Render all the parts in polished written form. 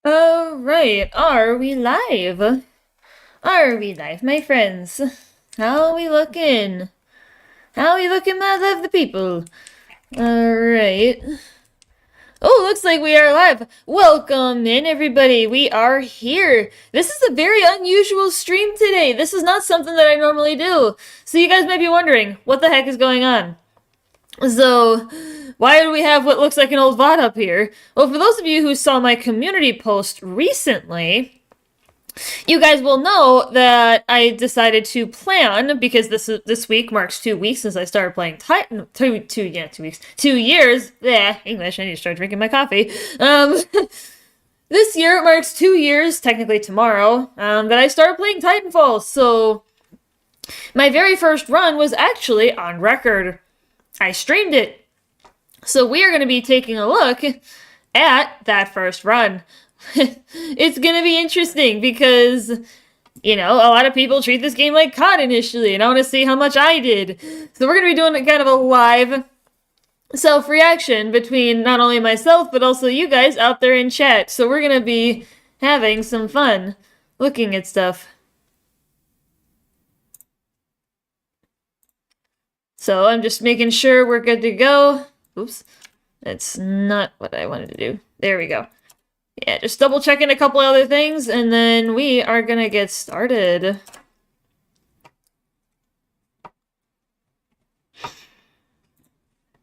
Alright, are we live? Are we live, my friends? How are we looking? How are we looking, my love the people? Alright. Oh, looks like we are live. Welcome in, everybody. We are here. This is a very unusual stream today. This is not something that I normally do. So you guys might be wondering, what the heck is going on? So, why do we have what looks like an old VOD up here? Well, for those of you who saw my community post recently, you guys will know that I decided to plan, because this week marks 2 weeks since I started playing Titan. 2 years. Yeah, English. I need to start drinking my coffee. This year marks 2 years, technically tomorrow, that I started playing Titanfall. So, my very first run was actually on record. I streamed it. So we are going to be taking a look at that first run. It's going to be interesting because, you know, a lot of people treat this game like COD initially, and I want to see how much I did. So we're going to be doing kind of a live self-reaction between not only myself, but also you guys out there in chat. So we're going to be having some fun looking at stuff. So I'm just making sure we're good to go. Oops. That's not what I wanted to do. There we go. Yeah, just double checking a couple other things, and then we are gonna get started.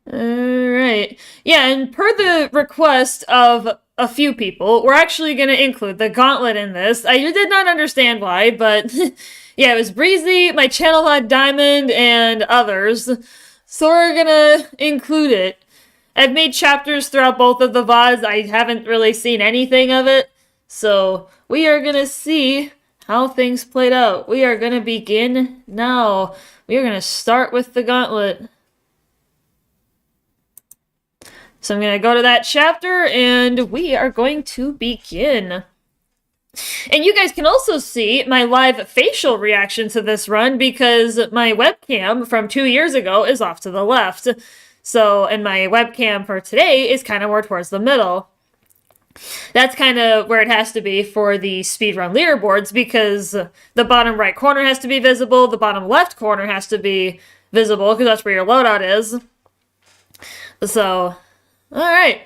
Alright. Yeah, and per the request of a few people, we're actually gonna include the gauntlet in this. I did not understand why, but yeah, it was Breezy, my channel had Diamond, and others. So we're gonna include it. I've made chapters throughout both of the VODs. I haven't really seen anything of it. So we are gonna see how things played out. We are gonna begin now. We are gonna start with the gauntlet. So I'm gonna go to that chapter and we are going to begin. And you guys can also see my live facial reaction to this run because my webcam from 2 years ago is off to the left. So, and my webcam for today is kind of more towards the middle. That's kind of where it has to be for the speedrun leaderboards because the bottom right corner has to be visible, the bottom left corner has to be visible because that's where your loadout is. So, alright.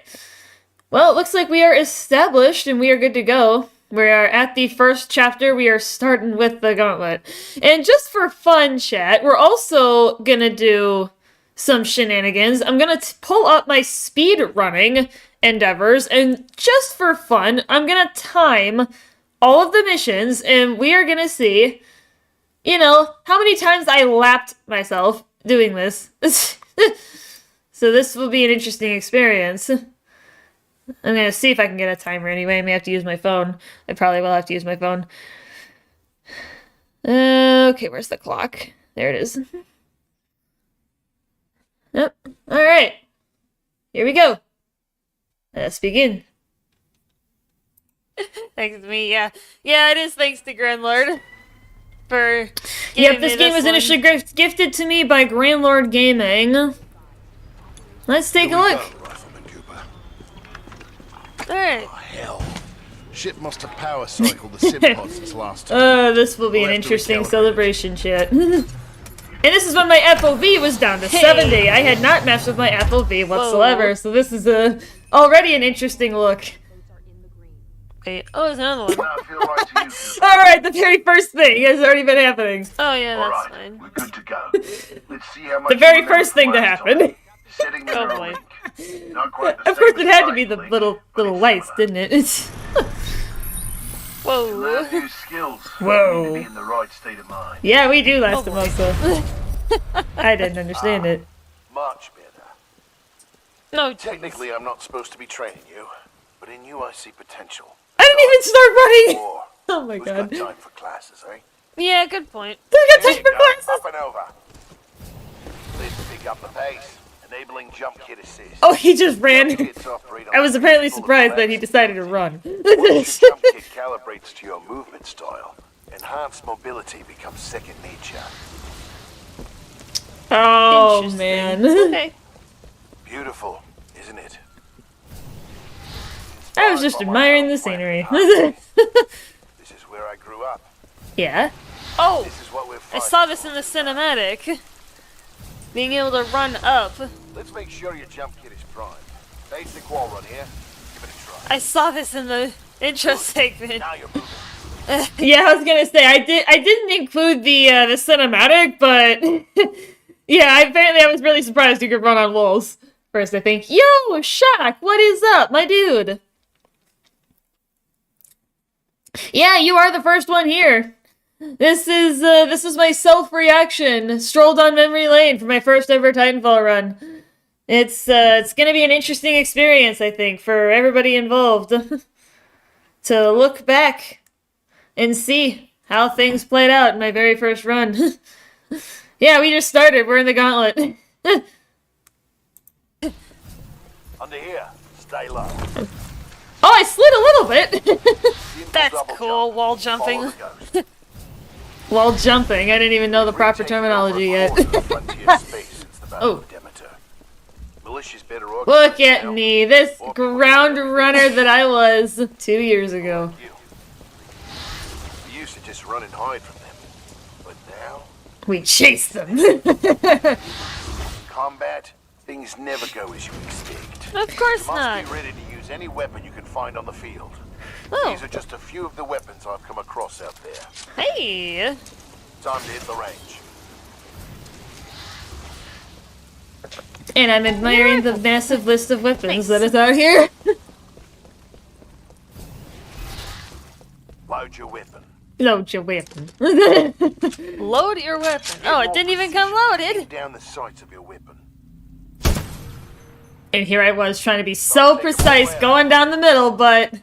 Well, it looks like we are established and we are good to go. We are at the first chapter. We are starting with the gauntlet. And just for fun, chat, we're also gonna do some shenanigans. I'm gonna pull up my speed running endeavors, and just for fun, I'm gonna time all of the missions, and we are gonna see, you know, how many times I lapped myself doing this. So this will be an interesting experience. I'm gonna see if I can get a timer anyway. I may have to use my phone. I probably will have to use my phone. Okay, where's the clock? There it is. Yep. Alright. Here we go. Let's begin. Thanks to me, yeah. Yeah, it is thanks to Grandlord for giving me this game was initially gifted to me by Grandlord Gaming. Let's take a look. Alright. Oh, hell. Ship must have power cycled the sim pod since last time. This will be an interesting celebration, chat. And this is when my FOV was down to 70. I had not messed with my FOV whatsoever, Whoa. So this is already an interesting look. Wait, oh, there's another one. Alright, the very first thing has already been happening. Oh yeah, that's fine. We're good to go. Let's see how much the very first thing to happen. Oh boy. Of course it had to be the little lights, didn't it? Whoa. New skills. Whoa. Be in the right state of mind. Yeah, we do last time also. I didn't understand it. Much better. No, technically I'm not supposed to be training you, but in you I see potential. I didn't even start running! Oh my god. Who's got time for classes, eh? Yeah, good point. Who's got time for classes? Up and over. Please pick up the pace. Enabling jump kit assist. Oh, he just ran. I was apparently surprised that he decided to run. Once your jump kit calibrates to your movement style, enhanced mobility becomes second nature. Oh man. Beautiful, isn't it? I was just admiring the scenery. This is where I grew up. Yeah. Oh! This is what we're I fighting. saw this in the cinematic. Being able to run up. Let's make sure your jump kit is primed. Basic wall run here. Give it a try. I saw this in the intro segment. Now you're moving. Yeah, I was gonna say I didn't include the cinematic, but yeah, apparently I was really surprised you could run on walls. First, I think, yo, Shaq, what is up, my dude? Yeah, you are the first one here. This is my self-reaction. Strolled on memory lane for my first ever Titanfall run. It's gonna be an interesting experience, I think, for everybody involved. To look back and see how things played out in my very first run. Yeah, we just started. We're in the gauntlet. Under here. Stay low. Oh, I slid a little bit. That's Double cool, jump. wall Follow jumping. the ghost. While jumping, I didn't even know the proper Retaking terminology over a yet. quarter of frontier space since the Battle Oh. of Demeter. Militia's better organized Look at now. me, this More people ground than runner that I was 2 years ago. you. We used to just run and hide from them. But now, We chased them. combat, things never go as you expect. Of course You must not. be ready to use any weapon you can find on the field. Oh, These are just a few of the weapons I've come across out there. hey. Time to hit the range. And I'm admiring the massive list of weapons that is out here. Load your weapon. Load your weapon. Load your weapon. Oh, it didn't even come loaded. Aim down the sights of your weapon. And here I was trying to be so precise going down the middle, but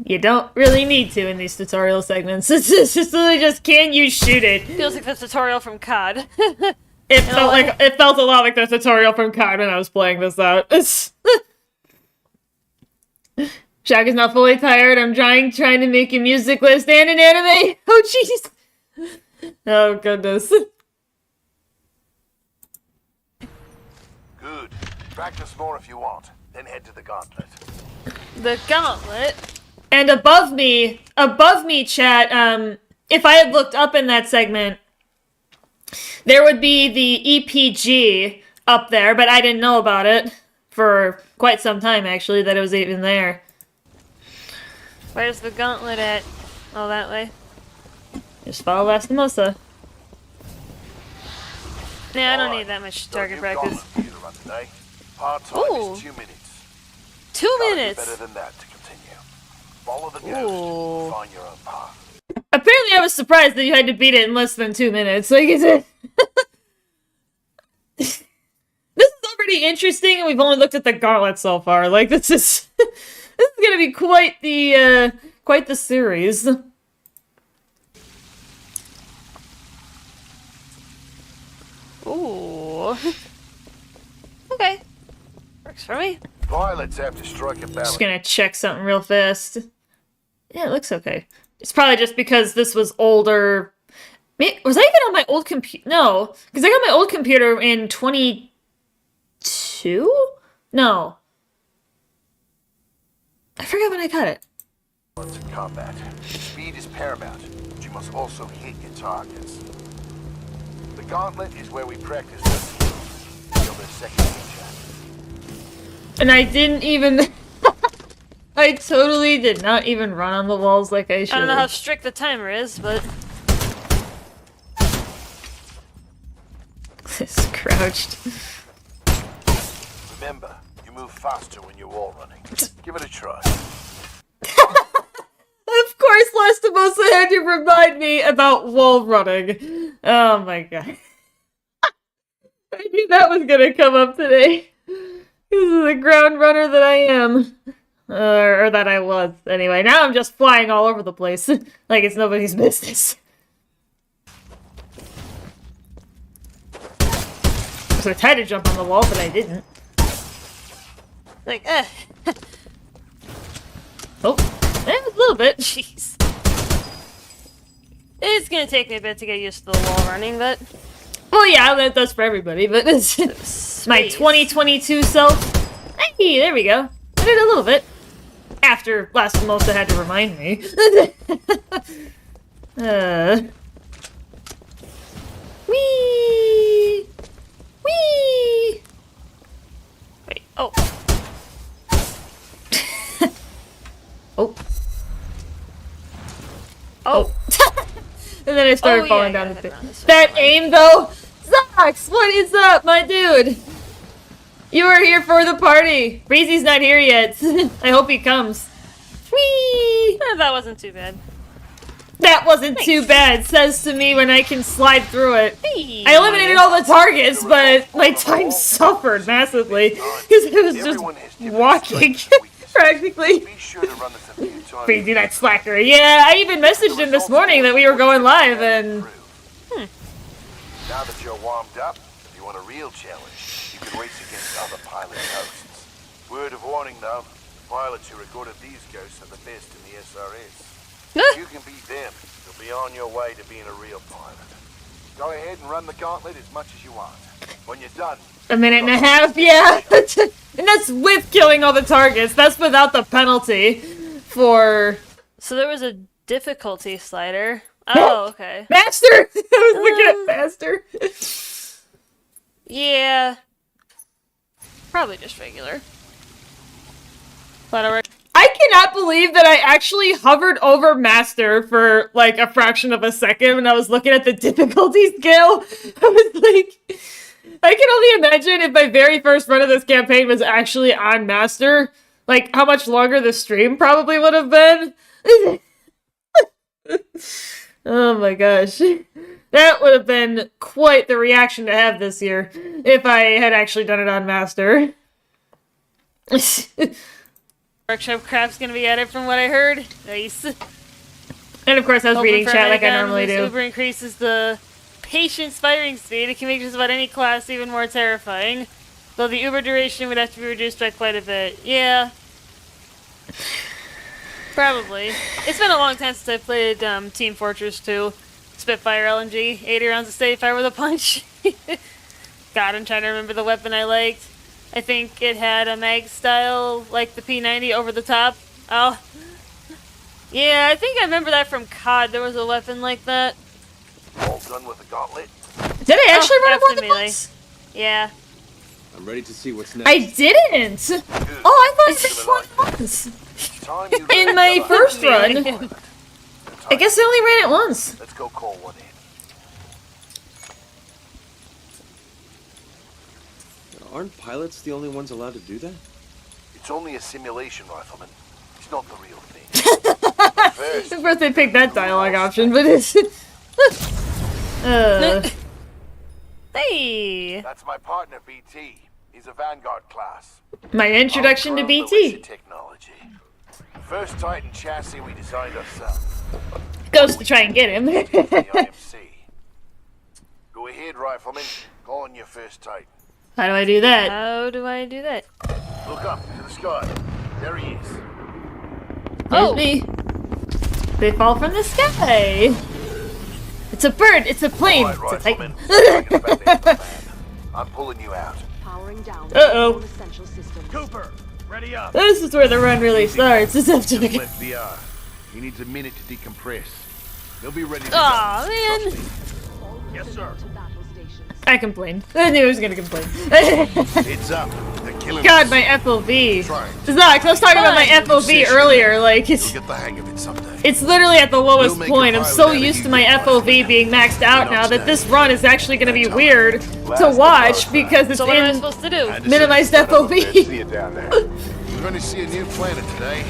you don't really need to in these tutorial segments. It's just literally just, can you shoot it? Feels like the tutorial from COD. It felt a lot like the tutorial from COD when I was playing this out. Shaq is not fully tired. I'm trying to make a music list and an anime. Oh jeez. Oh goodness. Good. Practice more if you want. Then head to the gauntlet. The gauntlet. And above me, chat, if I had looked up in that segment, there would be the EPG up there, but I didn't know about it for quite some time, actually, that it was even there. Where's the gauntlet at? Oh, that way. Just follow Lastimosa. Yeah, I don't Alright, need that much got a target new practice. gauntlet for you to run today. Hard time Ooh. is 2 minutes. 2 Gotta do minutes. better than that to continue. Follow the ghost Ooh. and find your own path. Apparently I was surprised that you had to beat it in less than 2 minutes. Like, is it... This is already interesting, and we've only looked at the gauntlet so far. Like, this is... this is gonna be quite the series. Ooh. Okay. Works for me. Pilots have to strike a Just balance. gonna check something real fast. Yeah, it looks okay. It's probably just because this was older. Was I even on my old computer? No, because I got my old computer in 22? No. I forgot when I got it. In combat. Speed is paramount, but you must also hit your targets. The gauntlet is where we practice the skills. Build a second nature. And I didn't even... I totally did not even run on the walls like I should. I don't know how strict the timer is, but It's crouched. Remember, you move faster when you're wall running. Give it a try. Of course, Lastimosa had to remind me about wall running. Oh my god. I knew that was gonna come up today. This is the ground runner that I am. Or that I was. Anyway, now I'm just flying all over the place. Like it's nobody's business. So I tried to jump on the wall, but I didn't. like, Oh, a little bit. jeez. It's gonna take me a bit to get used to the wall running, but Well, yeah, that does for everybody, but it's my Space. 2022 self. Hey, there we go. I did a little bit. After Last Mimosa had to remind me. Whee! Whee! Wait, oh. Oh. Oh. And then I started Oh, yeah, falling yeah, down the I pit. found this That one. aim, though! Zox! What is up, my dude? You are here for the party! Breezy's not here yet. I hope he comes. Whee! That wasn't too bad. That wasn't too Thanks. bad, says to me when I can slide through it. Hey. I eliminated all the targets, but my time suffered massively because I was just walking practically. Be sure to run this a few times. Breezy, that slacker. Yeah, I even messaged him this morning that we were going live, and Now that you're warmed up, if you want a real challenge, you can race against other pilot hosts. Word of warning though, pilots who recorded these ghosts are the best in the SRS. If you can beat them, you'll be on your way to being a real pilot. Go ahead and run the gauntlet as much as you want. When you're done, a minute and a half, yeah. And that's with killing all the targets. That's without the penalty for So there was a difficulty slider. Oh, okay. Master. I was looking at Master. Yeah. Probably just regular. But I cannot believe that I actually hovered over Master for like a fraction of a second when I was looking at the difficulty scale. I was like, I can only imagine if my very first run of this campaign was actually on Master, like how much longer the stream probably would have been. Oh my gosh. That would have been quite the reaction to have this year if I had actually done it on Master. workshop craft's gonna be added from what I heard. Nice. And of course I was Hoping reading for a chat like I minigun normally whose do. Uber increases the patient's firing speed. It can make just about any class even more terrifying. Though the Uber duration would have to be reduced by quite a bit. Yeah. Probably. It's been a long time since I played Team Fortress 2. Spitfire LMG, 80 rounds of steady fire with a punch. God, I'm trying to remember the weapon I liked. I think it had a mag style, like the P90 over the top. Oh. Yeah, I think I remember that from COD. There was a weapon like that. all done with the gauntlet. Did I actually run it after more than melee. once? Yeah. I'm ready to see what's next. I didn't! Oh, I thought I did more than once. Time you In learn my another first Melee. run, I guess I only ran it once. Let's go call one in. Aren't pilots the only ones allowed to do that? It's only a simulation, Rifleman. It's not the real thing. First, Of course they picked that dialogue option, but it's... Hey! that's my partner, BT. He's a Vanguard class. my introduction to Homegrown militia BT. technology. First Titan chassis we designed ourselves. Goes to try and get him. The IMC. Go ahead, Rifleman. Call on your first Titan. How do I do that? How do I do that? Look up to the sky. There he is. There's me. They fall from the sky. It's a bird. It's a plane. All right, It's a Titan. Rifleman. Back in the van. I'm pulling you out. Powering down Uh-oh. all essential systems. Cooper, ready up. This is where the run really starts. It's after the... Left VR. He needs a minute to decompress. He'll be ready to Aw, go. man. Trust me. Yes, sir. To battle stations. I complained. I knew I was gonna complain. It's up. They're killing God, us. my FOV. Try. Zox, I was talking about my FOV earlier. Like, You'll it's get the hang of it someday. it's literally at the lowest We'll make point. a I'm pilot so out of used you, to my big FOV boy. being maxed out now that this run is actually gonna be That's weird all. to Last watch of because it's So what am I in supposed to do? minimized See FOV. you down there. We're going to see a new planet today.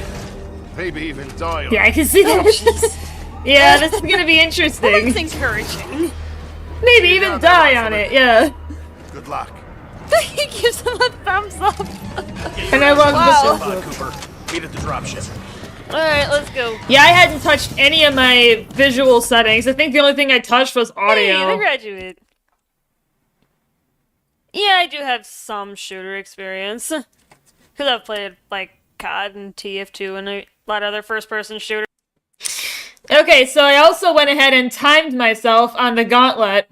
Maybe even die on Yeah, I it. can see that. Yeah, this is gonna be interesting. That's encouraging. Maybe even die on it. Yeah. Good luck. He gives him a thumbs up. And I love Wow. the Cooper. Meet at the dropship. Alright, let's go. Yeah, I hadn't touched any of my visual settings. I think the only thing I touched was Hey, the audio. graduate. Yeah, I do have some shooter experience. Because I've played, like, COD and TF2 and a lot of other first-person shooters. Okay, so I also went ahead and timed myself on the gauntlet.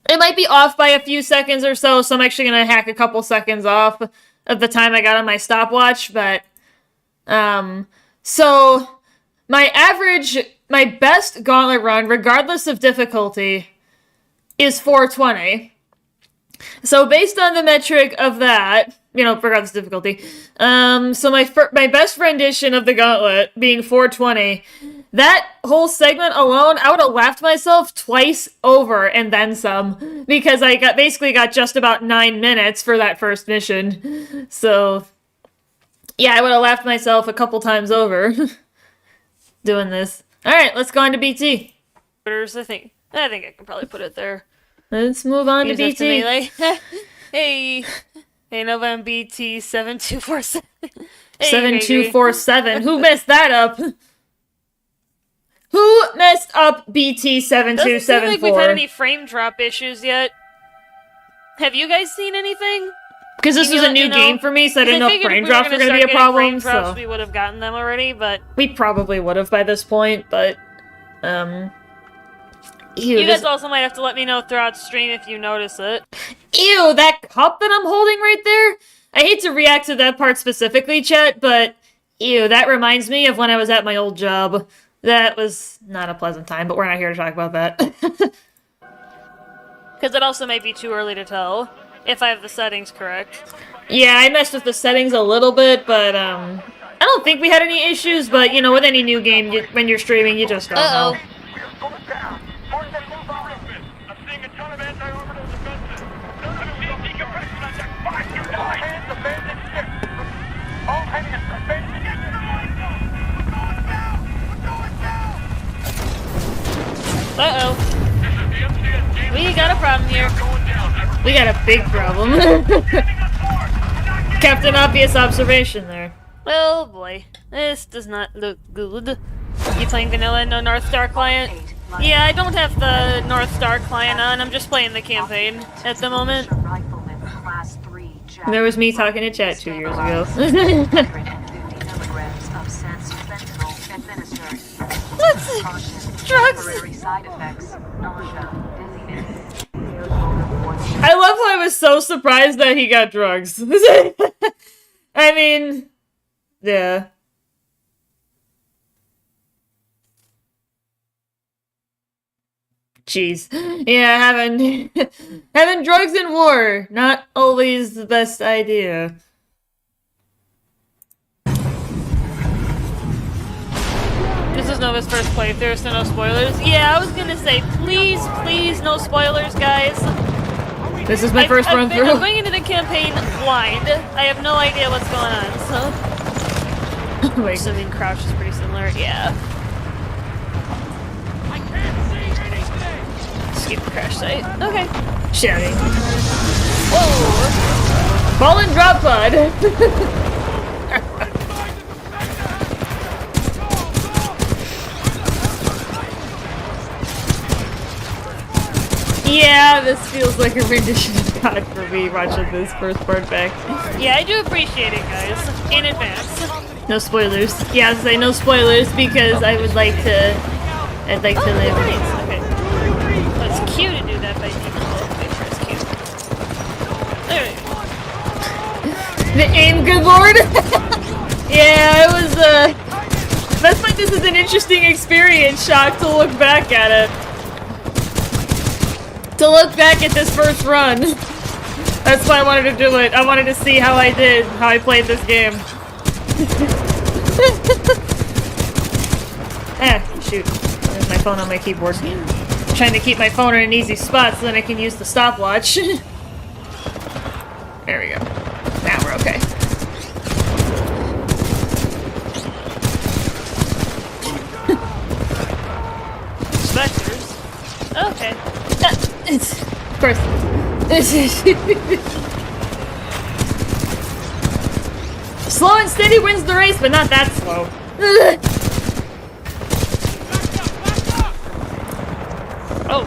It might be off by a few seconds or so I'm actually going to hack a couple seconds off of the time I got on my stopwatch, but So my best gauntlet run, regardless of difficulty, is 420. So based on the metric of that, regardless of difficulty, so my best rendition of the gauntlet being 420, that whole segment alone, I would have laughed myself twice over and then some, because I basically got just about 9 minutes for that first mission. So yeah, I would have laughed myself a couple times over doing this. All right, let's go on to BT. I think I can probably put it there. Let's move on to Use it BT. melee. Hey, Nova BT 7247. 7247. Who messed that up? Who messed up BT Doesn't seem like 7274? we've had any frame drop issues yet. Have you guys seen anything? Because this was a new game for me, so I didn't know if frame drops were going to be a problem. So We would have gotten them already, but we probably would have by this point. But you guys also might have to let me know throughout stream if you notice it. Ew, that cup that I'm holding right there. I hate to react to that part specifically, chat, but ew, that reminds me of when I was at my old job. That was not a pleasant time, but we're not here to talk about that. Because it also may be too early to tell, if I have the settings correct. Yeah, I messed with the settings a little bit, but I don't think we had any issues, but with any new game, when you're streaming, you just don't know. Uh-oh. We got a problem here. We got a big problem. Captain Obvious Observation there. Oh boy. This does not look good. You playing vanilla, no North Star client? Yeah, I don't have the North Star client on. I'm just playing the campaign at the moment. There was me talking to chat 2 years ago. Drugs! I love how I was so surprised that he got drugs. I mean, yeah. Jeez. Yeah, having drugs in war, not always the best idea. This is Nova's first playthrough, so no spoilers. Yeah, I was gonna say, please, no spoilers, guys. This is my first run through. I'm going into the campaign blind. I have no idea what's going on, so... Wait. Assuming crouch is pretty similar, yeah. Skip the crash site. Okay. Shouting. Whoa! Ball and drop pod. Yeah, this feels like a rendition of God for me watching this first part back. Yeah, I do appreciate it, guys. In advance. No spoilers. Yeah, I was saying no spoilers because I would like to. I'd like to live. Nice. Okay. Well, it's cute to do that by default. Make sure it's cute. There we go. The aim, good lord. Yeah, it was. That's like this is an interesting experience. Shock to look back at it. To look back at this first run. That's why I wanted to do it. I wanted to see how I did, how I played this game. Shoot. There's my phone on my keyboard. I'm trying to keep my phone in an easy spot so then I can use the stopwatch. There we go. Now we're okay. Specters. Okay. Of course. Slow and steady wins the race, but not that slow. Oh.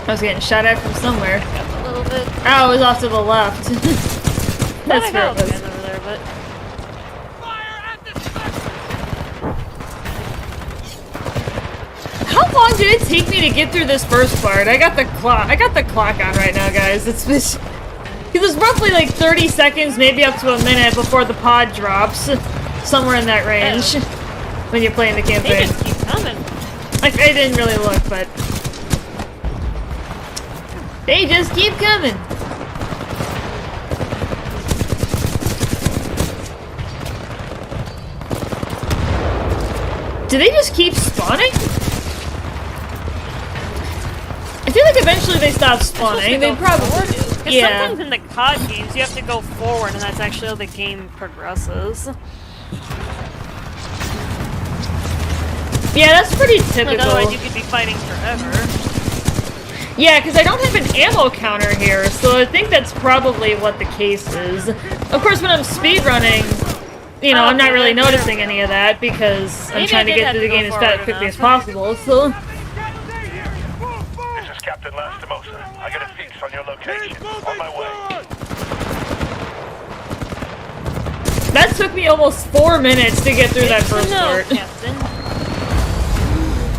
I was getting shot at from somewhere. A little bit. Oh, it was off to the left. That's where it was. Over there, but... How long did it take me to get through this first part? I got the clock on right now, guys. It's Because it's roughly like 30 seconds, maybe up to a minute before the pod drops. Somewhere in that range. When you're playing the They campaign. just keep coming. Like, I didn't really look, but... They just keep coming! Do they just keep spawning? I feel like eventually they stop spawning. They probably... Because Yeah. sometimes in the COD games, you have to go forward, and that's actually how the game progresses. Yeah, that's pretty Like, typical. otherwise you could be fighting forever. Yeah, because I don't have an ammo counter here, so I think that's probably what the case is. Of course, when I'm speedrunning, you know, I'm not really noticing any of that because I'm Maybe trying to I did get have through the to go game as forward quickly as enough. possible, so... This is Captain Lastimosa. I got a fix on your location. On my way. That took me almost 4 minutes to get through that first No, part. Captain.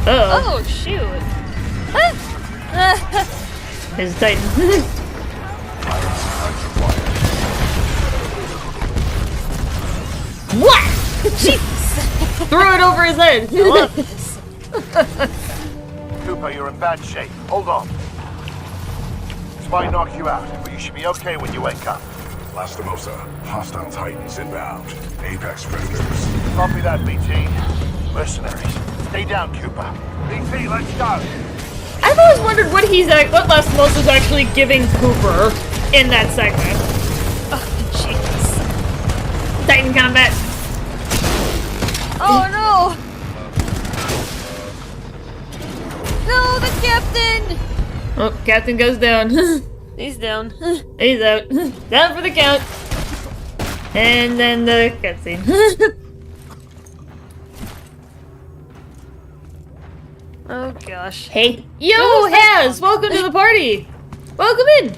Uh-oh. Oh, shoot. There's a Titan. What? Jeez! Threw it over his head. I love this. Cooper, you're in bad shape. Hold on. This might knock you out, but you should be okay when you wake up. Lastimosa. Hostile Titans inbound. Apex predators. Copy that, BT. Mercenaries. Stay down, Cooper. BT, let's go. I've always wondered what what Lastimosa is actually giving Cooper in that segment. Oh, jeez. Titan combat. Oh, no! No, the captain! Oh, Captain goes down. He's down. He's out. Down for the count. And then the cutscene. Oh, gosh. Hey. Yo, Who was that Has! Welcome to the party! Welcome in!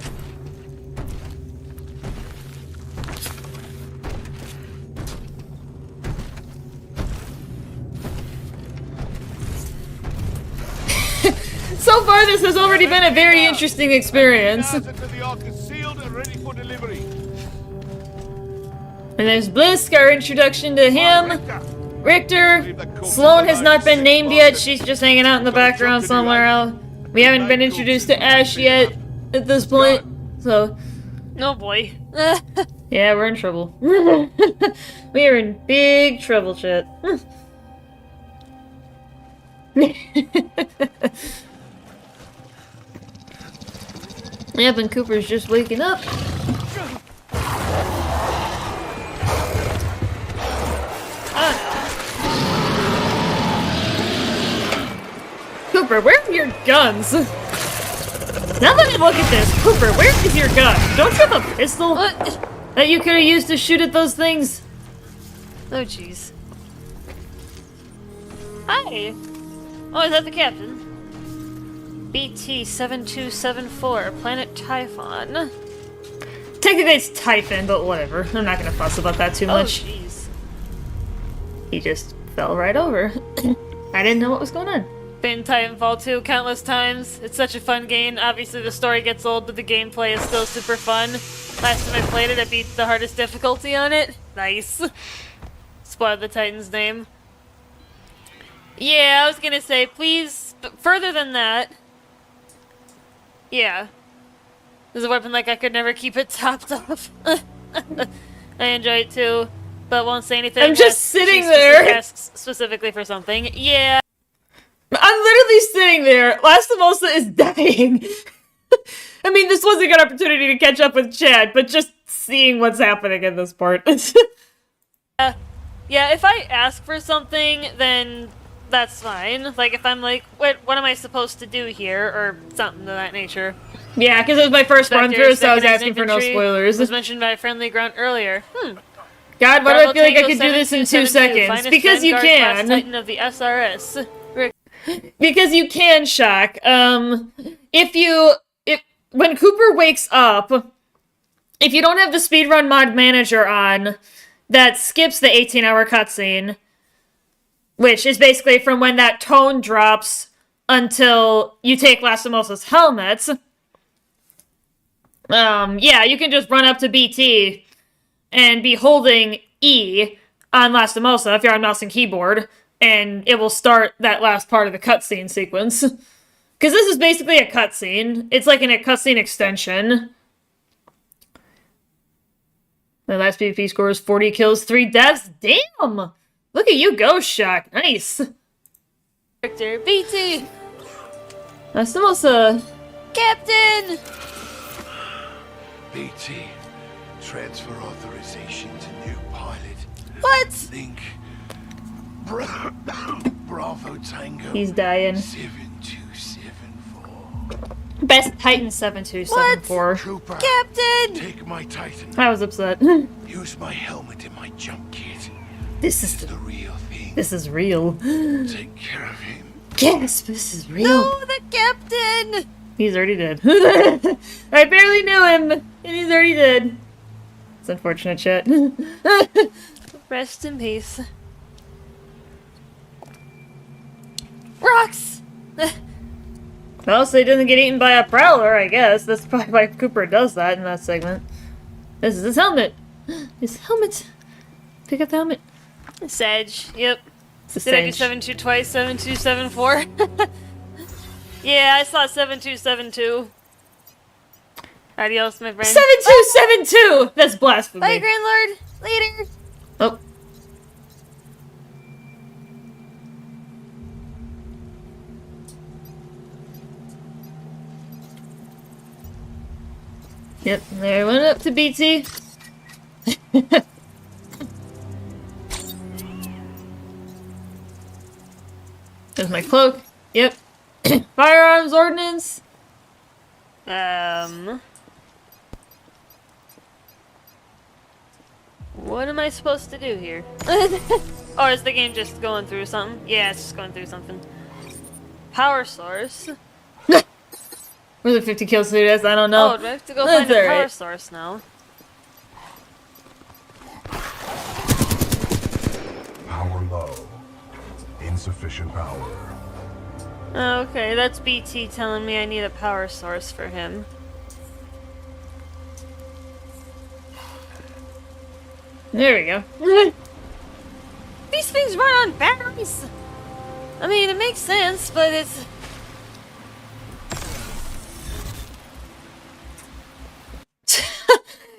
So far, this has already been a very interesting experience. And there's Blisk, our introduction to him. Richter. Sloane has not been named yet. She's just hanging out in the background somewhere else. We haven't been introduced to Ash yet at this point. So, No, boy. yeah, we're in trouble. We are in big trouble, chat. Yep, and Cooper's just waking up. Cooper, where are your guns? Now that I look at this, Cooper, where is your gun? Don't you have a pistol that you could have used to shoot at those things? Oh, jeez. Hi! Oh, is that the captain? BT-7274, Planet Typhon. Technically it's Typhon, but whatever. I'm not gonna fuss about that too Oh, much. jeez. He just fell right over. I didn't know what was going on. Been Titanfall 2 countless times. It's such a fun game. Obviously the story gets old, but the gameplay is still super fun. Last time I played it, I beat the hardest difficulty on it. Nice. Spoiled the Titan's name. Yeah, I was gonna say, please, but further than that... Yeah. There's a weapon like I could never keep it topped off. I enjoy it too, but won't say anything. I'm just sitting there. Asks specifically for something. Yeah. I'm literally sitting there. Lastimosa is dying. I mean, this was a good opportunity to catch up with Chad, but just seeing what's happening in this part. Yeah, if I ask for something, then that's fine. Like, if I'm like, what am I supposed to do here? Or something of that nature. Yeah, because it was my first run through, so I was asking for no spoilers. Was mentioned by Friendly Ground earlier. God, why do I Bravo feel like I Tango could do this in 2 7272, seconds? finest Because you Vanguard class can. Titan of the SRS. Because you can, Shock. When Cooper wakes up, if you don't have the speedrun mod manager on, that skips the 18-hour cutscene, which is basically from when that tone drops until you take Lastimosa's helmet. Yeah, you can just run up to BT and be holding E on Lastimosa if you're on mouse and keyboard, and it will start that last part of the cutscene sequence. Because this is basically a cutscene. It's like a cutscene extension. My last PvP score is 40 kills, 3 deaths. Damn! Look at you go, Shock. Nice. Character BT! Lastimosa. Captain! BT, transfer authorization to new pilot. What? Link. Bravo Tango. He's dying. 7274. Best Titan 7274. Trooper, Captain! take my Titan. I was upset. Use my helmet and my jump kit. This is The real thing. This is real. Take care of him. Gasp, this is real. No, the captain! He's already dead. I barely knew him, and he's already dead. It's unfortunate shit. Rest in peace. Rocks! Well, so he doesn't get eaten by a prowler, I guess. That's probably why Cooper does that in that segment. This is his helmet. His helmet. Pick up the helmet. Sedge, yep. It's a Did I do cinch. 72 twice? 7274? Yeah, I saw 7272. Adios, my friend. 7272! That's blasphemy. Bye, Grand Lord. Later. Oh. Yep, there went up to BT. There's my cloak. Yep. Firearms ordinance. What am I supposed to do here? Or is the game just going through something? Yeah, it's just going through something. Power source. Where's the 50 kills to this? I don't know. Oh, do I have to go That's find a power alright. source now? Power low. Insufficient power. Okay, that's BT telling me I need a power source for him. There we go. These things run on batteries! I mean, it makes sense, but it's...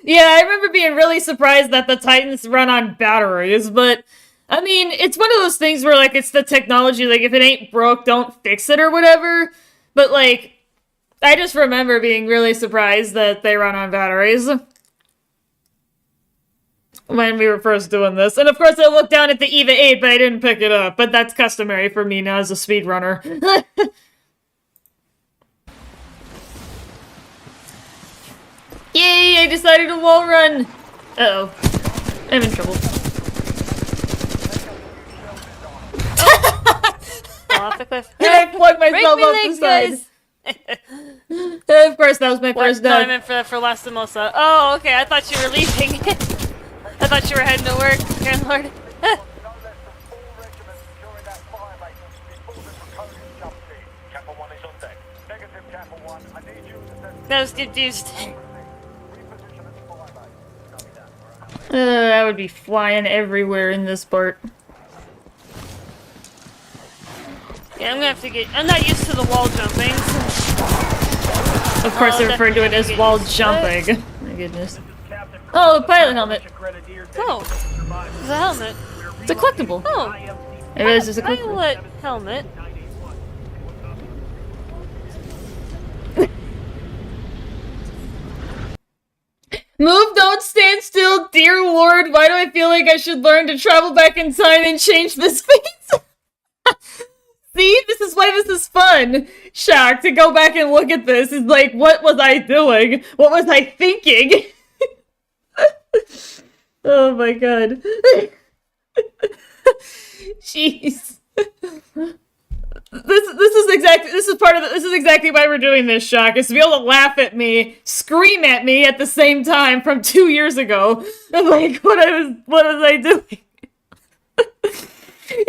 Yeah, I remember being really surprised that the Titans run on batteries, but I mean, it's one of those things where like it's the technology, like if it ain't broke, don't fix it or whatever. But like, I just remember being really surprised that they run on batteries when we were first doing this. And of course I looked down at the EVA 8, but I didn't pick it up, but that's customary for me now as a speedrunner. Yay, I decided to wall run! Uh-oh. I'm in trouble. Fall off the cliff. And I plugged Break myself me up legs, the side. guys! Of course, that was my What? first No, I death. meant for Lastimosa. Oh, okay, I thought you were leaving. I thought you were heading to work, Grand Lord. I was confused. I would be flying everywhere in this part. Yeah, I'm gonna have to get... I'm not used to the wall jumping. Of course, Oh, they refer to it as definitely wall get used to jumping. My goodness. Oh, a pilot helmet. Oh, it's a helmet. It's a collectible. Oh, It is just a collectible. pilot helmet. Move, don't stand still, dear lord. Why do I feel like I should learn to travel back in time and change the space? See, this is why this is fun. Shock, to go back and look at this is like, what was I doing? What was I thinking? Oh my god. Jeez. This is exactly why we're doing this, Shock, is to be able to laugh at me, scream at me at the same time from 2 years ago. I'm like, what was I doing?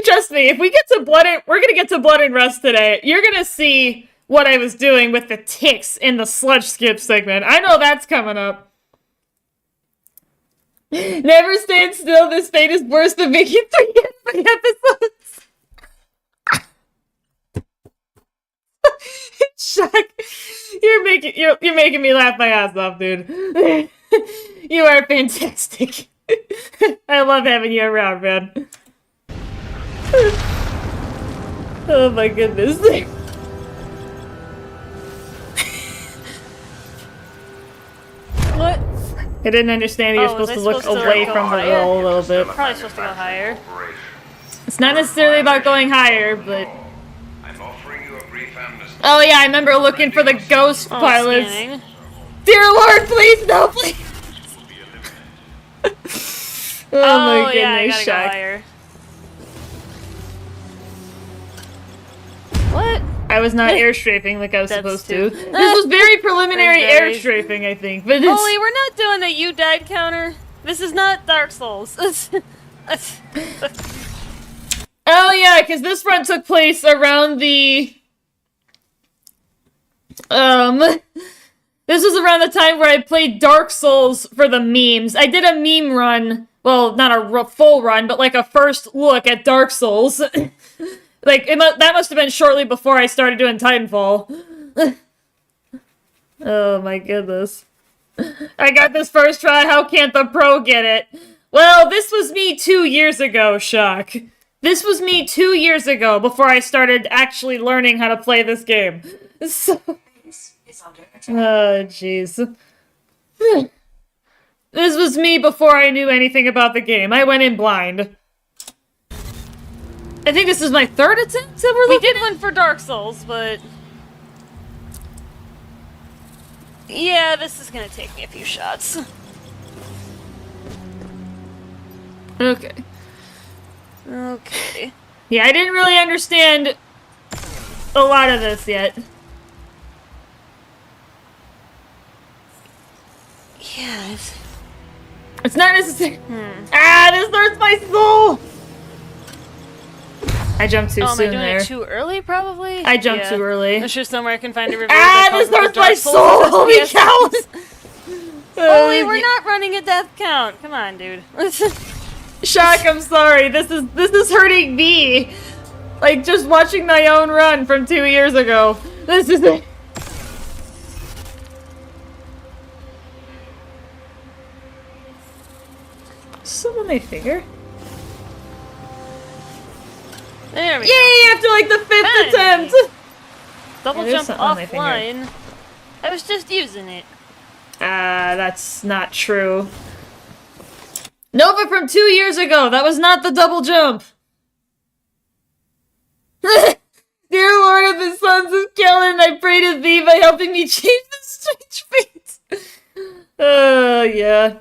Trust me, if we get to we're gonna get to Blood and Rust today. You're gonna see what I was doing with the ticks in the sludge skip segment. I know that's coming up. Never stand still. This fate is worse than making 3 episodes. Chuck, you're making me laugh my ass off, dude. You are fantastic. I love having you around, man. Oh my goodness. What? I didn't understand you're supposed to look away from the wall a little bit. Probably supposed to go higher. It's not necessarily about going higher, but... I'm offering you a brief amnesty. Oh yeah, I remember looking for the ghost pilots. Scanning. Dear Lord, please, no, please! Oh my yeah, I goodness, gotta go Shaq. higher. What? I was not air strafing like I was That's supposed too- to. This was very preliminary air Very- strafing, I think. But it's... Holy, we're not doing a you died counter. This is not Dark Souls. Oh yeah, because this run took place around the... This was around the time where I played Dark Souls for the memes. I did a meme run. Well, not a full run, but like a first look at Dark Souls. Like, that must have been shortly before I started doing Titanfall. Oh my goodness. I got this first try, how can't the pro get it? Well, this was me 2 years ago, Shock. This was me 2 years ago, before I started actually learning how to play this game. So... Oh, jeez. This was me before I knew anything about the game. I went in blind. I think this is my 3rd attempt that we're We looking did one for Dark Souls, but... Yeah, this is gonna take me a few shots. Okay. Okay. Yeah, I didn't really understand a lot of this yet. Yeah, It's not necessary. Ah, this hurts my soul! I jumped too am I soon doing there. it too early, probably? I jumped too early. There's just somewhere I can find a review Ah, that this calls it hurts Dark my Souls soul! with Holy FPS. cow! Holy, we're not running a death count. Come on, dude. Shock, I'm sorry. This is hurting me. Like, just watching my own run from 2 years ago. This is it. Still on my finger? There we go. Yay, after like the 5th attempt! Double Yeah, there's jump something on my finger. offline. I was just using it. That's not true. Nova from 2 years ago! That was not the double jump! Dear Lord of the Sons of Kellen, I pray to thee by helping me change this strange fate! Yeah.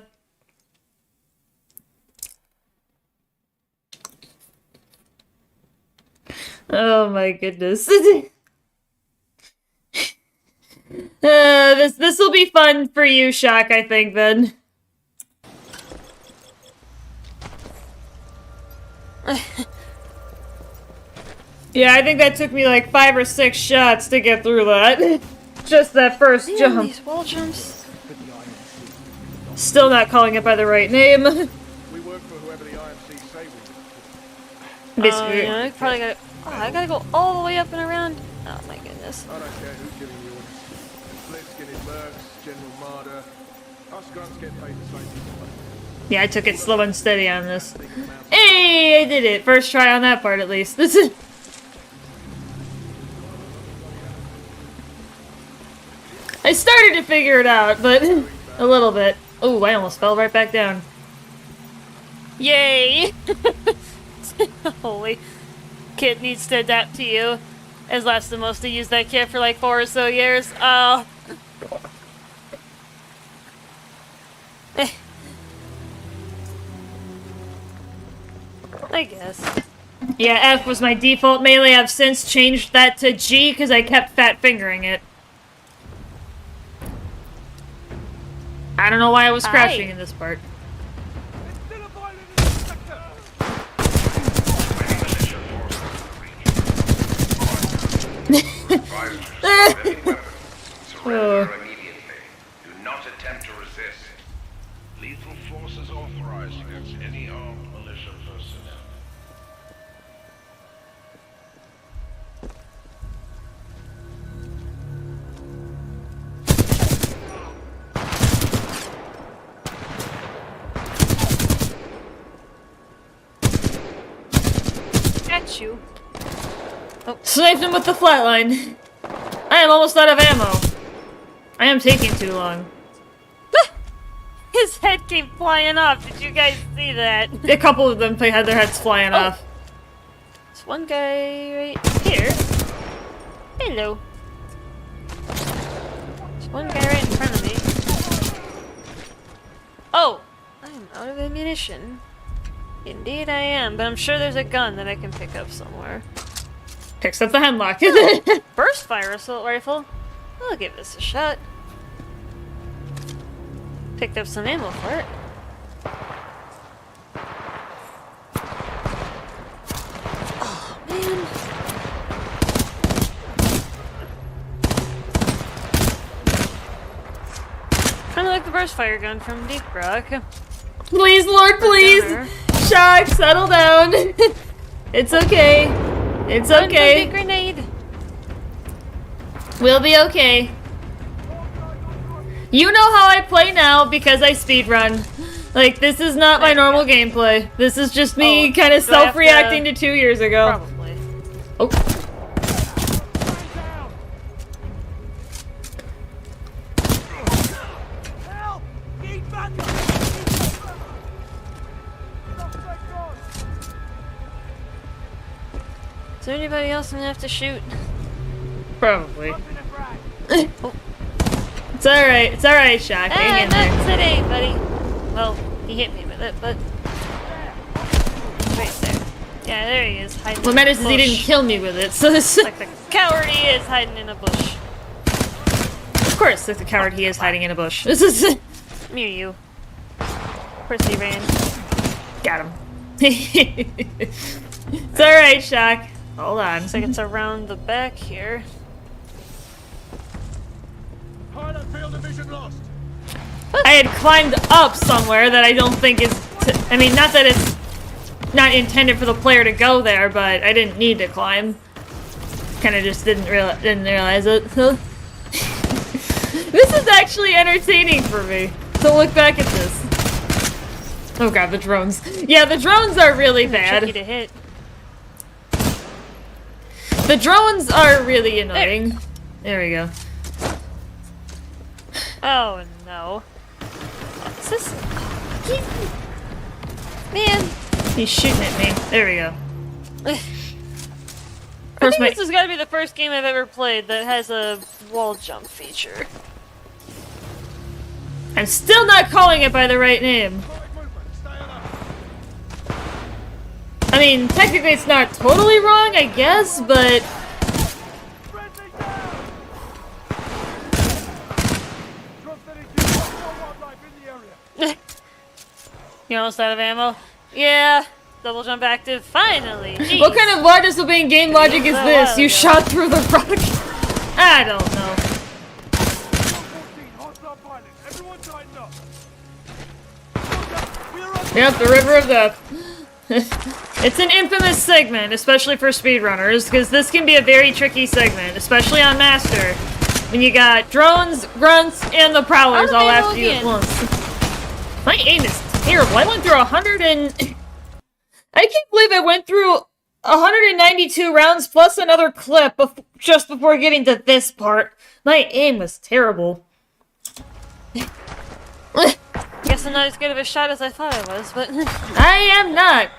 Oh my goodness. This will be fun for you, Shock, I think, then. Yeah, I think that took me like 5 or 6 shots to get through that. Just that first jump. These wall jumps. Still not calling it by the right name. We work for whoever the IMC say we do. Basically. Yeah, I probably gotta. Oh, I gotta go all the way up and around. Oh my goodness. I don't care who's giving you orders. Flint's getting Mercs, General Marder. Us grunts get paid the same people. Yeah, I took it slow and steady on this. Hey, I did it. First try on that part, at least. This is... I started to figure it out, but a little bit. Oh, I almost fell right back down. Yay! Holy. Kid needs to adapt to you. As last the most to use that kit for like 4 or so years. Oh. I guess. Yeah, F was my default melee. I've since changed that to G because I kept fat fingering it. I don't know why I was crouching in this part. Advise you to stop any weapons. Surrender Oh. immediately. Do not attempt to resist. Lethal force is authorized against any armed militia personnel. Got you. Sniped him with the flatline. I am almost out of ammo. I am taking too long. His head came flying off. Did you guys see that? A couple of them had their heads flying off. There's one guy right here. Hello. There's one guy right in front of me. Oh! I'm out of ammunition. Indeed I am, but I'm sure there's a gun that I can pick up somewhere. Picks up the hemlock. Burst fire assault rifle? I'll give this a shot. Picked up some ammo for it. Oh, man. Kind of like the burst fire gun from Deep Rock. Please, Lord, please! Downer. Shock, settle down. It's okay. It's okay. Big grenade. We'll be okay. You know how I play now because I speedrun. Like, this is not my normal gameplay. This is just me kind of do I have self-reacting to- to 2 years ago. Probably. Oh. Is there anybody else I'm gonna have to shoot? Probably. It's alright. It's alright, Shock. Hang in Not there. today, buddy. Well, he hit me with it, but... Right there. Yeah, there he is, hiding What in matters a is he didn't bush. kill me with it, so this... Like the coward he is hiding in a bush. Of course, like the coward he is hiding in a bush. This is... You. Of course he ran. Got him. It's alright, Shock. Hold on. Looks like it's around the back here. Pilot field of vision lost. I had climbed up somewhere that I don't think is... I mean, not that it's not intended for the player to go there, but I didn't need to climb. Kind of just didn't realize it. This is actually entertaining for me to look back at this. Oh god, the drones. Yeah, the drones are really Tricky bad. to hit. The drones are really annoying. There we go. Oh no. What's this? Man. He's shooting at me. There we go. I First think my... this has got to be the first game I've ever played that has a wall jump feature. I'm still not calling it by the right name. I mean, technically it's not totally wrong, I guess, but... You almost out of ammo? Yeah. Double jump active. Finally. Jeez. What kind of logic disobeying game logic is A this? while You ago. shot through the rock. I don't know. Yep, the River of Death. It's an infamous segment, especially for speedrunners, because this can be a very tricky segment, especially on Master. When you got drones, grunts, and the prowlers all Out of after you at ammo once. My aim is terrible. I went through 100 and... I can't believe I went through 192 rounds plus another clip just before getting to this part. My aim was terrible. Guess I'm not as good of a shot as I thought I was, but... I am not.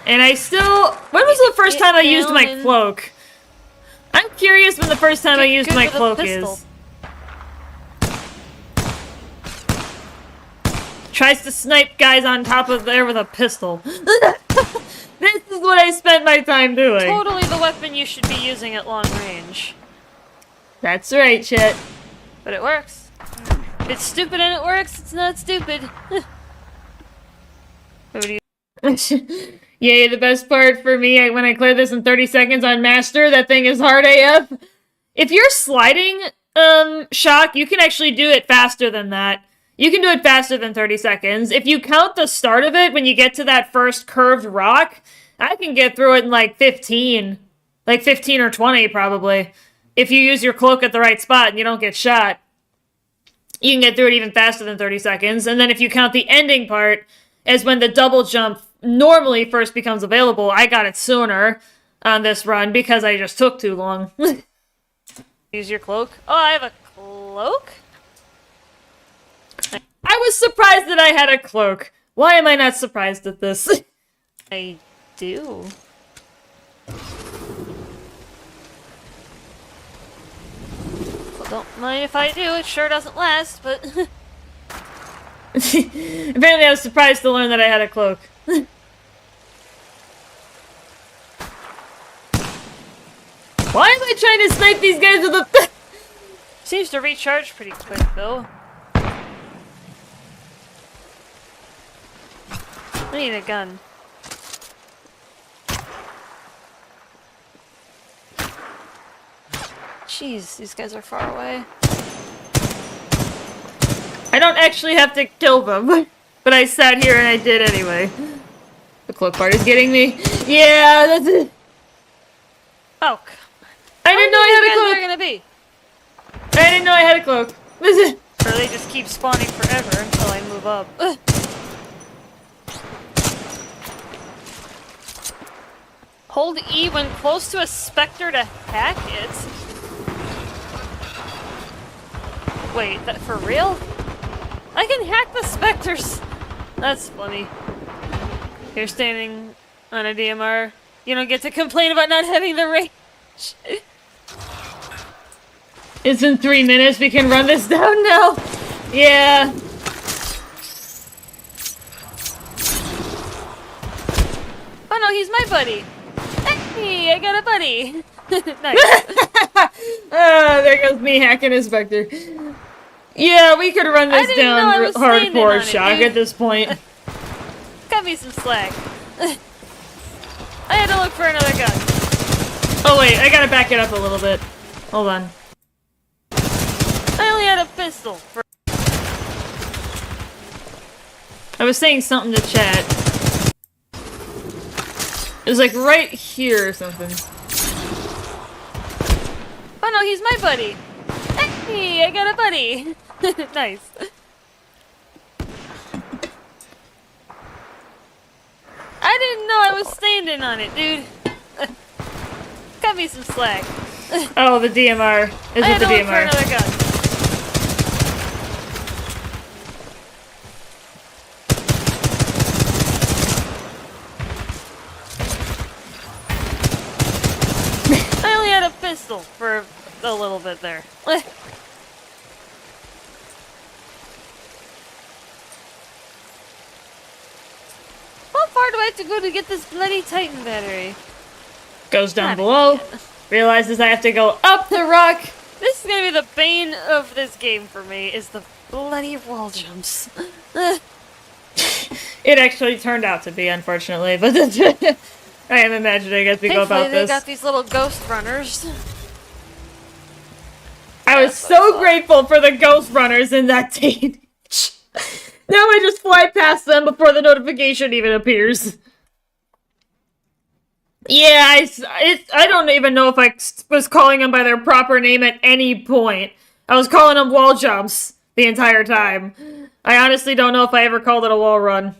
And I still... When was the first time I used my down and- cloak? I'm curious when the first time I Get used good my with a cloak pistol. is. Tries to snipe guys on top of there with a pistol. This is what I spent my time doing. Totally the weapon you should be using at long range. That's right, Chet. But it works. If it's stupid and it works, it's not stupid. What do you... Yay, the best part for me, when I clear this in 30 seconds on Master, that thing is hard AF. If you're sliding, Shock, you can actually do it faster than that. You can do it faster than 30 seconds. If you count the start of it, when you get to that first curved rock, I can get through it in like 15. Like 15 or 20, probably. If you use your cloak at the right spot and you don't get shot. You can get through it even faster than 30 seconds. And then if you count the ending part as when the double jump normally first becomes available, I got it sooner on this run because I just took too long. Use your cloak. Oh, I have a cloak? I was surprised that I had a cloak. Why am I not surprised at this? I do. Well, don't mind if I do. It sure doesn't last, but... Apparently I was surprised to learn that I had a cloak. Why am I trying to snipe these guys with a... Seems to recharge pretty quick, though. I need a gun. Jeez, these guys are far away. I don't actually have to kill them, but I sat here and I did anyway. The cloak part is getting me. Yeah, that's it. Oh, I didn't know I had a cloak. They're gonna be. I didn't know I had a cloak. Or they just keep spawning forever until I move up. Hold E when close to a specter to hack it. Wait, that for real? I can hack the specters! That's funny. You're standing on a DMR. You don't get to complain about not having the range. It's in 3 minutes. We can run this down now. Yeah. Oh no, he's my buddy. Hey, I got a buddy. Nice. There goes me hacking his vector. Yeah, we could run this down hardcore, Shock, at this point. Cut me some slack. I had to look for another gun. Oh wait, I gotta back it up a little bit. Hold on. I only had a pistol. I was saying something to chat. It was like right here or something. Oh no, he's my buddy. Hey, I got a buddy. Nice. I didn't know I was standing on it, dude. Cut me some slack. Oh, the DMR. Is it the I had to look for DMR? another gun. I only had a pistol for a little bit there. How far do I have to go to get this bloody Titan battery? Goes down Not below. again. Realizes I have to go up the rock. This is gonna be the bane of this game for me, is the bloody wall jumps. It actually turned out to be, unfortunately, but I am imagining as we go Thankfully, about they this. got these little ghost runners. I was so grateful for the ghost runners in that day. Now I just fly past them before the notification even appears. Yeah, I don't even know if I was calling them by their proper name at any point. I was calling them wall jumps the entire time. I honestly don't know if I ever called it a wall run.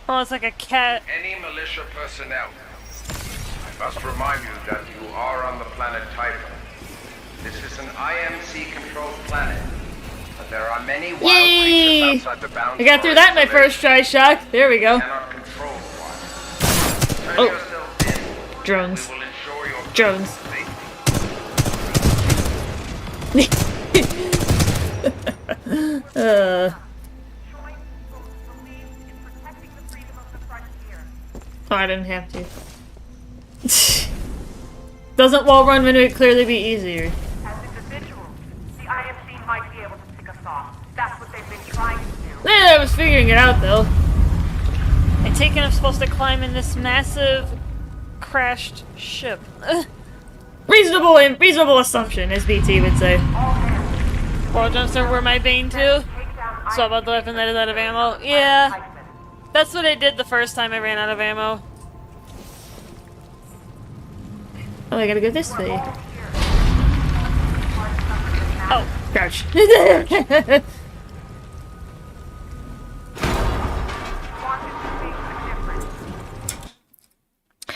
Oh, it's like a cat. Any militia personnel, I must remind you that you are on the planet Titan. This is an IMC-controlled planet, but there are many wild Yay! creatures outside the bounds. I got through that my first try, Shock. There we go. Cannot control one. Turn Oh. yourself in. Drones. We will ensure your Drones. safety. Oh, I didn't have to. Doesn't wall run when it would clearly be easier. As individuals, the IFC might be able to pick us off. That's what they've been trying to do. I was figuring it out though. I take it I'm supposed to climb in this massive crashed ship. Reasonable assumption, as BT would say. Wall jumps are where my bane too. So about the weapon that is out of ammo. Yeah. That's what I did the first time I ran out of ammo. Oh, I gotta go this way. Oh. Crouch.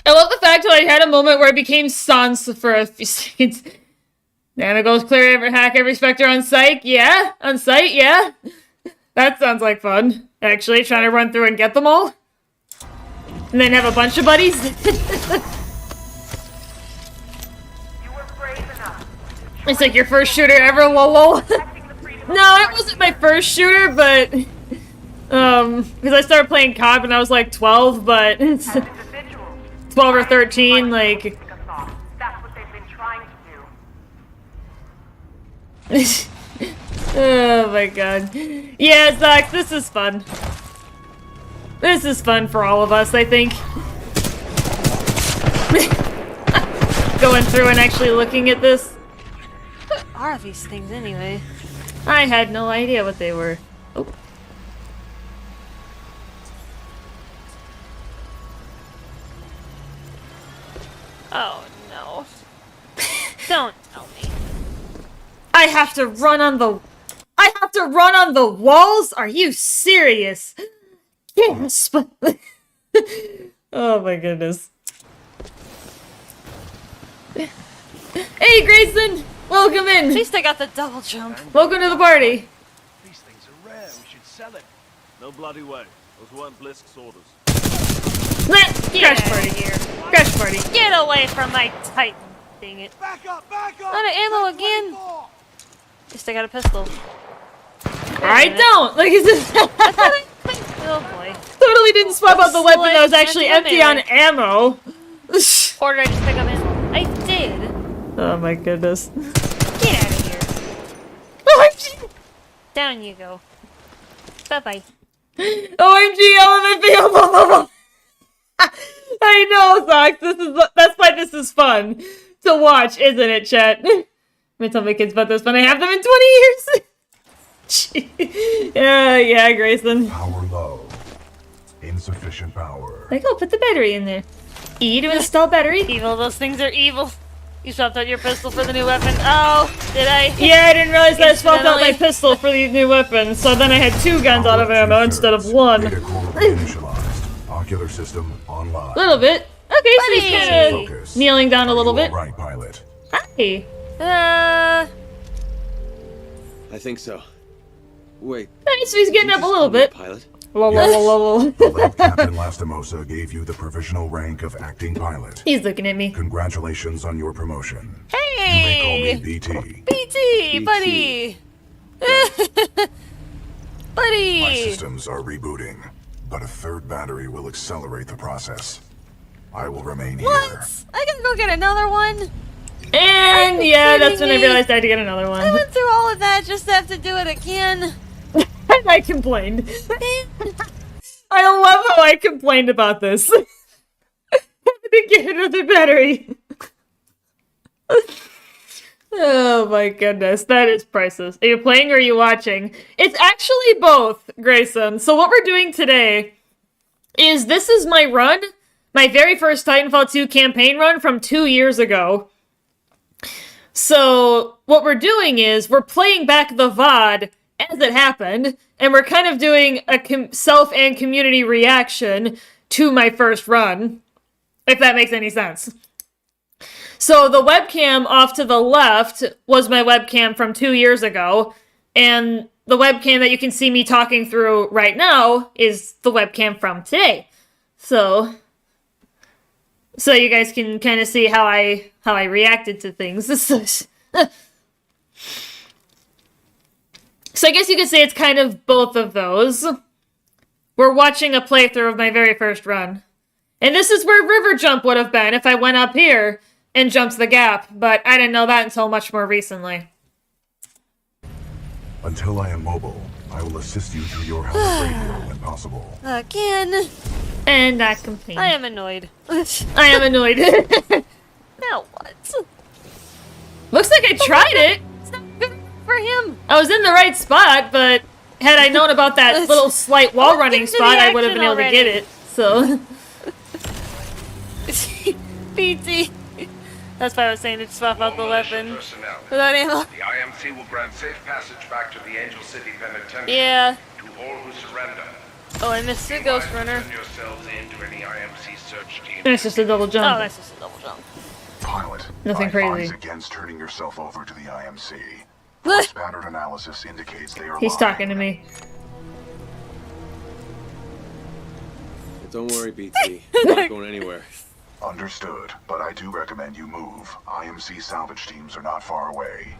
I love the fact that I had a moment where I became Sans for a few seconds. Nana goes clear every hack every specter on site. Yeah? On site, yeah? That sounds like fun. Actually, trying to run through and get them all. And then have a bunch of buddies. It's like your first shooter ever, lol. No, it wasn't my first shooter, but... because I started playing COD when I was like 12, but... 12 or 13, like... That's what they've been trying to do. Oh my god. Yeah, Zach, this is fun. This is fun for all of us, I think. Going through and actually looking at this. What are these things anyway? I had no idea what they were. Oh. Oh no. Don't tell me. I have to run on the walls? Are you serious? Yes, but oh my goodness. Hey Grayson! Welcome in! At least I got the double jump. Welcome to the party. These things are rare. We should sell it. No bloody way. Those weren't Blisk's orders. Get Crash outta party. here. Crash party. Get away from my Titan. Dang it. Back up! Back up! Out of ammo again. At least I got a pistol. I don't! Like, is Oh boy. totally didn't swap out the weapon that was actually empty on Anti-melee. ammo. Or did I just pick up ammo? I did. Oh my goodness. Get out of here. OMG! Down you go. Bye-bye. OMG, element field! I know, Zox. That's why this is fun to watch, isn't it, chat? I'm gonna tell my kids about this when I have them in 20 years. Yeah, Grayson. Power low. Insufficient power. Like, oh, put the battery in there. E to install battery. Evil, those things are evil. You swapped out your pistol for the new weapon. Oh, did I? Yeah, I didn't realize that I swapped out my Incidentally. pistol for the new weapon, so then I had 2 guns out of ammo instead of 1. Data core initialized. Ocular system online. A little bit. Okay, so he's Buddy. kind of Focus. kneeling down a little You bit. all right, pilot. Hi. I think so. Wait. Nice, so he's getting did up you a just little call me a bit. Pilot? Lol, lol, lol, lol, lol. The late Captain Lastimosa gave you the provisional rank of acting pilot. He's looking at me. Congratulations on your promotion. Hey! You may call me BT. BT, buddy! My Buddy! systems are rebooting, but a third battery will accelerate the process. I will remain here. What? I can go get another one? And yeah, that's when I kidding me? realized I had to get another I one. went through all of that just to have to do it again. And I complained. I love how I complained about this. Having to get another battery. Oh my goodness, that is priceless. Are you playing or are you watching? It's actually both, Grayson. So what we're doing today is this is my run, my very first Titanfall 2 campaign run from 2 years ago. So what we're doing is we're playing back the VOD as it happened, and we're kind of doing a self and community reaction to my first run, if that makes any sense. So the webcam off to the left was my webcam from 2 years ago, and the webcam that you can see me talking through right now is the webcam from today. So you guys can kind of see how I reacted to things. So I guess you could say it's kind of both of those. We're watching a playthrough of my very first run. And this is where River Jump would have been if I went up here and jumped the gap, but I didn't know that until much more recently. Until I am mobile, I will assist you through your helmet radio when possible. Again. And not complain. I am annoyed. I am annoyed. Now what? Looks like I tried it. It's not good for him. I was in the right spot, but had I known about that little slight wall running into the spot, I would have action been able to get already. it. So. PT. That's why I was saying to swap out the Militia weapon. personnel. Without ammo. The IMC will grant safe passage back to the Angel City Penitentiary Yeah. to all who surrender. Oh, I missed the Ghost Runner. Turn yourselves in to any IMC search team. It's just a double Oh, jump. that's just a double jump. Pilot, Nothing I crazy. advise against turning yourself over to the IMC. First pattern analysis indicates they are He's lying. talking to me. Don't worry, BT. I'm not going anywhere. Understood, but I do recommend you move. IMC salvage teams are not far away.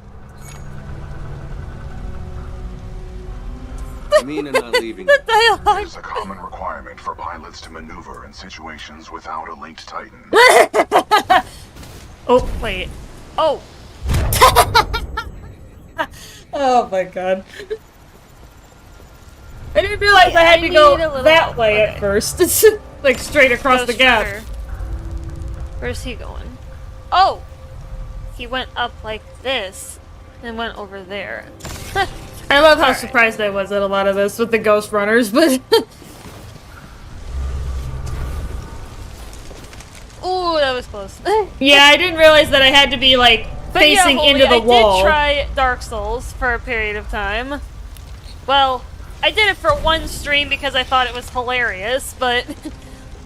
I mean, I'm not leaving. It Dialogue. is a common requirement for pilots to maneuver in situations without a linked Titan. Oh, wait. Oh. Oh my god. I didn't realize I had to need go a little that help. way Okay. at first. Like straight across the Ghost gap. Runner. Where's he going? Oh! He went up like this and went over there. I love how surprised I was at a lot of this with the Ghost Runners, but Ooh, that was close. yeah, I didn't realize that I had to be like But yeah, facing Holy, into the wall. I did try Dark Souls for a period of time. Well, I did it for one stream because I thought it was hilarious, but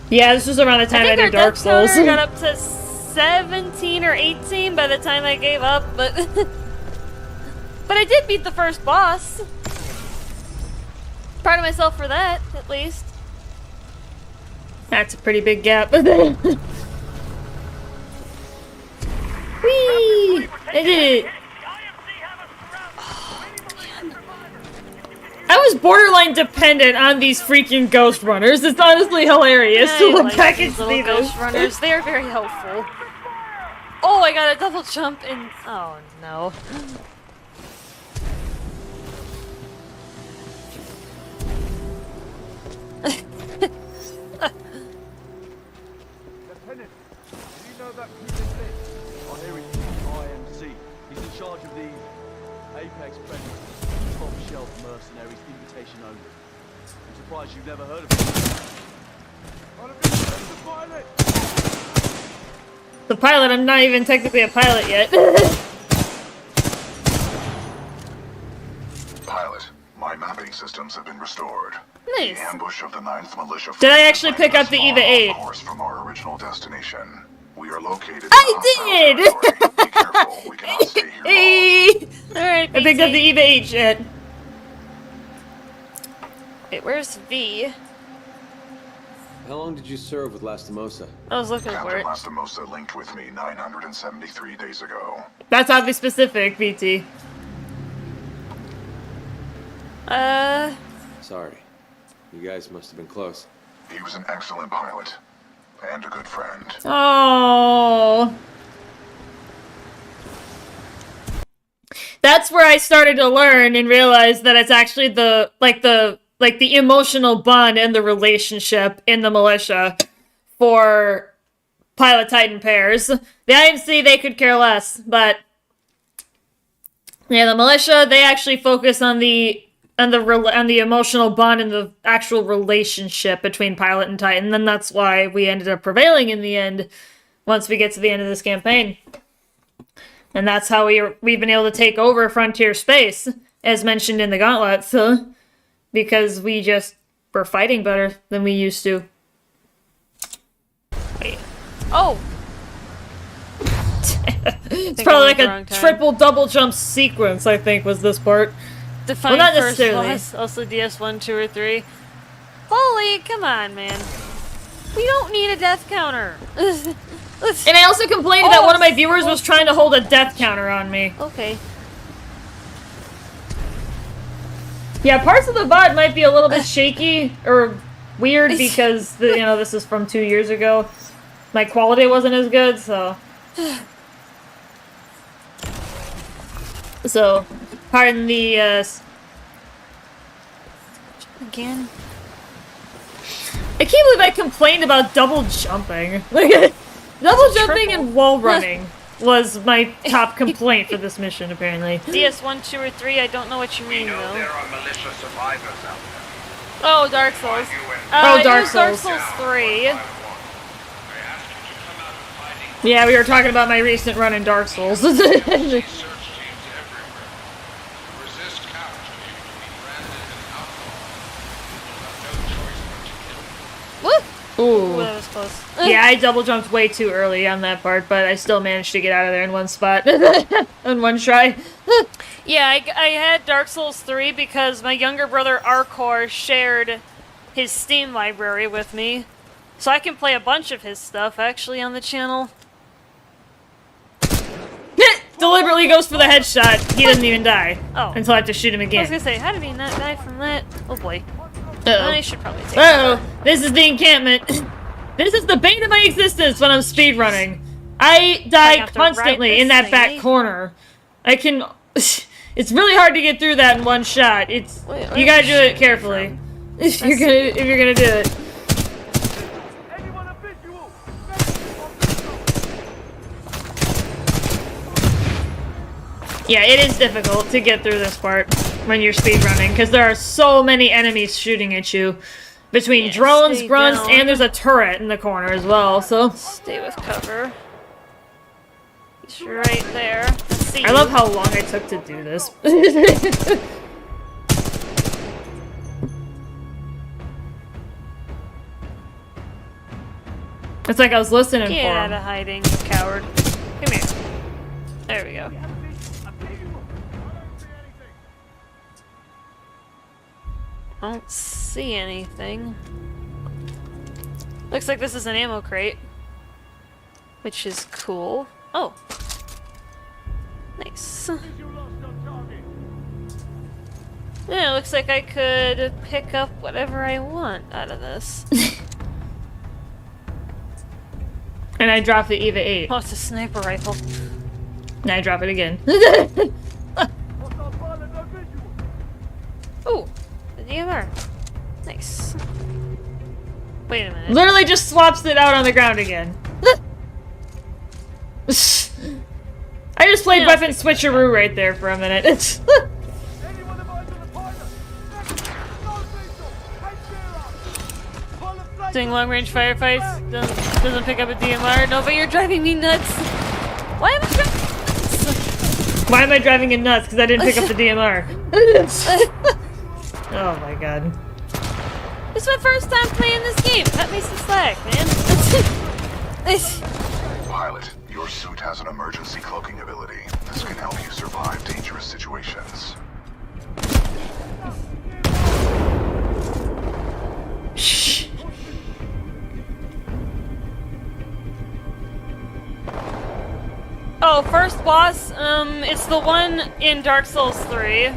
Yeah, this was around the time I, I think our did Dark death counter Souls. got up to 17 or 18 by the time I gave up, but but I did beat the first boss. Proud of myself for that, at least. That's a pretty big gap. Whee! I did it. I was borderline dependent on these freaking Ghost Runners. It's honestly hilarious to I look like back these and little see ghost this. runners. They are very helpful. Oh, I got a double jump and oh no. Lieutenant, do you know that Peter Lee? I hear he's in the IMC. He's in charge of the Apex Predators, top shelf mercenaries, invitation only. I'm surprised you've never heard of him. I'd have been the pilot! The pilot, I'm not even technically a pilot yet. Pilot, my mapping systems have been restored. Nice. The ambush of the 9th Militia Did I Force actually is pick up the far EVA 8? off course from our original destination. We are located in I hostile did! territory. Be careful, we cannot stay here long. Hey! Alright, I picked up the EVA 8 shit. Wait, where's V? How long did you serve with Lastimosa? I was looking for Captain it. Lastimosa linked with me 973 days ago. That's oddly specific, BT. Sorry. You guys must have been close. He was an excellent pilot and a good friend. Oh. That's where I started to learn and realize that it's actually the emotional bond and the relationship in the militia for pilot Titan pairs. The IMC, they could care less, but yeah, the militia, they actually focus on the emotional bond and the actual relationship between pilot and Titan. And that's why we ended up prevailing in the end once we get to the end of this campaign. And that's how we've been able to take over Frontier Space, as mentioned in the Gauntlet, so, because we just were fighting better than we used to. Wait. Oh! It's probably like a triple double jump sequence, I think, was this part. Define Well, not first necessarily. boss, also DS1, 2, or 3. Holy, come on, man. We don't need a death counter. And I also complained that one of my viewers was trying to hold a death counter on me. Okay. Yeah, parts of the VOD might be a little bit shaky or weird because this is from 2 years ago. My quality wasn't as good, so Pardon the, Again? I can't believe I complained about double jumping. Like, double jumping triple. and wall running was my top complaint for this mission, apparently. DS1, 2, or 3, I don't know what you We mean, know though. there are militia survivors out there. Oh, Dark Souls. Oh, Dark it was Dark Souls. Souls 3. I ask you to come out of hiding. Yeah, we were talking about my recent run in Dark Souls. Search teams everywhere. Resist count, or you will be branded an outlaw. You have no choice but to kill. Woo! Ooh, Ooh. that was close. Yeah, I double jumped way too early on that part, but I still managed to get out of there in one spot. in one try. Yeah, I had Dark Souls 3 because my younger brother Arcor shared his Steam library with me. So I can play a bunch of his stuff, actually, on the channel. Deliberately goes for the headshot. He doesn't even die. Oh. Until I have to shoot him I was again. gonna say, how did he not die from that? Oh boy. Uh-oh. I should probably take Uh-oh. This is the encampment. This is the bane of my existence when I'm speedrunning. I die have to ride constantly this in that thingy. back corner. I can... It's really hard to get through that in one shot. It's... Wait, You gotta do it carefully. If you're gonna do it. Anyone a visual? Yeah, it is difficult to get through this part when you're speedrunning, because there are so many enemies shooting at you. Between Yeah, drones, stay grunts, down. and there's a turret in the corner as well, so... Stay with cover. He's right there. Let's see. I love how long I took to do this. It's like I was listening Get for out him. of hiding, you coward. Come here. There we go. I don't see anything. Looks like this is an ammo crate. Which is cool. Oh. Nice. Yeah, it looks like I could pick up whatever I want out of this. And I dropped the EVA 8. Oh, it's a sniper rifle. And I drop it again. Ooh, the DMR. Nice. Wait a minute. Literally just swaps it out on the ground again. I just played Yeah, weapon switcheroo right there for a minute. Anyone advise on the pilot? No visual! Hey, Pilot Doing long range firefights doesn't pick up a DMR. No, but you're driving me nuts. Why am I driving nuts? Why am I driving it nuts? Because I didn't pick up the DMR. Oh my god. It's my first time playing this game. Cut me some slack, man. Pilot, your suit has an emergency cloaking ability. This can help you survive dangerous situations. Shh. Oh, first boss, it's the one in Dark Souls 3.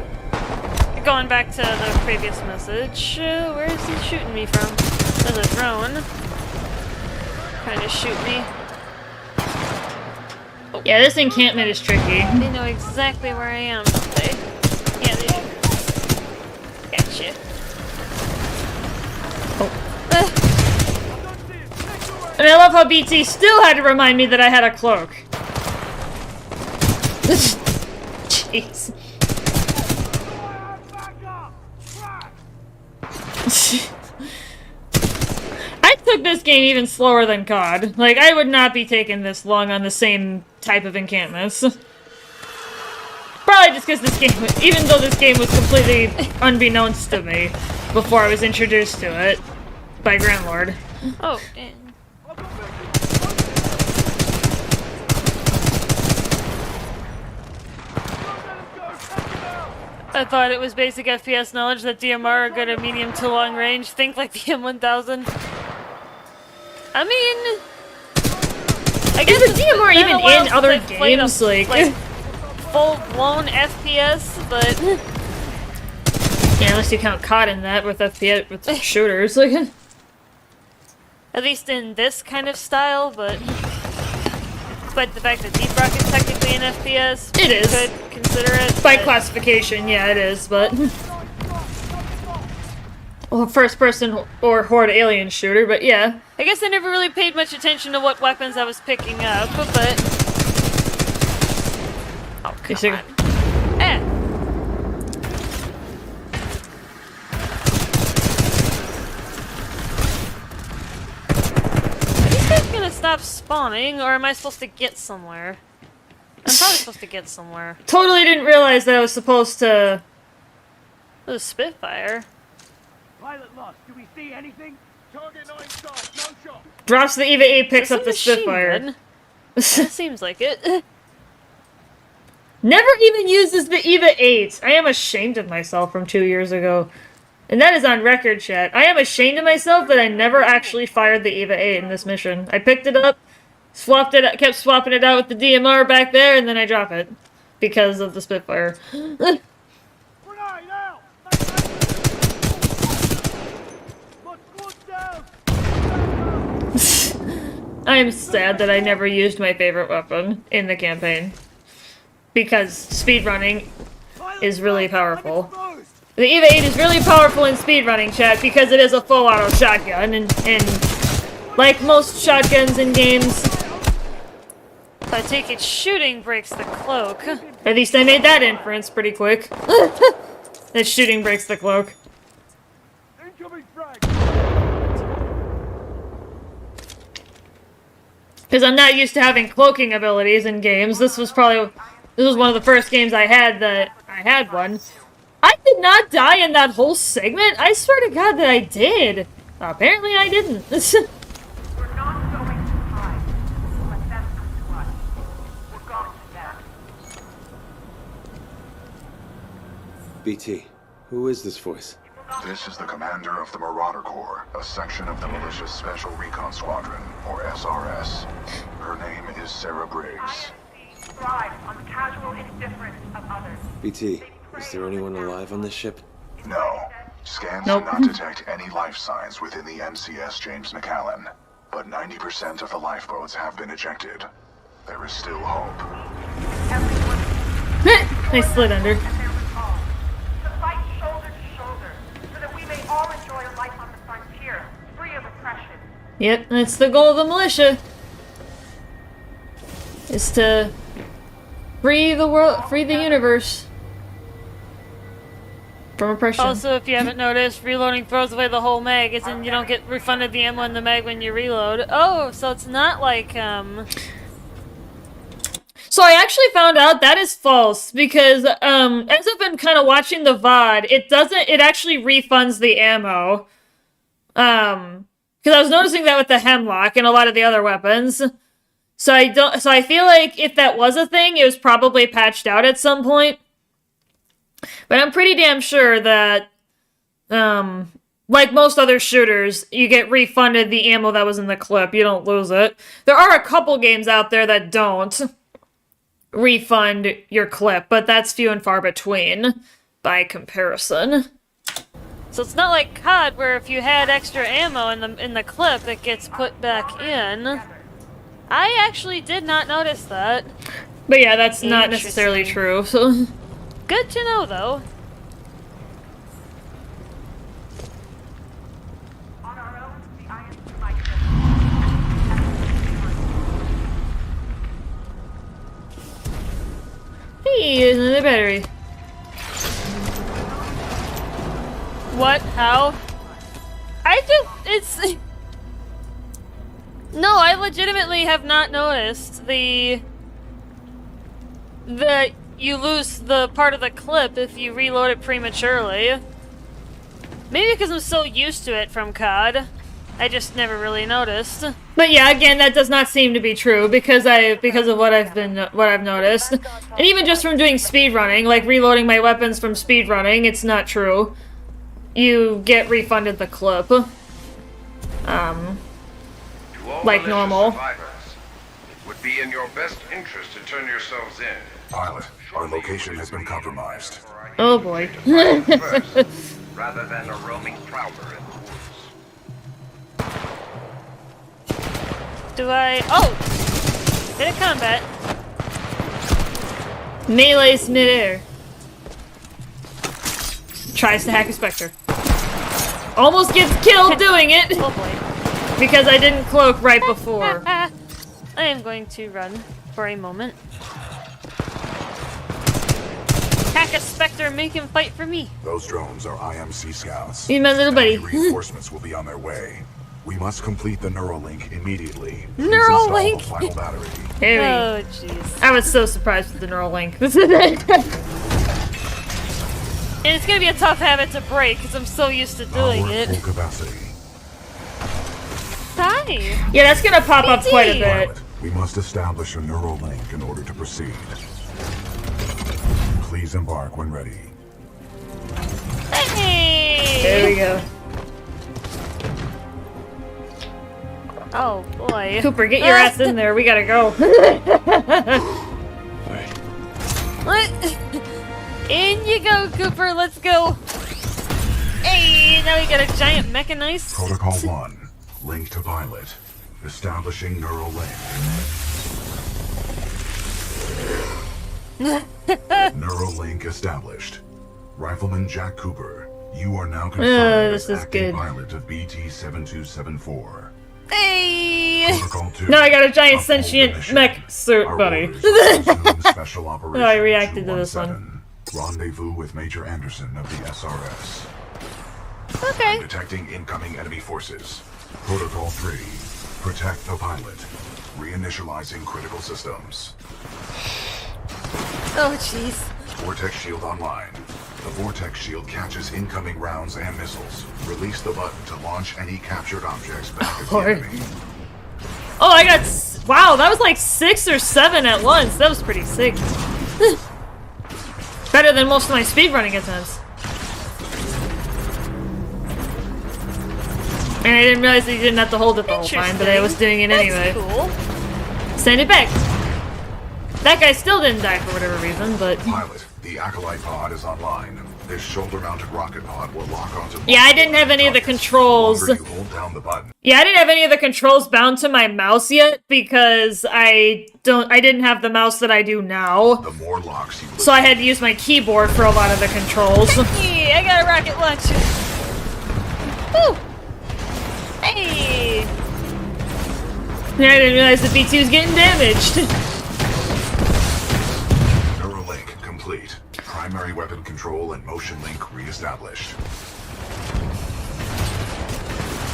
Going back to the previous message. Where is he shooting me from? There's a drone. Trying to shoot me. Yeah, this encampment is tricky. They know exactly where I am, don't they? Yeah, they do. Gotcha. And I love how BT still had to remind me that I had a cloak. Jeez. I took this game even slower than COD. Like, I would not be taking this long on the same type of encampments. Probably just because this game, even though this game was completely unbeknownst to me before I was introduced to it by Grandlord. Oh, dang. I thought it was basic FPS knowledge that DMR are good at medium to long range. Think like the M1000. I mean, I guess Is the DMR been a even while in since other I've played games? a, Like full-blown FPS, but yeah, unless you count COD in that with FPS with shooters. Like, at least in this kind of style. But Despite the fact that Deep Rock is technically an FPS, It is. could consider it. By but- classification, yeah, it is, but... Well, first person or horde alien shooter, but yeah. I guess I never really paid much attention to what weapons I was picking up, but... Oh, come see- on. Eh. Are these guys gonna stop spawning, or am I supposed to get somewhere? I'm probably supposed to get somewhere. Totally didn't realize that I was supposed to... It was Spitfire. Pilot lost. Do we see anything? Target 9 stars. No shot. Drops the EVA 8, picks Is up this the a machine Spitfire. gun? It seems like it. Never even uses the EVA 8. I am ashamed of myself from 2 years ago. And that is on record, chat. I am ashamed of myself that I never actually fired the EVA 8 in this mission. I picked it up, swapped it, kept swapping it out with the DMR back there, and then I drop it. Because of the Spitfire. Grenade out. Look down. I am sad that I never used my favorite weapon in the campaign. Because speedrunning is really powerful. The EVA 8 is really powerful in speedrunning, chat, because it is a full auto shotgun, and like most shotguns in games, I take it shooting breaks the cloak. at least I made that inference pretty quick. That shooting breaks the cloak. Incoming frag. Because I'm not used to having cloaking abilities in games. This was one of the first games I had that I had one. I did not die in that whole segment. I swear to God that I did. Apparently I didn't. We're not going to hide. Let them come to us. We're going to them. BT, who is this voice? This is the commander of the Marauder Corps, a section of the Militia's Special Recon Squadron, or SRS. Her name is Sarah Briggs. Thrive on the casual indifference of others. BT, is there anyone alive on this ship? No. Scans Nope. do not detect any life signs within the MCS James McAllen, but 90% of the lifeboats have been ejected. There is still hope. I slid under. And their resolve. To fight shoulder to shoulder, so that we may all enjoy a life on the frontier, free of oppression. Yep, that's the goal of the militia. Is to free the world, free the universe from oppression. Also, if you haven't noticed, reloading throws away the whole mag, as in you don't get refunded the ammo in the mag when you reload. Oh, so it's not like, So I actually found out that is false because as I've been kind of watching the VOD, it actually refunds the ammo. Because I was noticing that with the Hemlock and a lot of the other weapons. So I feel like if that was a thing, it was probably patched out at some point. But I'm pretty damn sure that like most other shooters, you get refunded the ammo that was in the clip. You don't lose it. There are a couple games out there that don't refund your clip, but that's few and far between by comparison. so it's not like COD where if you had extra ammo in the clip, it gets put back in. I actually did not notice that. But yeah, that's not necessarily Interesting. true. So Good to know, though. On our own, the IMC might hey, there's another battery. What? How? It's... No, I legitimately have not noticed that you lose the part of the clip if you reload it prematurely. Maybe because I'm so used to it from COD. I just never really noticed. But yeah, again, that does not seem to be true because of what I've noticed, and even just from doing speedrunning, like reloading my weapons from speedrunning, it's not true. You get refunded the clip, To all like militia normal. survivors, it would be in your best interest to turn yourselves in. Pilot, our location has been compromised. Oh boy. First, rather than a roaming prowler in the woods. Do I... Oh! Bit of combat. Melee's midair. Tries to hack a Spectre. Almost gets killed doing it! Oh boy. Because I didn't cloak right before. I am going to run for a moment. Hack a Spectre and make him fight for me. Those drones are IMC scouts. He's my little buddy. Reinforcements will be on their way. We must complete the Neuralink immediately. Please Neuralink? install the final battery. Oh, jeez. I was so surprised with the neural link. And it's gonna be a tough habit to break because I'm so used to doing Power it. full capacity. Hi. Yeah, that's gonna pop up quite a bit. Pilot, we must establish a neural link in order to proceed. Please embark when ready. Hey. There we go. Oh boy. Cooper, get your ass in there. We gotta go. What? In you go, Cooper. Let's go. Hey, now we got a giant mechanized. Protocol 1. Link to pilot. Establishing neural link. Neural link established. Rifleman Jack Cooper, you are now confirmed this as is acting good. pilot of BT-7274. Hey. Protocol 2. Now I got a giant Uphold the sentient mission. mech suit, Our buddy. orders are to resume Special Operations I reacted to this 217. Rendezvous with Major Anderson of the SRS. Okay. Detecting incoming enemy forces. Protocol 3. Protect the pilot. Reinitializing critical systems. Oh, jeez. Vortex shield online. The vortex shield catches incoming rounds and missiles. Release the button to launch any captured objects back at the Lord. enemy. Oh, I got... Wow, that was like 6 or 7 at once. That was pretty sick. Better than most of my speedrunning attempts. And I didn't realize that you didn't have to hold it the whole time, but I was doing it anyway. That's cool. Send it back. That guy still didn't die for whatever reason, but... Pilot, the Acolyte pod is online. This shoulder-mounted rocket pod will lock onto... Yeah, I didn't have any of the controls. The longer you hold down the button. Yeah, I didn't have any of the controls bound to my mouse yet because I didn't have the mouse that I do now. The more locks you... So I had to use my keyboard for a lot of the controls. Hey, I got a rocket launcher. Woo. Hey. Yeah, I didn't realize the B2 was getting damaged. Neuralink complete. Primary weapon control and motion link reestablished.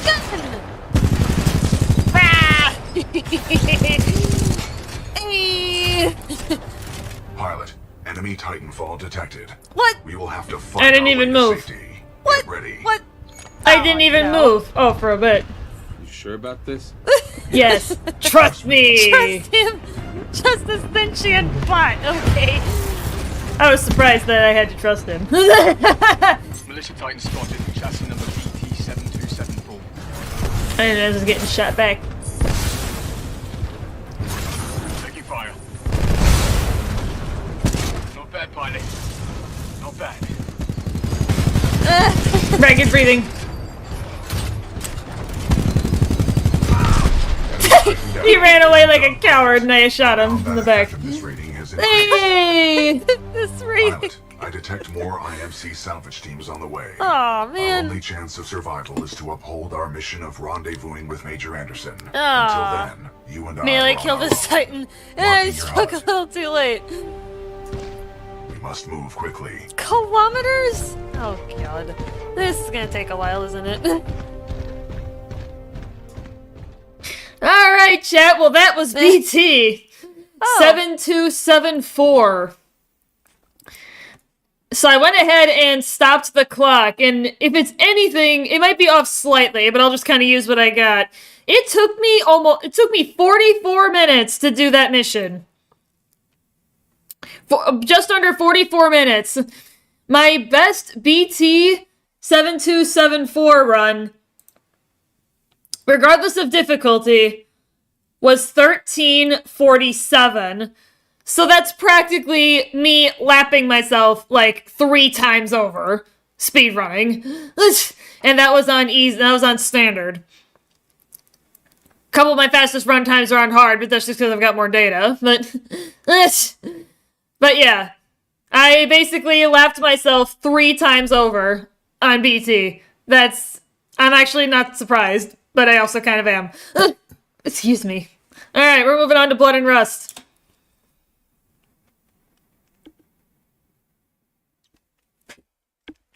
Gun. Ah. Hey. Pilot, enemy Titanfall detected. What? We will have to fight I didn't our even way to move. safety. What? Get ready. What? I didn't even move. Oh, for a bit. You sure about this? Yes. Trust me. Trust him. Just a sentient bot. Okay. I was surprised that I had to trust him. Militia Titan spotted. Chassis number BT-7274. I didn't know I was getting shot back. Taking fire. Not bad, pilot. Not bad. Ragged breathing. He ran away like a coward and I shot him in the back. This rating has increased. Hey! This rating. Pilot, I detect more IMC salvage teams on the way. Oh Our man. only chance of survival is to uphold our mission of rendezvousing with Major Anderson. Aw. Until then, you and I Melee are on killed our this own. Titan, and I Marking your spoke a hut. little too late. We must move quickly. Kilometers? Oh god. This is gonna take a while, isn't it? Alright, chat. Well, that was BT. 7274. So I went ahead and stopped the clock, and if it's anything, it might be off slightly, but I'll just kind of use what I got. It took me 44 minutes to do that mission. Just under 44 minutes. My best BT 7274 run, regardless of difficulty, was 1347. So that's practically me lapping myself like 3 times over speedrunning. And that was on easy, that was on standard. couple of my fastest run times are on hard, but that's just because I've got more data. But yeah, I basically lapped myself 3 times over on BT. I'm actually not surprised, but I also kind of am. Excuse me. Alright, we're moving on to Blood and Rust.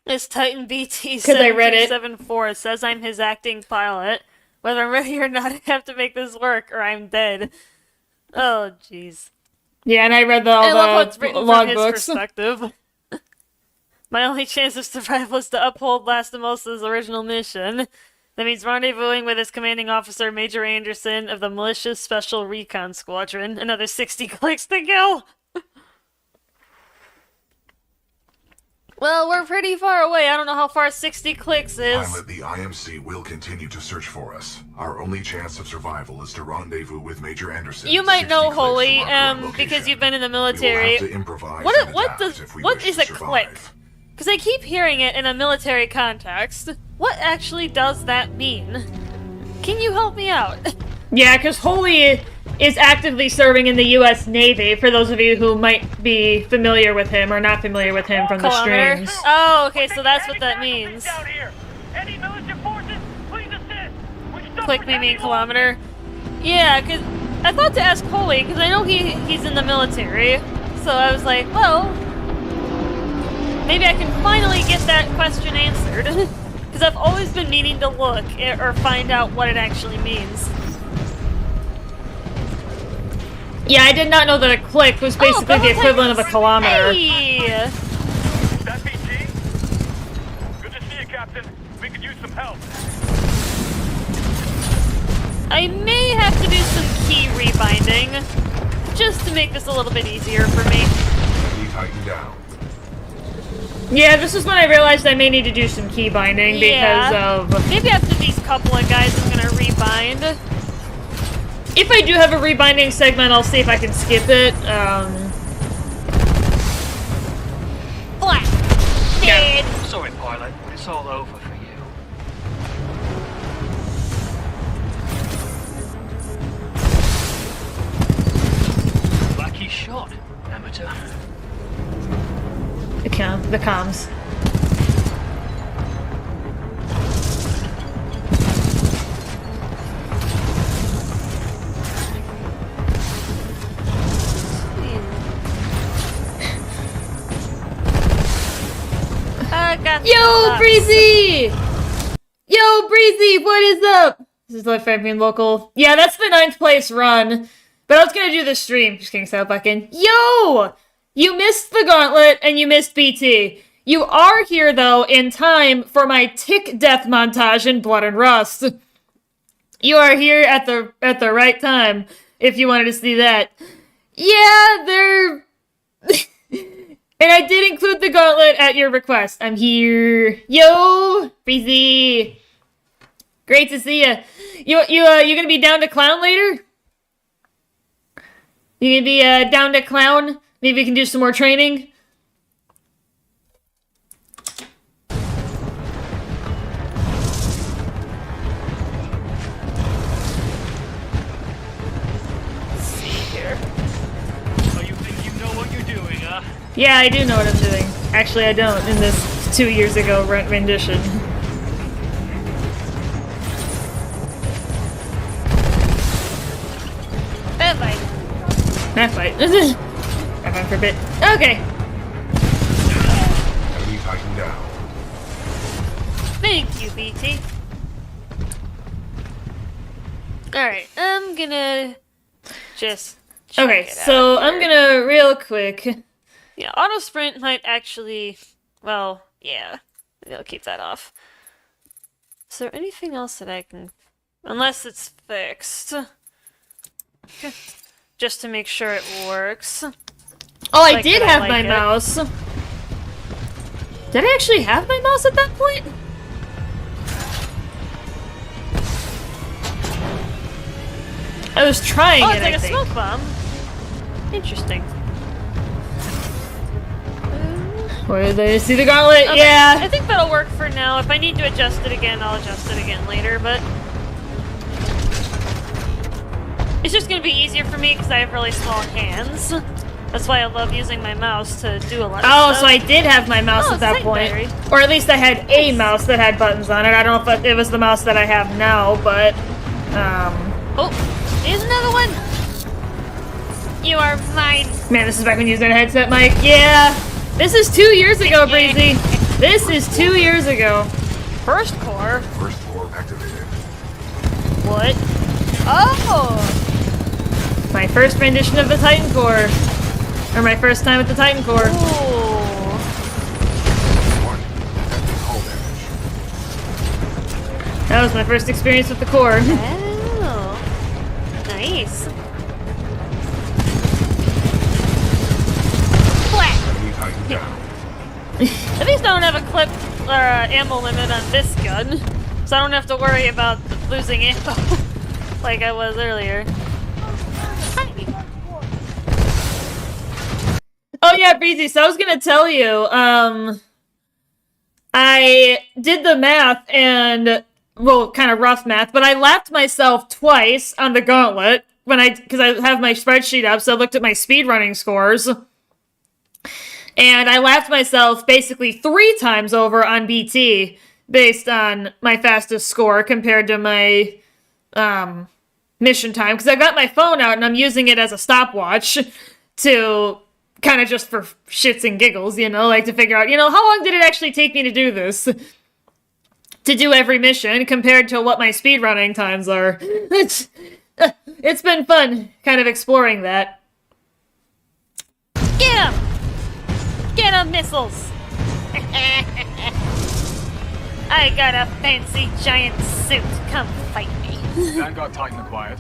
This Titan BT 7274 says I'm his acting pilot. Whether I'm ready or not, I have to make this work or I'm dead. Oh, jeez. Yeah, and I read all I love the what's written log from his books. perspective. My only chance of survival is to uphold Lastimos' original mission. That means rendezvousing with his commanding officer, Major Anderson, of the Malicious Special Recon Squadron. Another 60 clicks to go! Well, we're pretty far away. I don't know how far 60 clicks is. Pilot, the IMC will continue to search for us. Our only chance of survival is to rendezvous with Major Anderson. You might know 60 clicks Holy, from our current because location. you've been in the We will military. have to improvise and adapt if we What wish is to a survive. click? Because I keep hearing it in a military context. What actually does that mean? Can you help me out? Yeah, because Holy is actively serving in the U.S. Navy, for those of you who might be familiar with him or not familiar with him from the Kilometer? streams. Oh, okay, so that's what that means. Down here. Any militia forces, please assist. We suffered Click me heavy mean kilometer. Yeah, because I thought to ask Holy, because I know he's in the military. So I was like, well, maybe I can finally get that question answered. Because I've always been meaning to look or find out what it actually means. Yeah, I did not know that a click was basically the equivalent of a kilometer. Hey! That BT? Good to see you, Captain. We could use some help. I may have to do some key rebinding, just to make this a little bit easier for me. Key tighten down. Yeah, this is when I realized I may need to do some key binding because of... Maybe after these couple of guys I'm gonna rebind. If I do have a rebinding segment, I'll see if I can skip it. Black! Dead! Sorry, pilot. It's all over for you. Lucky shot, amateur. The comms. Yo, Breezy! Yo, Breezy, what is up? This is Life being local. Yeah, that's the 9th place run. But I was gonna do this stream. Just kidding, settle back in. Yo! You missed the gauntlet and you missed BT. You are here, though, in time for my tick death montage in Blood and Rust. You are here at the right time, if you wanted to see that. Yeah, they're... And I did include the gauntlet at your request. I'm here. Yo, Breezy. Great to see ya. You gonna be down to clown later? You gonna be down to clown? Maybe we can do some more training. So you think you know what you're doing, huh? Yeah, I do know what I'm doing. Actually, I don't in this 2 years ago rendition. That fight. That fight. Have fun for a bit. Okay. Enemy tighten down. Thank you, BT. Alright, I'm gonna just check Okay, it so out I'm here. gonna real quick. Yeah, auto sprint might actually, well, yeah, maybe I'll keep that off. Is there anything else that I can, unless it's fixed, just to make sure it works. Oh, I Like did that I have like my it. mouse. Did I actually have my mouse at that point? I was trying Oh, it, it's like I a think. smoke bomb. Interesting. Where did I see the gauntlet? Okay, Yeah. I think that'll work for now. If I need to adjust it again, I'll adjust it again later, but... It's just gonna be easier for me because I have really small hands. That's why I love using my mouse to do a lot of Oh, stuff. so I did have my mouse at that Titan point. battery. Or at least I had a mouse that had buttons on it. I don't know if it was the mouse that I have now, but... Oh, here's another one! You are mine! Man, this is back when you used a headset mic. Yeah! This is 2 years ago, Breezy! This is 2 years ago. First core? First floor activated. What? Oh! My first rendition of the Titan Core. Or my first time at the Titan Core. Ooh. One. Detecting hull damage. That was my first experience with the core. Oh. Nice. Enemy Titan down. At least I don't have a clip or ammo limit on this gun, so I don't have to worry about losing ammo like I was earlier. Hi. Oh yeah, Breezy, so I was gonna tell you, I did the math and, well, kind of rough math, but I lapped myself twice on the gauntlet because I have my spreadsheet up, so I looked at my speedrunning scores. And I lapped myself basically 3 times over on BT based on my fastest score compared to my mission time. Because I got my phone out and I'm using it as a stopwatch to kind of just for shits and giggles, you know, like to figure out, you know, how long did it actually take me to do this? To do every mission compared to what my speedrunning times are. It's been fun kind of exploring that. Get him! Get him, missiles! I got a fancy giant suit. Come fight me. Vanguard Titan acquired.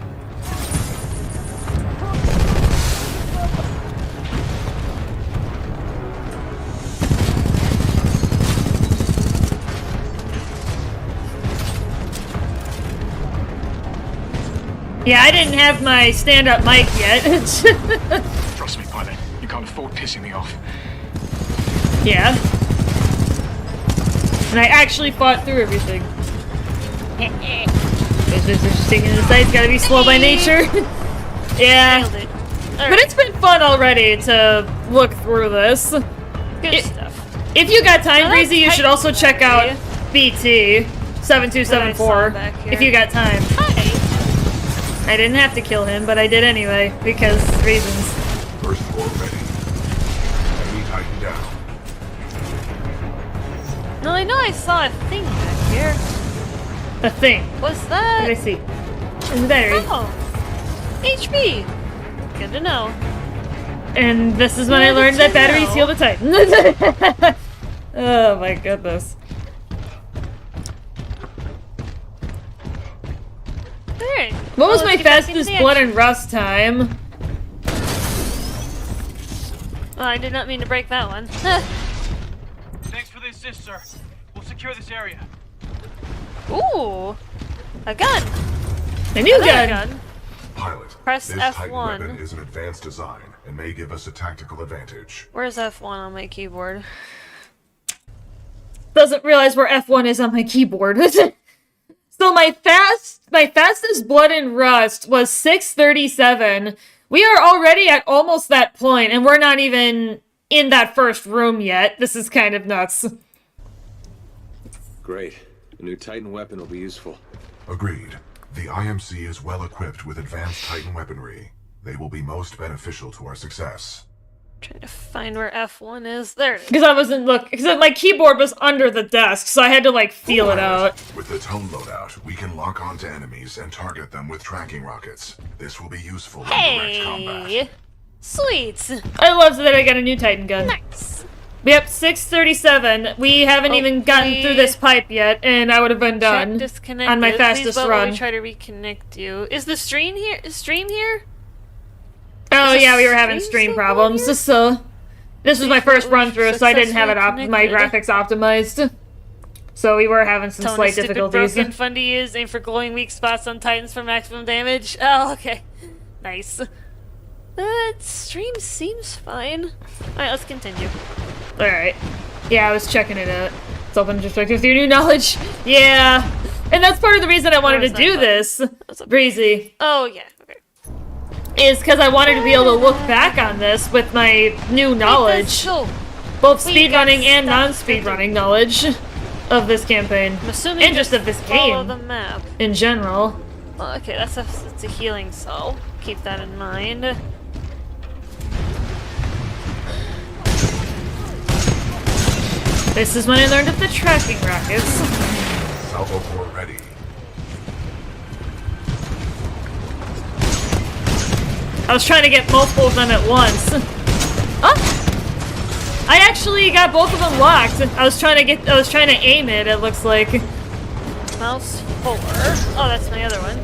Yeah, I didn't have my stand-up mic yet. Trust me, pilot. You can't afford pissing me off. Yeah. And I actually fought through everything. Just taking the sights, gotta be slow by nature. Yeah. Nailed it. But it's been fun already to look through this. Good stuff. If you got time, Oh, that's Breezy, you should also check out Titan BT 7274 back here. if you got time. Hi! I didn't have to kill him, but I did anyway, because reasons. First floor ready. Enemy Titan down. No, I know I saw a thing back here. A thing. What's What that? did I see? In the battery. Oh! HP! Good to know. And this is when I Good learned to that batteries know. heal the Titan. Oh my goodness. Alright. What was Well, my let's get back into fastest the blood action. and rust time? Well, I did not mean to break that one. Thanks for the assist, sir. We'll secure this area. Ooh! A gun! A new Another gun! Pilot, Press this Titan F1. weapon is an advanced design and may give us a tactical advantage. Where's F1 on my keyboard? Doesn't realize where F1 is on my keyboard. So my fastest blood and rust was 637. We are already at almost that point, and we're not even in that first room yet. This is kind of nuts. Great. A new Titan weapon will be useful. Agreed. The IMC is well equipped with advanced Titan weaponry. They will be most beneficial to our success. Trying to find where F1 is. There it is. Because I wasn't because my keyboard was under the desk, so I had to like feel it out. With the tone loadout, we can lock onto enemies and target them with tracking rockets. This will be useful in direct combat. Hey! Sweet! I love that I got a new Titan gun. Nice! Yep, 637. We haven't even gotten through this pipe yet, and I would have been done Check disconnected. on my Please fastest vote while run. we try to reconnect you. Is the stream here? Oh Is yeah, the we were having stream stream still problems. going So this was my first run through, so I didn't have it Successfully my connected. graphics optimized. So we were having some Tone slight of stupid, difficulties. broken, fun to use. Aim for glowing weak spots on Titans for maximum damage. Oh, okay. Nice. Stream seems fine. Alright, let's continue. Alright. Yeah, I was checking it out. It's open perspective with your new knowledge. Yeah. And that's part of the reason I wanted it's to not do fun. this. That's a- Breezy. Oh, yeah. Okay. is because I wanted to be able to look back on this with my new knowledge. Both speedrunning and non-speedrunning knowledge of this campaign. I'm assuming and just of this follow game the map. in general. Well, okay, that's a healing cell. Keep that in mind. This is when I learned of the tracking rockets. Salvo core ready. I was trying to get multiple of them at once. Huh? I actually got both of them locked. I was trying to aim it, it looks like. Mouse 4. Oh, that's my other one.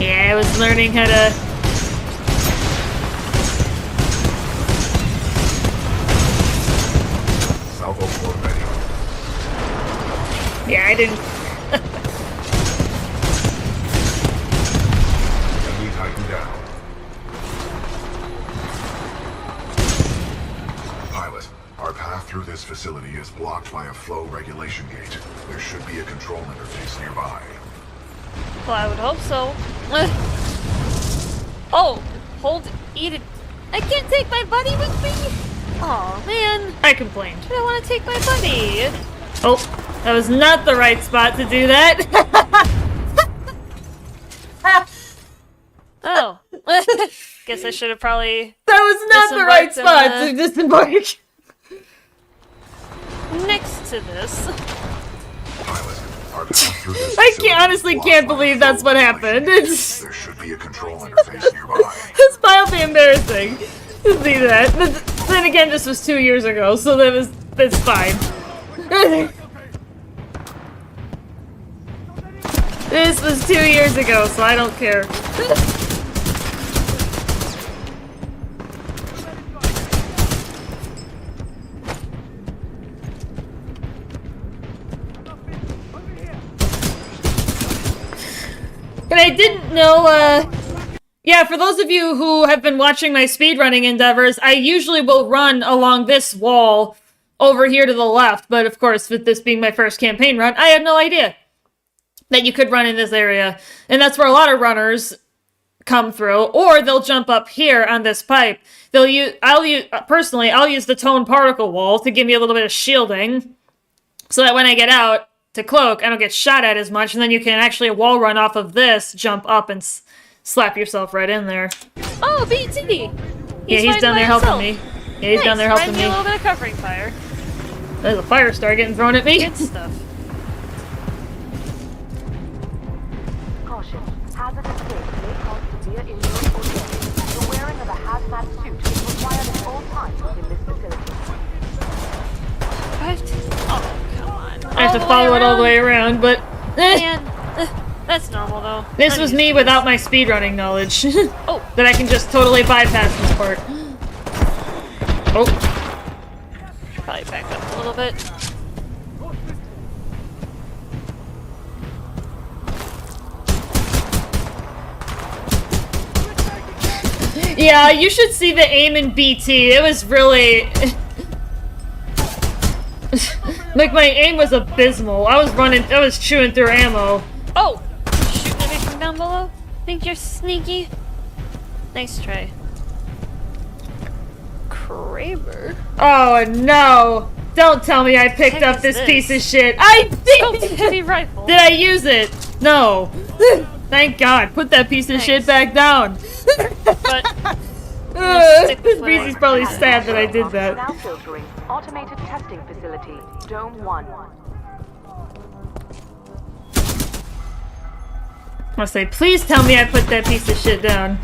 Yeah, I was learning how to... Salvo core ready. Yeah, I didn't... Enemy Titan down. Pilot, our path through this facility is blocked by a flow regulation gate. There should be a control interface nearby. Well, I would hope so. Oh, eat it. I can't take my buddy with me. Oh man, I complained. I don't want to take my buddy. Oh, that was not the right spot to do that. Oh, guess I should have probably. That was not the right disembarked spot to disembark. Next to this. Pilot, our path through this I facility honestly is blocked can't by a believe flow that's what regulation happened. gate. It's, There should be a control interface nearby. it's mildly embarrassing to see that. But then again, this was 2 years ago, so it's fine. This was 2 years ago, so I don't care. And I didn't know, yeah, for those of you who have been watching my speedrunning endeavors, I usually will run along this wall over here to the left, but of course, with this being my first campaign run, I had no idea that you could run in this area. And that's where a lot of runners come through, or they'll jump up here on this pipe. I'll use the tone particle wall to give me a little bit of shielding, so that when I get out to cloak, I don't get shot at as much, and then you can actually wall run off of this, jump up, and slap yourself right in there. Oh, BT! He's down there helping me. Yeah, he's down there helping me. A little bit of covering fire. There's a fire star getting thrown at me. Good stuff. Caution. Hazardous waste may cause severe injury or death. The wearing of a hazmat suit is required at all times within this facility. What? Oh, come on. I have to follow it all the way around, but... Man, that's normal though. This was me without my speedrunning knowledge. Oh. That I can just totally bypass this part. Oh. Should probably back up a little bit. Yeah, you should see the aim in BT. It was really... like, my aim was abysmal. I was chewing through ammo. Oh! Shooting at me from down below? Think you're sneaky? Nice try. Kraber? Oh, no! Don't tell me I picked Heck up is this this? piece of shit. I Scoped did! heavy rifle. Did I use it? No. Thank God. Put that piece of shit back down. But stick with what Breezy's I- probably sad that I did that. Now filtering. Automated testing facility. Dome 1. I'll say, please tell me I put that piece of shit down.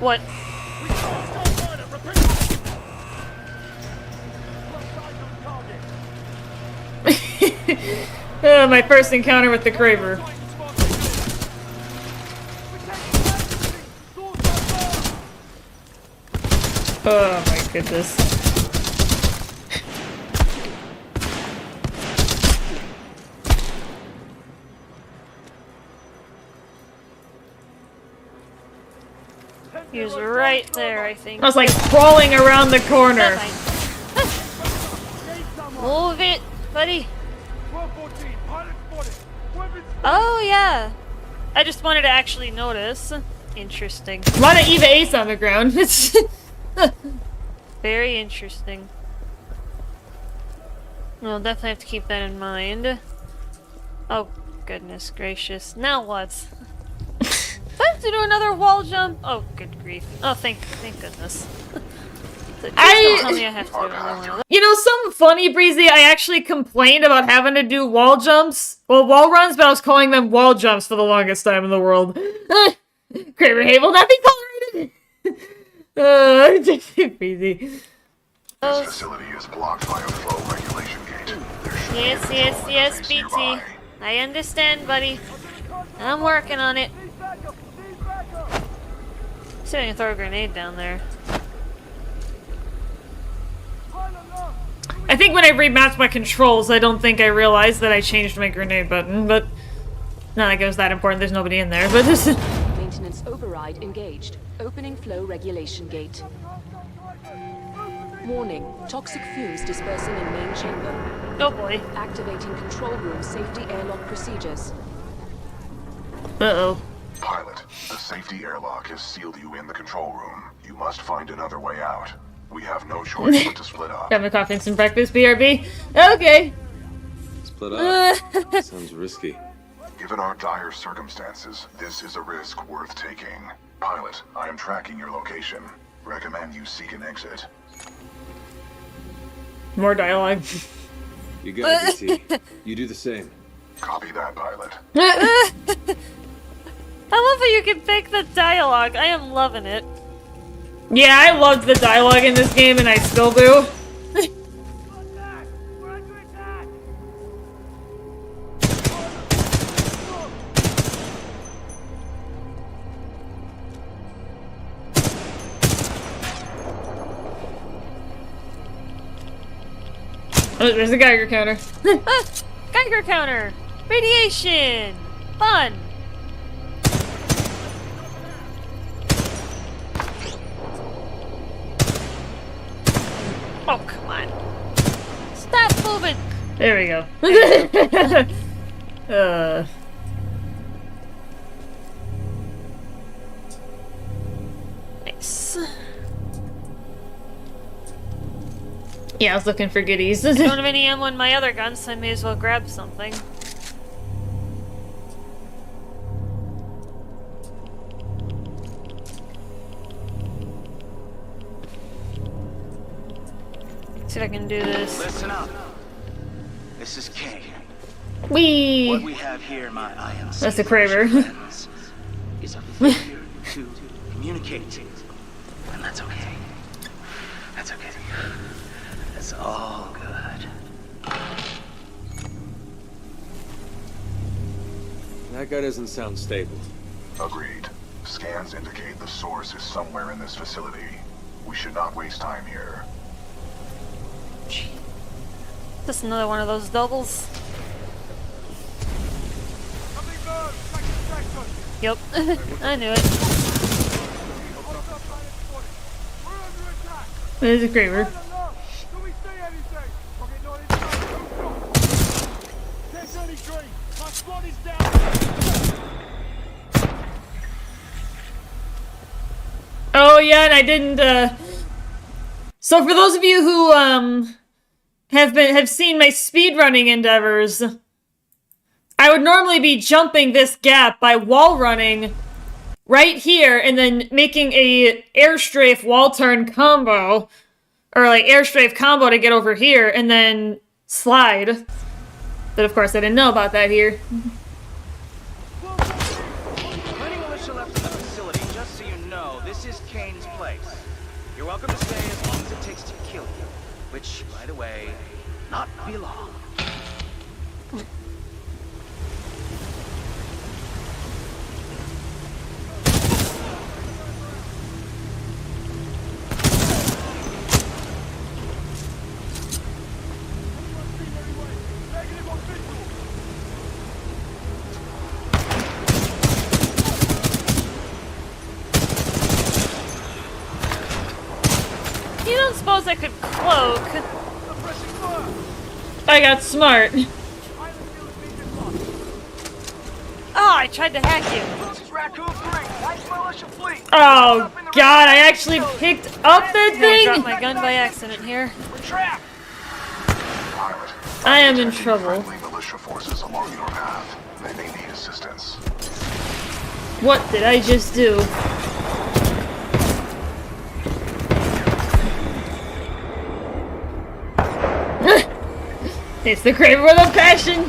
What? My first encounter with the Kraber. Oh my goodness. He was right there, I think. I was like crawling around the corner. Move it, buddy. 1214, pilot spotted. Oh, yeah. I just wanted to actually notice. Interesting. A lot of Eva Ace on the ground. Very interesting. We'll definitely have to keep that in mind. Oh, goodness gracious. Now what? Do I have to do another wall jump? Oh, good grief. Oh, thank goodness. Please don't tell me I have to do another one of those. You know, some funny, Breezy, I actually complained about having to do wall jumps. Well, wall runs, but I was calling them wall jumps for the longest time in the world. Kramer Hay will not be tolerated! Breezy. This facility is blocked by a flow regulation gate. There should be a control Yes, interface BT. nearby. I understand, buddy. I'm working on it. See if I can throw a grenade down there. I think when I remapped my controls, I don't think I realized that I changed my grenade button, but not like it was that important. There's nobody in there, but this is... Maintenance override engaged. Opening flow regulation gate. Warning. Toxic fumes dispersing in main chamber. Oh boy. Activating control room safety airlock procedures. Uh-oh. Pilot, the safety airlock has sealed you in the control room. You must find another way out. We have no choice but to split up. Got my coffee and some breakfast, BRB. Okay. Split up. Sounds risky. Given our dire circumstances, this is a risk worth taking. Pilot, I am tracking your location. Recommend you seek an exit. More dialogue. You got it, BT. You do the same. Copy that, pilot. I love how you can pick the dialogue. I am loving it. Yeah, I loved the dialogue in this game, and I still do. Oh, there's a Geiger counter. Geiger counter! Radiation! Fun! Oh, come on. Stop moving! There we go. Nice. Yeah, I was looking for goodies. I don't have any ammo in my other guns, so I may as well grab something. See if I can do this. Listen up. This is Kane. What Wee! we have here, my IMC That's a Kramer. friends, is a failure to communicate. And that's okay. That's okay. That's all good. That guy doesn't sound stable. Agreed. Scans indicate the source is somewhere in this facility. We should not waste time here. Just another one of those doubles. Yep, I knew it. There's a Kramer. Oh yeah, and I didn't, So for those of you who, have seen my speedrunning endeavors, I would normally be jumping this gap by wall running right here and then making a air strafe wall turn combo, or like air strafe combo to get over here and then slide. But of course I didn't know about that here. Plenty militia left in the facility, just so you know, this is Kane's place. You're welcome to stay as long as it takes to kill you. Which, by the way, not be long. You don't suppose I could cloak? I got smart. Oh, I tried to hack you. This is Raccoon 3. Nice militia fleet. Oh god, I actually picked up that I dropped thing! my gun by accident here. We're trapped. Pilot, I am in detecting trouble. friendly militia forces along your path. They may need assistance. What did I just do? It's the Kraber with a passion!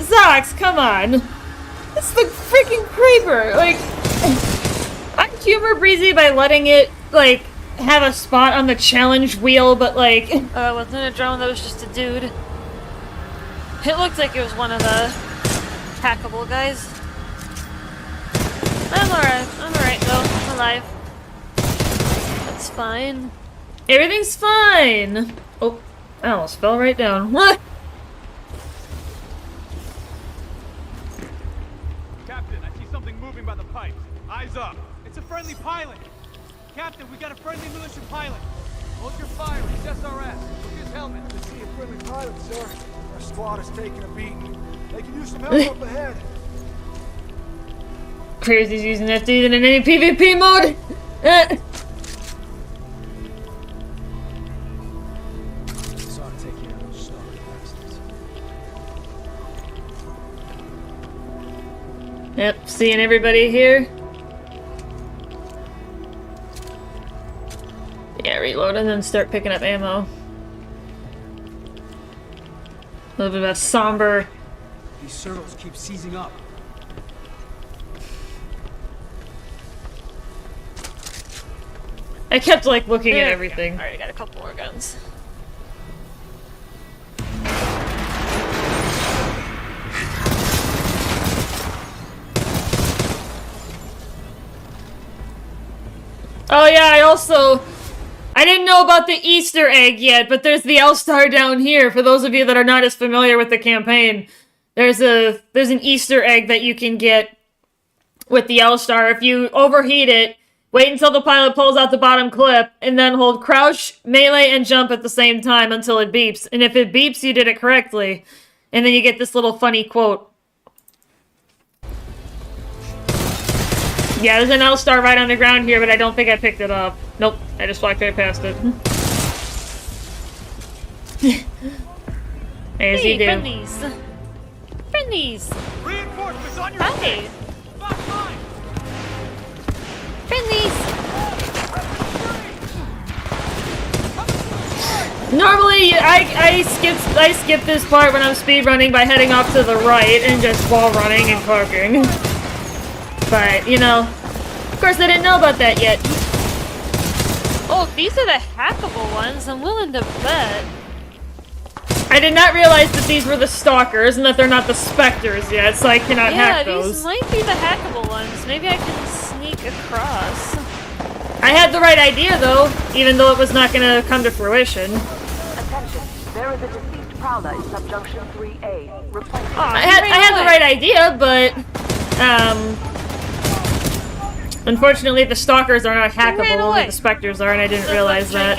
Zox, come on! It's the freaking Kraber! Like, I humor Breezy by letting it, like, have a spot on the challenge wheel, but like... Wasn't a drone, that was just a dude. It looked like it was one of the hackable guys. I'm alright though, I'm alive. That's fine. Everything's fine! Oh, I almost fell right down. Captain, I see something moving by the pipes. Eyes up. It's a friendly pilot. Captain, we got a friendly militia pilot. Hold your fire. He's SRS. Look at his helmet. I see a friendly pilot, sir. Our squad is taking a beating. They can use some help up ahead. Crazy's using FD than in any PvP mode! This ought to take care of those starry bastards. Yep, seeing everybody here. Yeah, reload and then start picking up ammo. A little bit of a somber. These servos keep seizing up. I kept like looking at There we go. everything. Alright, I got a couple more guns. Oh yeah, I didn't know about the Easter egg yet, but there's the L-Star down here. For those of you that are not as familiar with the campaign, there's an Easter egg that you can get with the L-Star. If you overheat it, wait until the pilot pulls out the bottom clip, and then hold crouch, melee, and jump at the same time until it beeps. And if it beeps, you did it correctly. And then you get this little funny quote. Yeah, there's an L-Star right on the ground here, but I don't think I picked it up. Nope, I just walked right past it. As you do. Friendlies! Friendlies! Reinforcements on your Hi! Back line. Friendlies! Normally, I skip this part when I'm speedrunning by heading off to the right and just wall running and parking. But, you know, of course I didn't know about that yet. Oh, these are the hackable ones, I'm willing to bet. I did not realize that these were the stalkers and that they're not the specters yet, so I cannot hack Yeah, those. these might be the hackable ones. Maybe I can sneak across. I had the right idea though, even though it was not going to come to fruition. Attention, there is a deceased prowler in subjunction 3A. Replacing I had the right idea, but unfortunately the stalkers are not hackable, only the specters are, and I didn't realize that.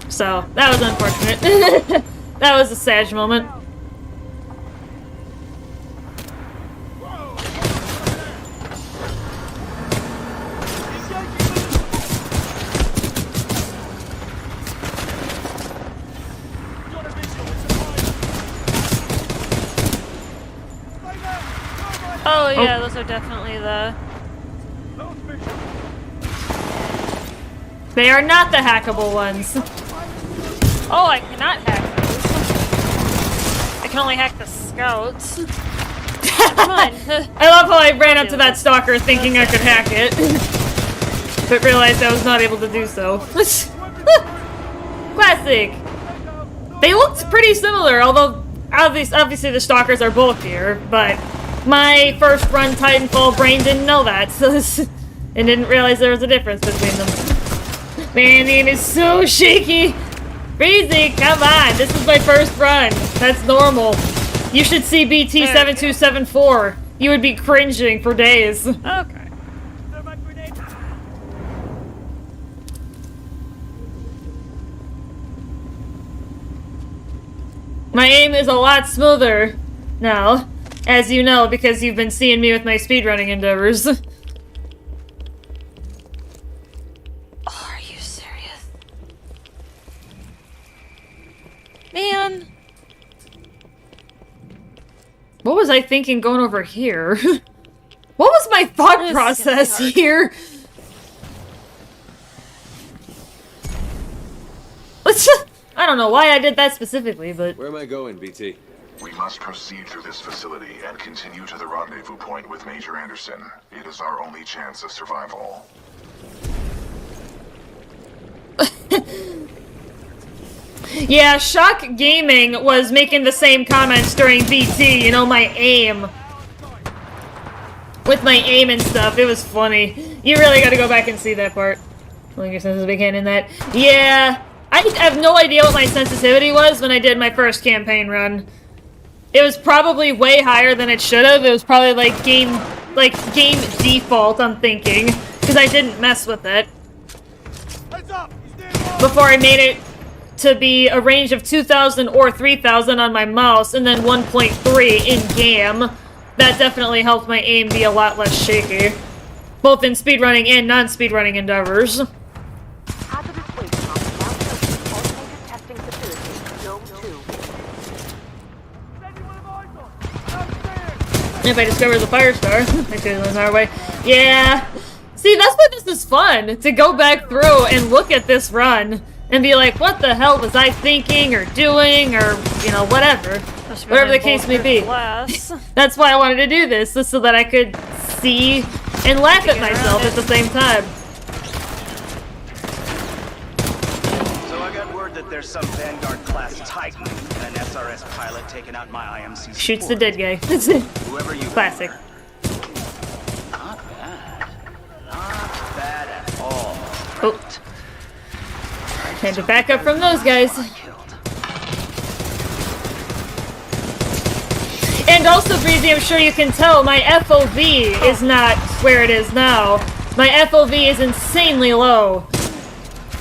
So, that was unfortunate. That was a sad moment. Oh yeah, those are definitely the... They are not the hackable ones. Oh, I cannot hack those. I can only hack the scouts. Come on. I love how I ran up to that stalker thinking I could hack it. But realized I was not able to do so. Classic! They looked pretty similar, although obviously the stalkers are bulkier, but my first run Titanfall brain didn't know that, so and didn't realize there was a difference between them. Man, the aim is so shaky! Crazy, come on, this is my first run. That's normal. You should see BT7274. You would be cringing for days. Okay. My aim is a lot smoother now, as you know, because you've been seeing me with my speedrunning endeavors. Oh, are you serious? Man. What was I thinking going over here? What was my thought process here? I don't know why I did that specifically, but... Where am I going, BT? We must proceed through this facility and continue to the rendezvous point with Major Anderson. It is our only chance of survival. Yeah, Shock Gaming was making the same comments during BT, you know, my aim. With my aim and stuff, it was funny. You really gotta go back and see that part. Like your senses begin in that. Yeah, I have no idea what my sensitivity was when I did my first campaign run. It was probably way higher than it should have. It was probably like game default, I'm thinking. Because I didn't mess with it. Before I made it to be a range of 2,000 or 3,000 on my mouse, and then 1.3 in-game. That definitely helped my aim be a lot less shaky. Both in speedrunning and non-speedrunning endeavors. Hazardous waste dump now filtering automated testing facility, Zone 2. If I discover the fire star, actually on our way. Yeah. See, that's why this is fun, to go back through and look at this run and be like, what the hell was I thinking or doing or, you know, whatever. Whatever the case may be. That's why I wanted to do this, just so that I could see and laugh at myself at the same time. So I got word that there's some Vanguard-class Titan and an SRS pilot taking out my IMC Shoots the dead guy. Whoever you Classic. Not bad. Not bad at all. Oh. Had to back up from those guys. And also, Breezy, I'm sure you can tell, my FOV is not where it is now. My FOV is insanely low.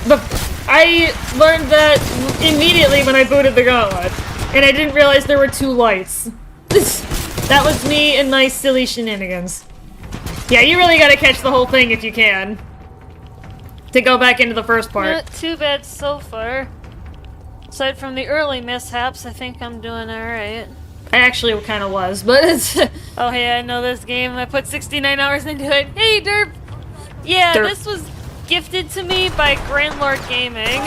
But I learned that immediately when I booted the gauntlet. And I didn't realize there were two lights. That was me and my silly shenanigans. Yeah, you really gotta catch the whole thing if you can. To go back into the first part. Not too bad so far. Aside from the early mishaps, I think I'm doing alright. I actually kind of was, but it's... Oh hey, I know this game. I put 69 hours into it. Hey, Derp! Yeah, Derp. This was gifted to me by Grand Lord Gaming.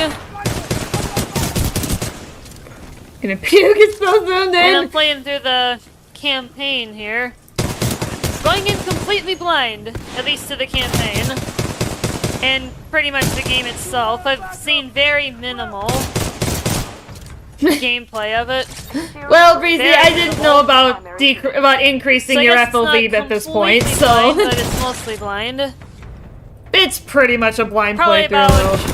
Gonna puke, it's so soon, And I'm playing through the campaign here. Going in completely blind, at least to the campaign. And pretty much the game itself. I've seen very minimal gameplay of it. Well, Breezy, I didn't know about increasing So I your guess it's not FOV at this point, completely so... blind, but it's mostly blind. It's pretty much a blind Probably playthrough, about though.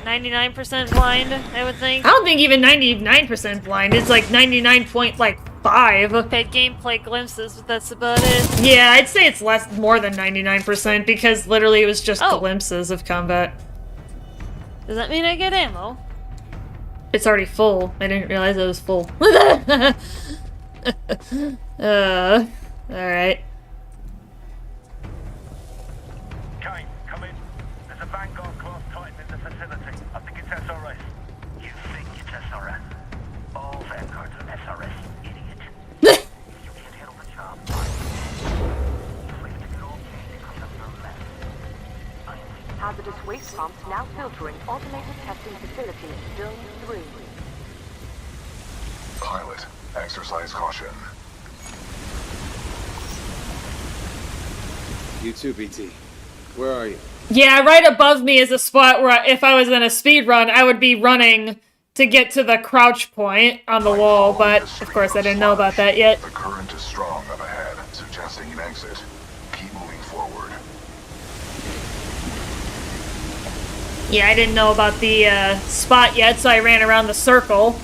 99% blind, I would think. I don't think even 99% blind. It's like 99.5. Had gameplay glimpses, but that's about it. Yeah, I'd say it's more than 99% because literally it was just glimpses of combat. Does that mean I get ammo? It's already full. I didn't realize it was full. Alright. Kane, come in. There's a Vanguard class Titan in the facility. I think it's SRS. You think it's SRS? All Vanguards are SRS, you idiot. You can't handle the job. Hazardous waste pumps now filtering automated testing facility, Zone 3. Pilot, exercise caution. You too, BT. Where are you? Yeah, right above me is a spot where if I was in a speed run, I would be running to get to the crouch point on the wall, but of course I didn't know about that yet. The current is strong up ahead, suggesting an exit. Keep moving forward. Yeah, I didn't know about the spot yet, so I ran around the circle.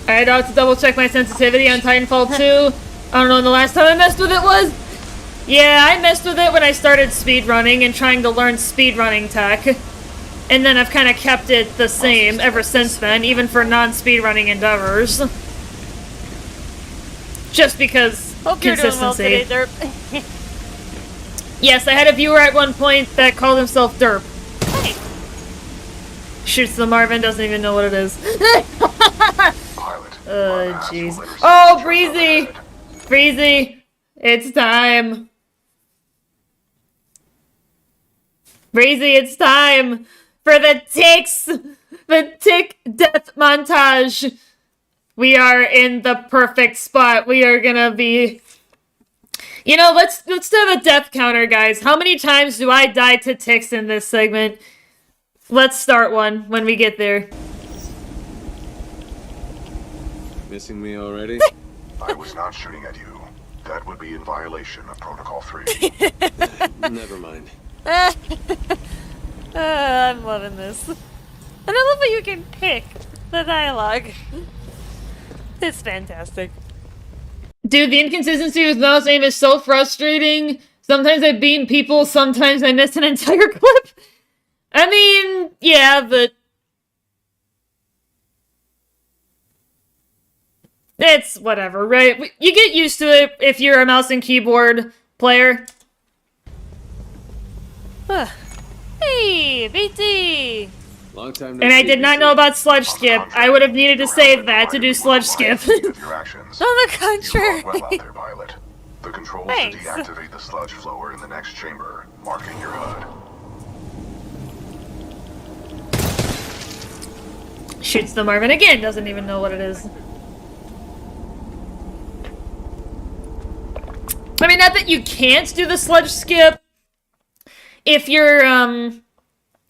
Alright, I'll have to double check my sensitivity on Titanfall 2. I don't know when the last time I messed with it was. Yeah, I messed with it when I started speedrunning and trying to learn speedrunning tech. And then I've kind of kept it the same ever since then, even for non-speedrunning endeavors. Just because Hope you're doing well consistency. today, Derp. Yes, I had a viewer at one point that called himself Derp. Hey. Shoots the Marvin, doesn't even know what it is. Pilot. Jeez. Oh, Breezy! Breezy! It's time! Breezy, it's time for the ticks! The tick death montage! We are in the perfect spot. We are gonna be... You know, let's have a death counter, guys. How many times do I die to ticks in this segment? Let's start one when we get there. Missing me already? I was not shooting at you. That would be in violation of Protocol 3. Never mind. I'm loving this. And I love that you can pick the dialogue. It's fantastic. Dude, the inconsistency with mouse aim is so frustrating. Sometimes I beam people, sometimes I miss an entire clip. I mean, yeah, but... it's whatever, right? You get used to it if you're a mouse and keyboard player. Hey, BT! Long time no And I see, did not BT. know about sludge skip. I would have needed to save that to do sludge skip. On the contrary. Well out there, pilot. The controls Thanks. to deactivate the sludge flower in the next chamber, marking your HUD. Shoots the Marvin again, doesn't even know what it is. I mean, not that you can't do the sludge skip. If you're,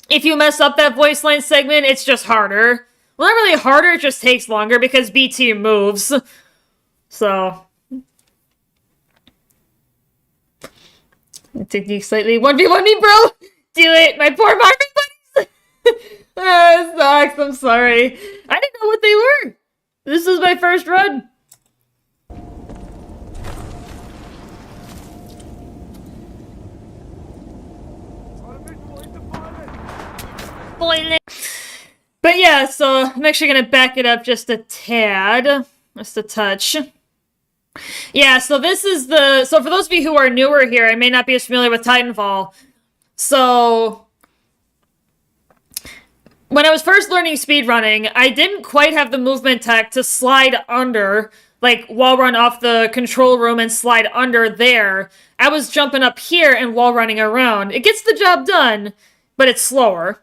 if you mess up that voice line segment, it's just harder. Well, not really harder, it just takes longer because BT moves. So. Technique slightly 1v1 me, bro! Do it, my poor Marvin buddies! It sucks, I'm sorry. I didn't know what they were. This is my first run. But yeah, so I'm actually gonna back it up just a tad. Just a touch. Yeah, so this is the... So for those of you who are newer here and may not be as familiar with Titanfall, so... when I was first learning speedrunning, I didn't quite have the movement tech to slide under, like, wall run off the control room and slide under there. I was jumping up here and wall running around. It gets the job done, but it's slower.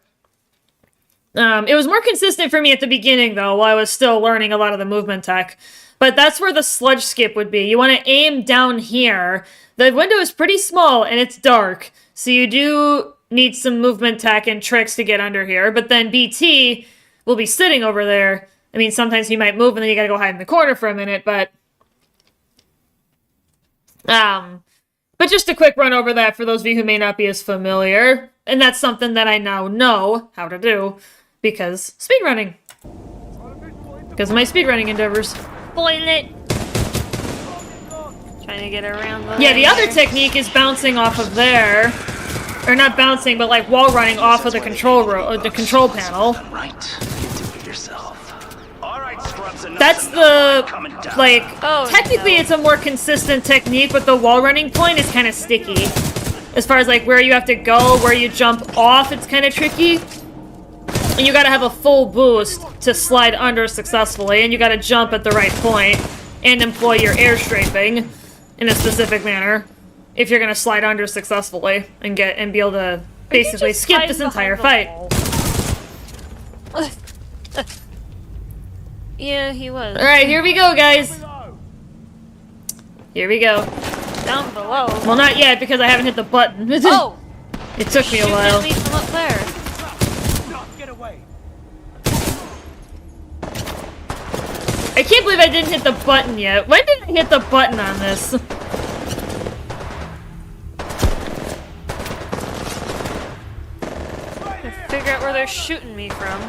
It was more consistent for me at the beginning, though, while I was still learning a lot of the movement tech. But that's where the sludge skip would be. You want to aim down here. The window is pretty small, and it's dark, so you do need some movement tech and tricks to get under here. But then BT will be sitting over there. I mean, sometimes you might move, and then you gotta go hide in the corner for a minute, but... But just a quick run over that for those of you who may not be as familiar. And that's something that I now know how to do. Because speedrunning. Because of my speedrunning endeavors. Spoil it! Trying to get around the... Yeah, the other technique is bouncing off of there. Or not bouncing, but like wall running off of the control panel. That's the, like, technically it's a more consistent technique, but the wall running point is kind of sticky. As far as like where you have to go, where you jump off, it's kind of tricky. And you gotta have a full boost to slide under successfully, and you gotta jump at the right point and employ your air strafing in a specific manner if you're gonna slide under successfully and be able to basically skip this entire fight. Yeah, he was. Alright, here we go, guys. Here we go. Down below. Well, not yet, because I haven't hit the button. Oh! It took me a while. Shooting at me from up there. I can't believe I didn't hit the button yet. When did I hit the button on this? Figure out where they're shooting me from.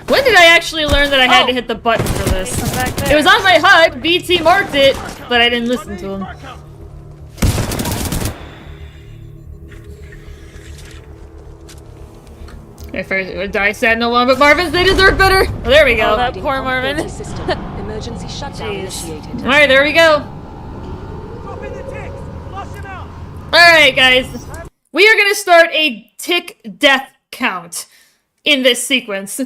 When did I actually learn that I had to hit the button for this? It was on my HUD, BT marked it, but I didn't listen to him. If I die sad no longer, but Marvin's, they deserve better. Oh, there we go. Oh, that poor Marvin. Emergency shutdown initiated. All right, there we go. Alright, guys. We are going to start a tick death count in this sequence.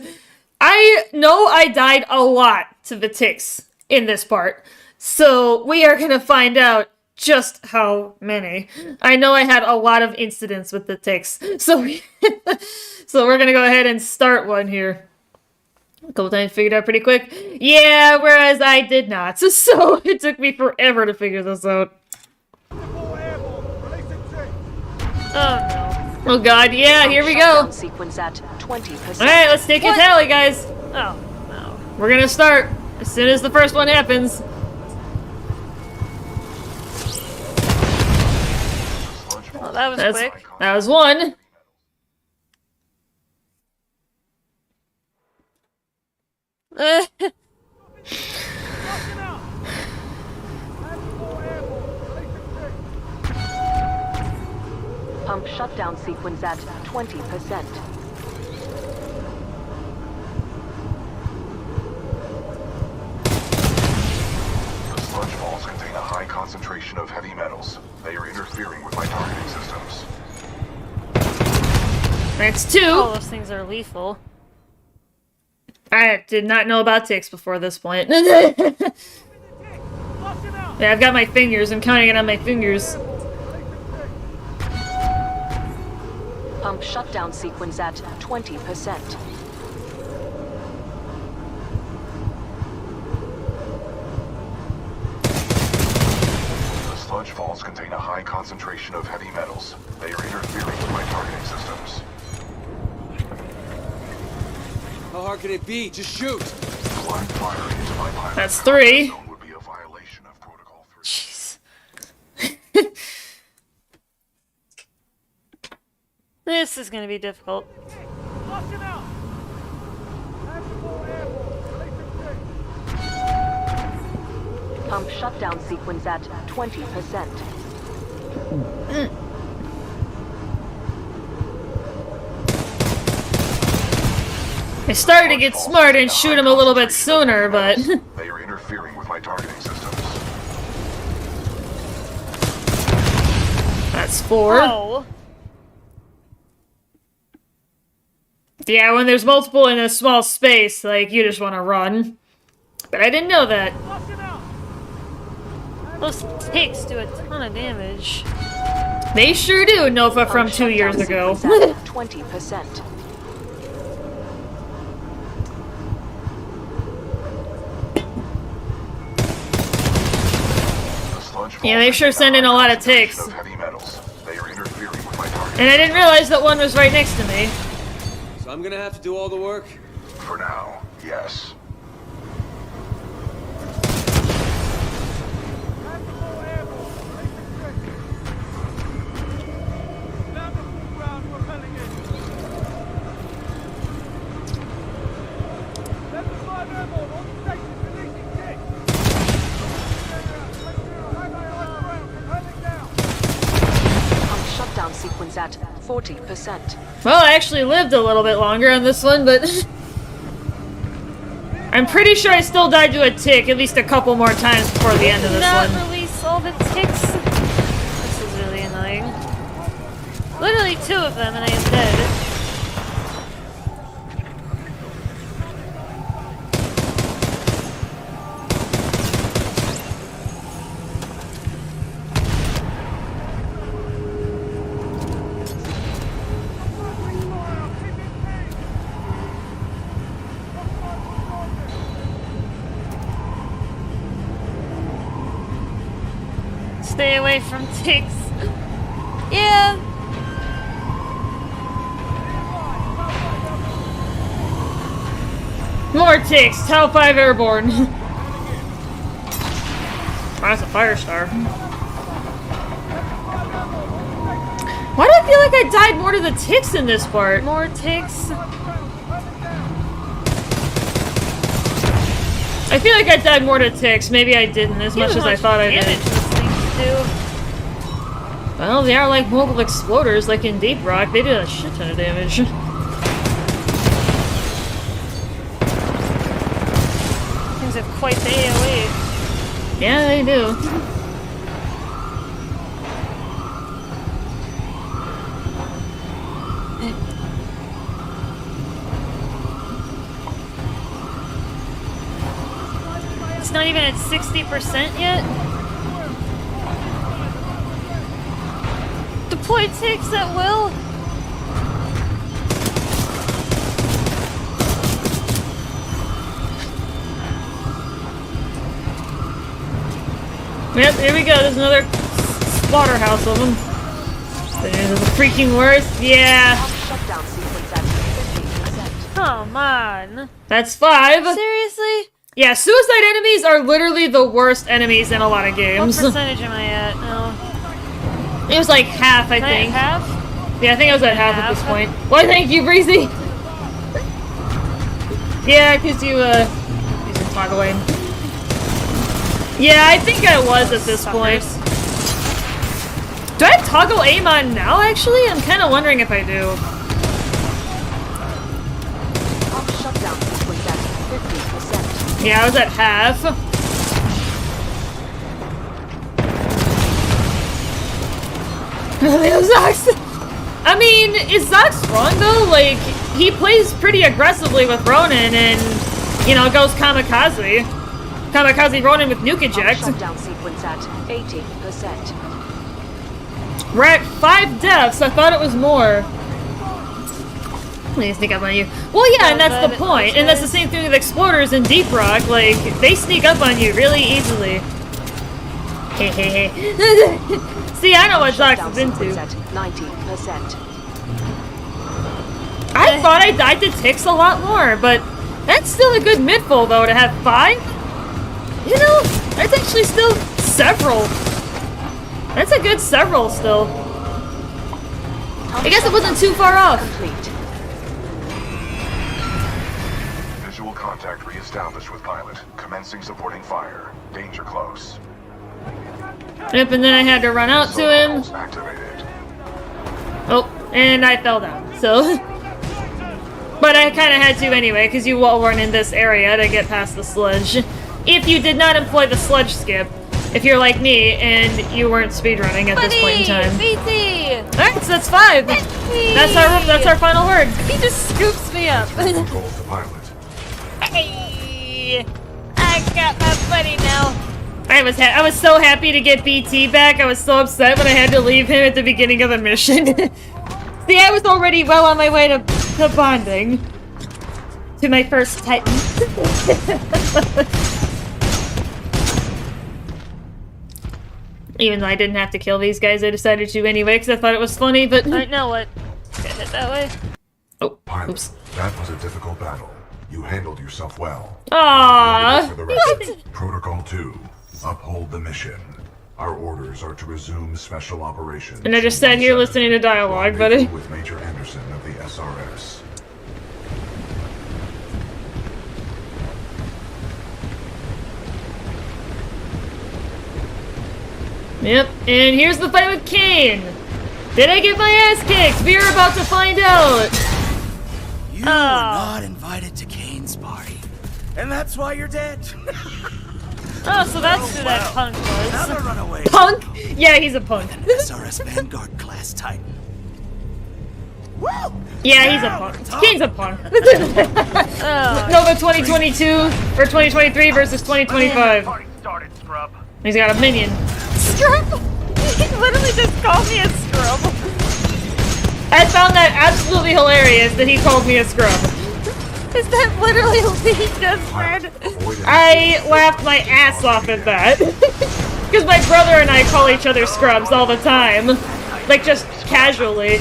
I know I died a lot to the ticks in this part, so we are going to find out just how many. I know I had a lot of incidents with the ticks, so, so we're going to go ahead and start one here. A couple times figured out pretty quick. Yeah, whereas I did not, so it took me forever to figure this out. Oh no. Oh god, yeah, here we go. Sequence at 20%. Alright, let's take a tally, guys. Oh, no. We're gonna start as soon as the first one happens. Oh, that was quick. That was one. Pump shutdown sequence at 20%. The sludge balls contain a high concentration of heavy metals. They are interfering with my targeting systems. That's two. All those things are lethal. I did not know about ticks before this point. Yeah, I've got my fingers. I'm counting it on my fingers. Pump shutdown sequence at 20%. The sludge falls contain a high concentration of heavy metals. They are interfering with my targeting systems. How hard can it be? Just shoot! Blind fire into my pilot. That's three. Would be a violation of Protocol 3. Jeez. This is going to be difficult. Pump shutdown sequence at 20%. I started to get smart and shoot him a little bit sooner, but... They are interfering with my targeting systems. That's four. Oh. Yeah, when there's multiple in a small space, like, you just want to run. But I didn't know that. Those ticks do a ton of damage. They sure do, Nova from 2 years ago. 20%. Yeah, they sure send in a lot of ticks. And I didn't realize that one was right next to me. So I'm gonna have to do all the work? For now, yes. Shutdown sequence at 40%. Well, I actually lived a little bit longer on this one, but... I'm pretty sure I still died to a tick at least a couple more times before the end of this one. Not release all the ticks. This is really annoying. Literally 2 of them and I am dead. Stay away from ticks. Yeah. More ticks. Tau 5 airborne. Oh, that's a fire star. Why do I feel like I died more to the ticks in this part? More ticks. I feel like I died more to ticks. Maybe I didn't as much as I thought I did. Well, they are like mobile exploders, like in Deep Rock. They do a shit ton of damage. quite the AoE. Yeah, they do. It's not even at 60% yet. Deploy takes at will. Yep, here we go. There's another slaughterhouse of them. They're the freaking worst. Yeah. Shutdown sequence at 50%. Come on. That's 5. Seriously? Yeah, suicide enemies are literally the worst enemies in a lot of What games. percentage am I at? No. It was like half, I Am I at think. half? Yeah, I think I was at half at this point. Why, thank you, Breezy! Yeah, because you can toggle aim. Yeah, I think I was at this point. Do I have toggle aim on now, actually? I'm kind of wondering if I do. Shutdown sequence at 50%. Yeah, I was at half. Really, Zox? I mean, is Zox wrong though? Like, he plays pretty aggressively with Ronin and, you know, goes kamikaze. Kamikaze Ronin with nuke eject. Shutdown sequence at 80%. We're at 5 deaths. I thought it was more. They sneak up on you. Well, yeah, and that's the point. And that's the same thing with exploders in Deep Rock. Like, they sneak up on you really easily. Hey, hey, hey. See, I know what Zox is into. At 90%. I thought I died to ticks a lot more, but that's still a good midful, though, to have 5. You know, that's actually still several. That's a good several still. I guess it wasn't too far off. Visual contact reestablished with pilot. Commencing supporting fire. Danger close. Yep, and then I had to run out to him. Activated. Oh, and I fell down, so. But I kind of had to anyway, because you wall run in this area to get past the sludge. If you did not employ the sludge skip, if you're like me and you weren't speedrunning at this point in time. BT! Alright, so that's 5. That's our final word. He just scoops me up. Control the pilot. Hey! I got my buddy now. I was so happy to get BT back. I was so upset when I had to leave him at the beginning of the mission. See, I was already well on my way to bonding. To my first Titan. Even though I didn't have to kill these guys, I decided to anyway because I thought it was funny, but... Alright, now what? Get hit that way. Oh, pilot, oops. that was a difficult battle. You handled yourself well. Aww. For the record, Protocol 2. Uphold the mission. Our orders are to resume special operations. And I just sat here listening to dialogue, buddy. With Major Anderson of the SRS. Yep, and here's the fight with Kane. Did I get my ass kicked? We're about to find out. You were not invited to Kane's party, and that's why you're dead. Oh, so that's who that punk was. Another runaway. Punk? Yeah, he's a punk. An SRS Vanguard class Titan. Woo! Yeah, he's a punk. Kane's a punk. Nova 2022 or 2023 versus 2025. Party started, scrub. He's got a minion. Scrub? He literally just called me a scrub. I found that absolutely hilarious that he called me a scrub. Is that literally what he just said? I laughed my ass off at that. Because my brother and I call each other scrubs all the time. Like, just casually.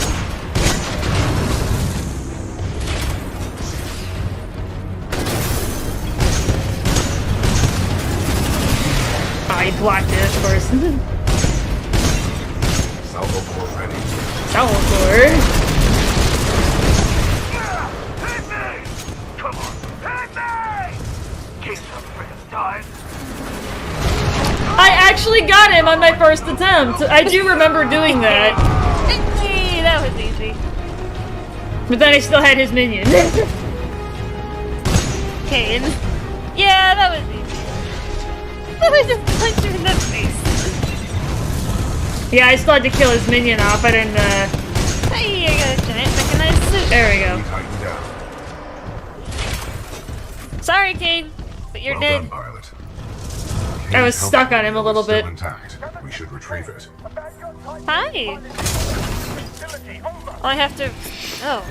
I blocked it, of course. Salvo core ready. Salvo core. Come on, hit me! Keep some friggin' died. I actually got him on my first attempt. I do remember doing that. Hey, that was easy. But then I still had his minion. Kane. Yeah, that was easy. I just punched her in the face. Yeah, I still had to kill his minion off. I didn't, Hey, I got a giant mechanized suit. There we go. Tighten down. Sorry, Kane, but you're dead. Done, pilot. I was stuck on him a little bit. Still intact. We should retrieve it. Hi. Oh, I have to. Oh.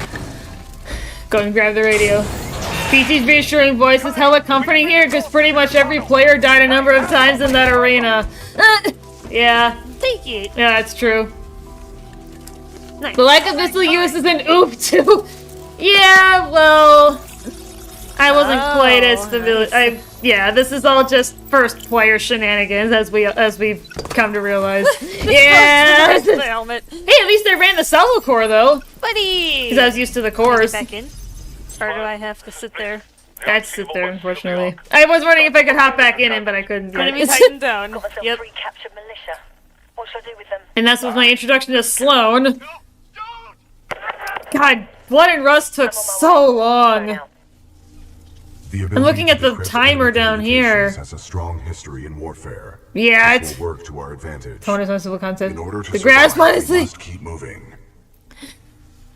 Go and grab the radio. PT's reassuring voice is hella comforting here because pretty much every player died a number of times in that arena. Yeah. Thank you. Yeah, that's true. Nice. The lack of missile use is an oop too. Yeah, well, I wasn't quite as familiar. Yeah, this is all just first player shenanigans as we've come to realize. Yeah. The helmet. Hey, at least I ran the salvo core though. Buddy. Because I was used to the cores. Back in. Or do I have to sit there? I had to sit there, unfortunately. I was wondering if I could hop back in, but I couldn't. Enemy Titan down. Yep. Three captured militia. What should I do with them? And that's was my introduction to Sloan. God, Blood and Rust took so long. I'm looking at the timer down here. Has a strong history in warfare. Yeah, This it's will work to our advantage. bonus on civil content. In order to The grasp, survive, we honestly. must keep moving.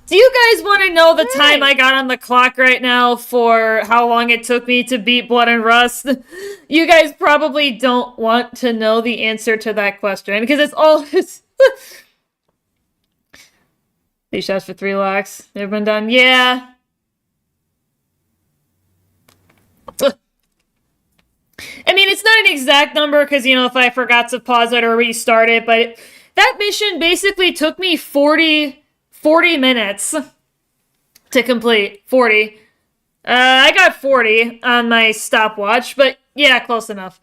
Do you guys want to know the time I got on the clock right now for how long it took me to beat Blood and Rust? You guys probably don't want to know the answer to that question because it's all. 3 shots for 3 locks. Never been done. Yeah. I mean, it's not an exact number because, you know, if I forgot to pause it or restart it, but that mission basically took me 40 minutes to complete. 40. I got 40 on my stopwatch, but yeah, close enough.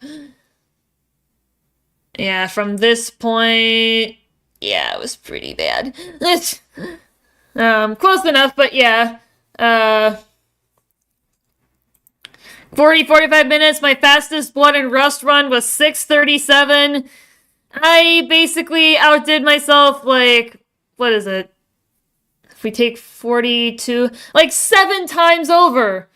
Yeah, from this point, yeah, it was pretty bad. Close enough, but yeah. 45 minutes. My fastest Blood and Rust run was 6:37. I basically outdid myself, like, what is it? If we take 42, like 7 times over.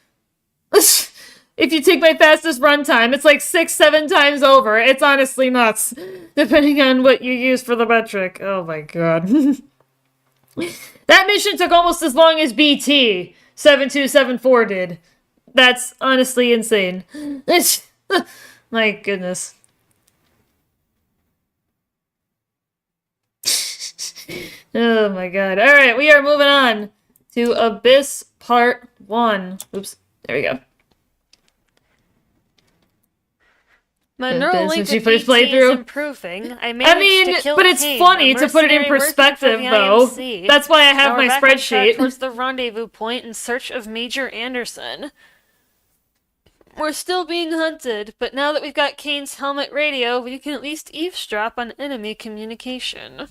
If you take my fastest run time, it's like 6-7 times over. It's honestly nuts, depending on what you use for the metric. Oh my god. That mission took almost as long as BT 7274 did. That's honestly insane. My goodness. Oh my god. Alright, we are moving on to Abyss Part 1. Oops. There we go. My neural link Since you with finished BT is playthrough. improving. I managed to kill but it's Kane, funny a to put it in mercenary perspective, working for the though. IMC. That's why I have Now my we're back on track spreadsheet. towards the rendezvous point in search of Major Anderson. We're still being hunted, but now that we've got Kane's helmet radio, we can at least eavesdrop on enemy communication.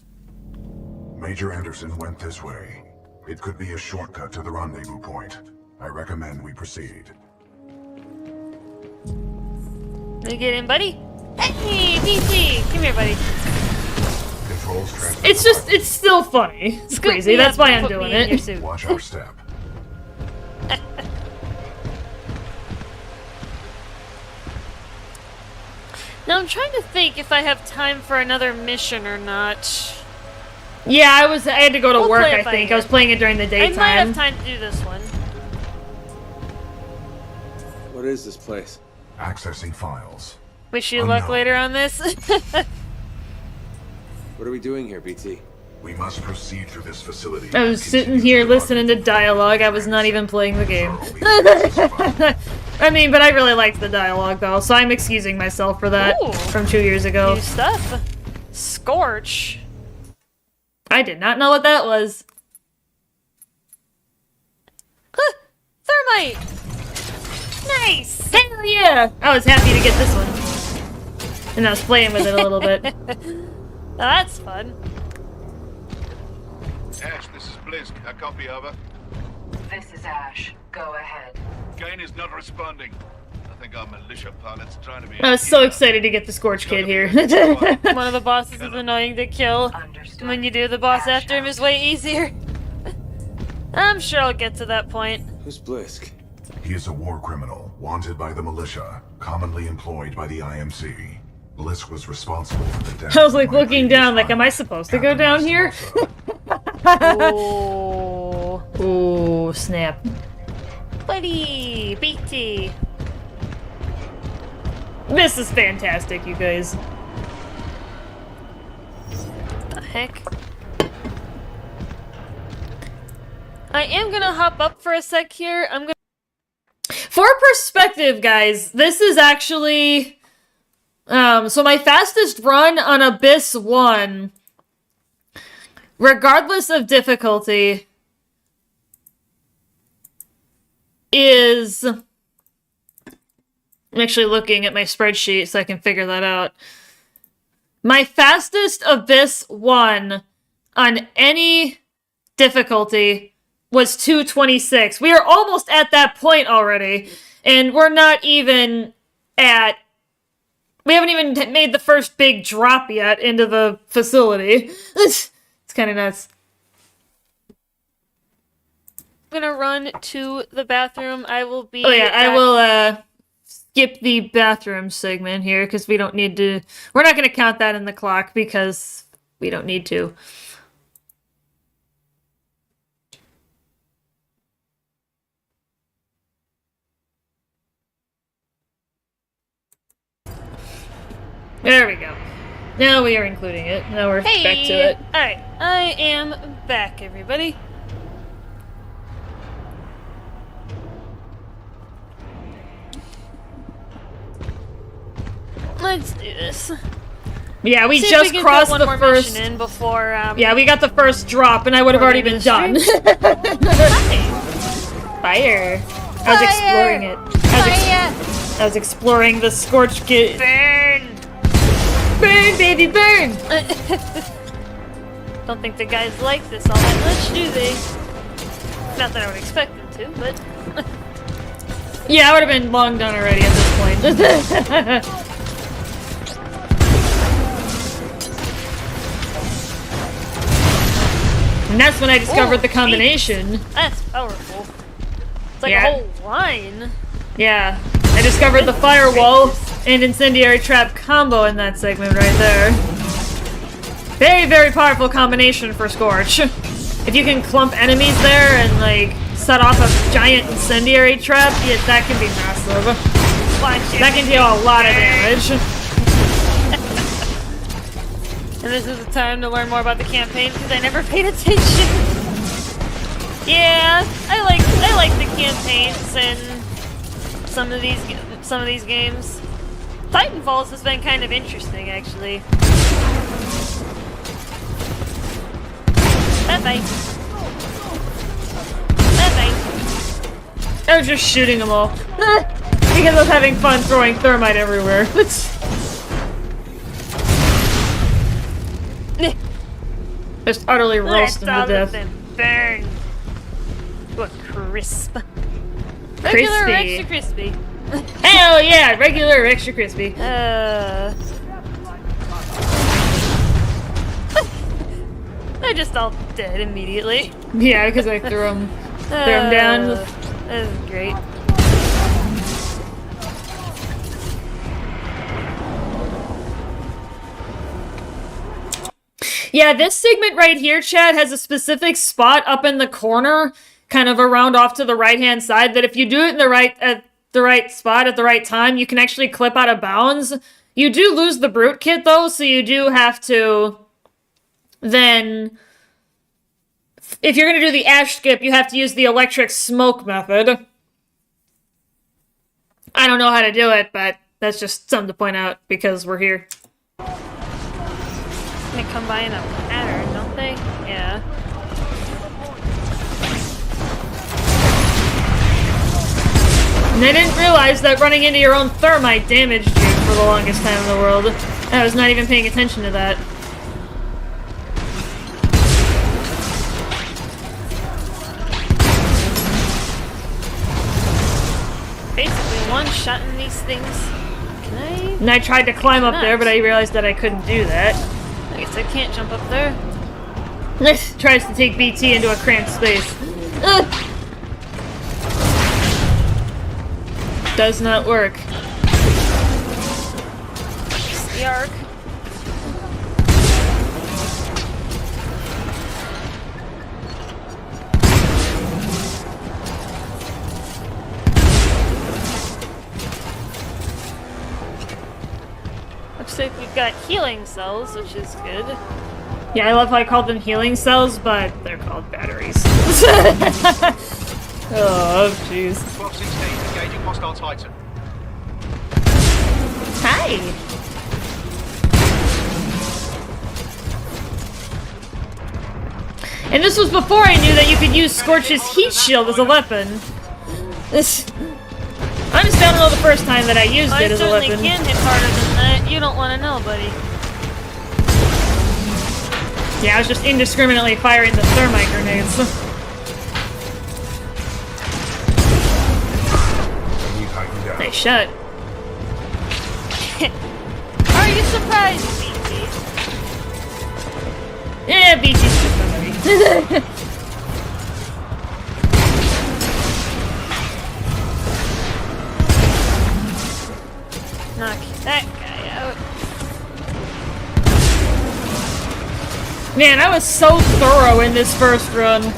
Major Anderson went this way. It could be a shortcut to the rendezvous point. I recommend we proceed. You get in, buddy? Hey, BT! Come here, buddy. Controls transmit. It's still funny. It's Scoop crazy. me That's up why and I'm put doing me in your it. suit. Watch our step. Now I'm trying to think if I have time for another mission or not. Yeah, I had to go to We'll work, play it I by think. ear. I was playing it during the I daytime. might have time to do this one. What is this place? Accessing files. Wish you luck later on this. What are we doing here, BT? We must proceed through this facility. I was sitting here listening to dialogue. I was not even playing the game. I mean, but I really liked the dialogue, though, so I'm excusing myself for that Ooh. from 2 years ago. New stuff. Scorch. I did not know what that was. Huh, thermite. Nice. Hell yeah! I was happy to get this one. And I was playing with it a little bit. That's fun. Ash, this is Blisk. A copy, over. This is Ash. Go ahead. Kane is not responding. I think our militia pilot's trying to be... I was so excited to get the Scorch Kid here. One of the bosses is annoying to kill. When you do the boss after him is way easier. I'm sure I'll get to that point. Who's Blisk? He is a war criminal, wanted by the militia, commonly employed by the IMC. Bliss was responsible for the death I was of like my looking previous down, like, am I hunt, supposed to go Captain down here? Oh. Ooh, snap. Buddy! BT! This is fantastic, you guys. The heck? I am gonna hop up for a sec here. I'm gonna. For perspective, guys, this is actually... so my fastest run on Abyss 1, regardless of difficulty, is... I'm actually looking at my spreadsheet so I can figure that out. My fastest Abyss 1 on any difficulty was 226. We are almost at that point already, and we're not even at... We haven't even made the first big drop yet into the facility. It's kind of nuts. I'm gonna run to the bathroom. I will be. Oh yeah, I back. will skip the bathroom segment here because we don't need to. We're not going to count that in the clock because we don't need to. There we go. Now we are including it. Now we're Hey! back to it. Alright, I am back, everybody. Let's do this. Yeah, we See if just we can crossed put the one more first. mission in before. Yeah, we got the first drop, and I would have We're already gonna been done. Fire! I was exploring it. I was exploring the scorch kit. Burn! Burn, baby, burn! Don't think the guys like this all that much, do they? Not that I would expect them to, but. Yeah, I would have been long done already at this point. And that's when I discovered the combination. That's powerful. It's like Yeah. a whole line. Yeah, I discovered the firewall and incendiary trap combo in that segment right there. Very, very powerful combination for Scorch. If you can clump enemies there and, like, set off a giant incendiary trap, yeah, that can be massive. That can deal a lot of damage. And this is the time to learn more about the campaign because I never paid attention. Yeah, I like the campaigns and some of these games. Titanfall has been kind of interesting, actually. Bye-bye. Bye-bye. I was just shooting them all. Because I was having fun throwing thermite everywhere. Just utterly roast them to death. Burn. What crisp. Regular or Crispy. extra crispy? Hell yeah, regular or extra crispy. They're just all dead immediately. Yeah, because I threw them down. That is great. Yeah, this segment right here, Chad, has a specific spot up in the corner, kind of around off to the right-hand side, that if you do it in the right spot at the right time, you can actually clip out of bounds. You do lose the brute kit, though, so you do have to then... If you're going to do the ash skip, you have to use the electric smoke method. I don't know how to do it, but that's just something to point out, because we're here. They come by in a pattern, don't they? Yeah. And I didn't realize that running into your own thermite damaged you for the longest time in the world. I was not even paying attention to that. Basically one-shotting these things. Can I? And I tried to climb up there, but I realized that I couldn't do that. I guess I can't jump up there. Tries to take BT into a cramped space. does not work. The arc. Looks like we've got healing cells, which is good. Yeah, I love how I called them healing cells, but they're called batteries. Oh, jeez. 1216, engaging hostile Titan. Hi! And this was before I knew that you could use Scorch's heat shield as a weapon. I'm just down to know the first time that I used it as a weapon. I certainly can hit harder than that. You don't want to know, buddy. Yeah, I was just indiscriminately firing the thermite grenades. Nice shot. Are you surprised, BT? Yeah, BT's just somebody. Knock that guy out. Man, I was so thorough in this first run.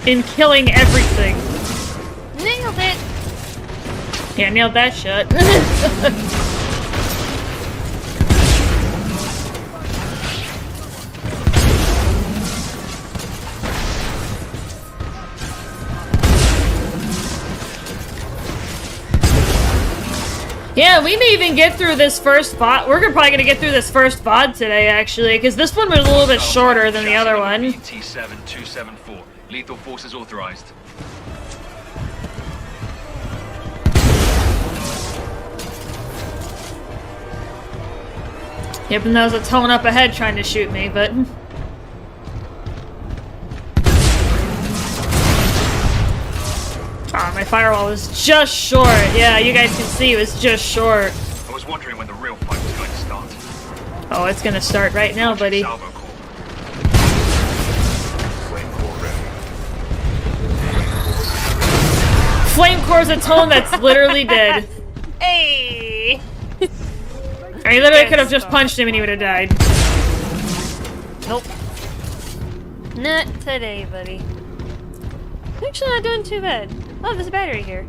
In killing everything. Nailed it! Yeah, nailed that shot. Yeah, we may even get through this first VOD. We're probably gonna get through this first VOD today, actually, because this one was a little bit shorter than the other one. T7274. Lethal forces authorized. Yep, and that was a tone up ahead trying to shoot me, but... Ah, my firewall was just short. Yeah, you guys can see it was just short. I was wondering when the real fight was going to start. Oh, it's gonna start right now, buddy. Flame core's a tone that's literally dead. Hey! I literally could have just punched him and he would have died. Nope. Not today, buddy. Actually not doing too bad. Oh, there's a battery here.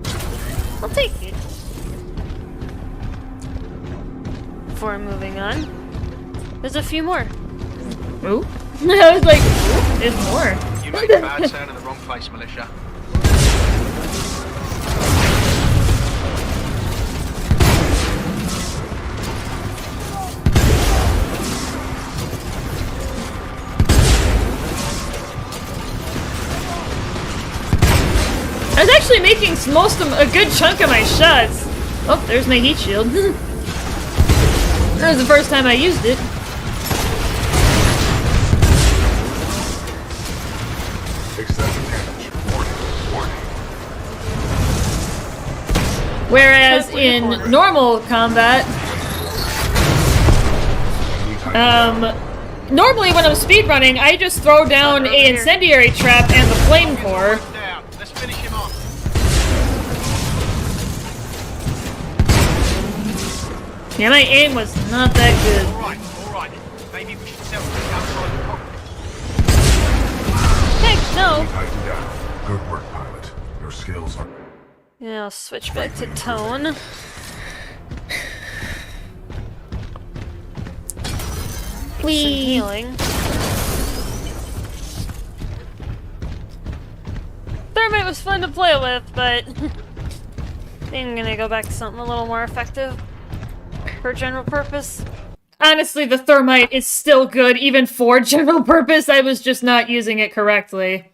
I'll take it. Before moving on, there's a few more. Ooh. I was like, ooh, there's more. You made a bad turn in the wrong place, militia. I was actually making a good chunk of my shots. Oh, there's my heat shield. That was the first time I used it. Whereas in normal combat, normally when I'm speedrunning, I just throw down an incendiary trap and the flame core. Let's finish him off. Yeah, my aim was not that good. Alright. Maybe we should settle this outside the cockpit. Heck no! Good work, pilot. Your skills are... Yeah, I'll switch back to tone. Some healing. Thermite was fun to play with, but I'm gonna go back to something a little more effective for general purpose. Honestly, the thermite is still good, even for general purpose. I was just not using it correctly.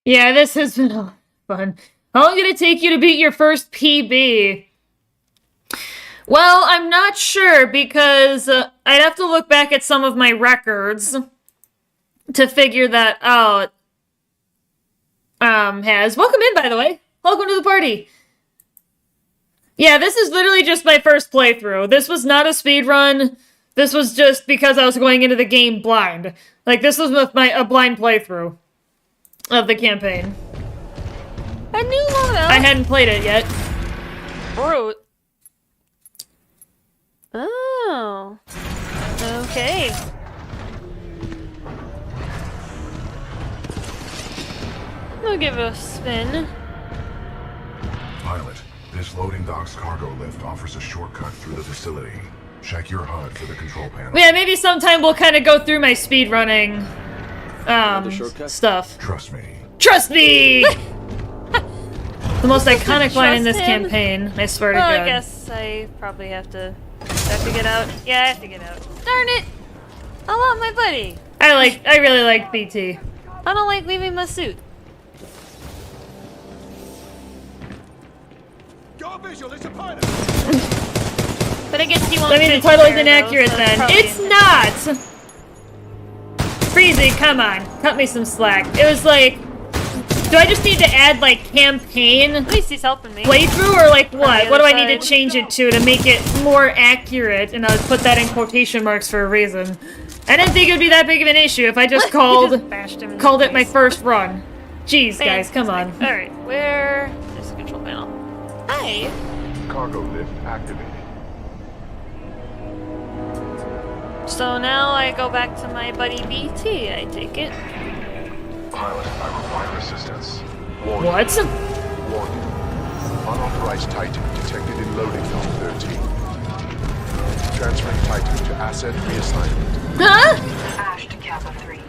Yeah, this has been a lot of fun. How long did it take you to beat your first PB? Well, I'm not sure because I'd have to look back at some of my records to figure that out. Has welcome in, by the way. Welcome to the party. Yeah, this is literally just my first playthrough. This was not a speed run. This was just because I was going into the game blind. Like, this was a blind playthrough of the campaign. A new loadout? I hadn't played it yet. Brute. Oh. Okay. We'll give it a spin. Pilot, this loading dock's cargo lift offers a shortcut through the facility. Check your HUD for the control panel. Yeah, maybe sometime we'll kind of go through my speed running stuff. Trust me. Trust me! The most iconic line in this Trust him? campaign, I swear to Well, God. I guess I probably have to get out. Yeah, I have to get out. Darn it! I love my buddy. I really like BT. I don't like leaving my suit. Got a visual, it's a pilot! But I guess he won't. I mean, the take title is care, inaccurate though, so then. probably It's not! Freezy, come on. Cut me some slack. It was like... Do I just need to add, like, campaign At least he's helping me. playthrough, or, like, On what? the What do other I need to side. change it to make it more accurate? And I'll put that in quotation marks for a reason. I didn't think it would be that big of an issue if I just Just bashed him in the called it my face. first run. Jeez, guys, come on. Alright, where is the control panel? Hi. Cargo lift activated. So now I go back to my buddy BT, I take it. Pilot, I require assistance. What? Warning. Unauthorized Titan detected in loading dock 13. Transferring Titan to asset reassignment. Huh? Ash to Kappa 3.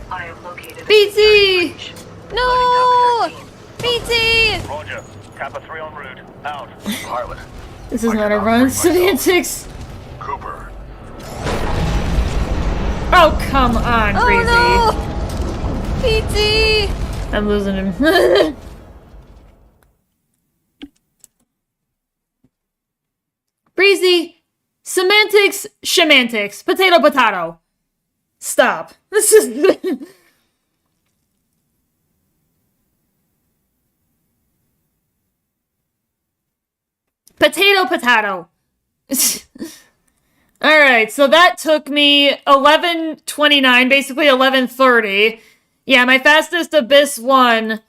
I have located BT! No! BT! Roger. Kappa 3 en route. Out. Pilot. This is I not a cannot run. bring myself. Semantics. Cooper. Oh, come on, Breezy. Oh no! BT! I'm losing him. Breezy, semantics, shemantics, potato, potato. Stop. This is... Potato, potato. Alright, so that took me 11:29, basically 11:30. Yeah, my fastest Abyss 1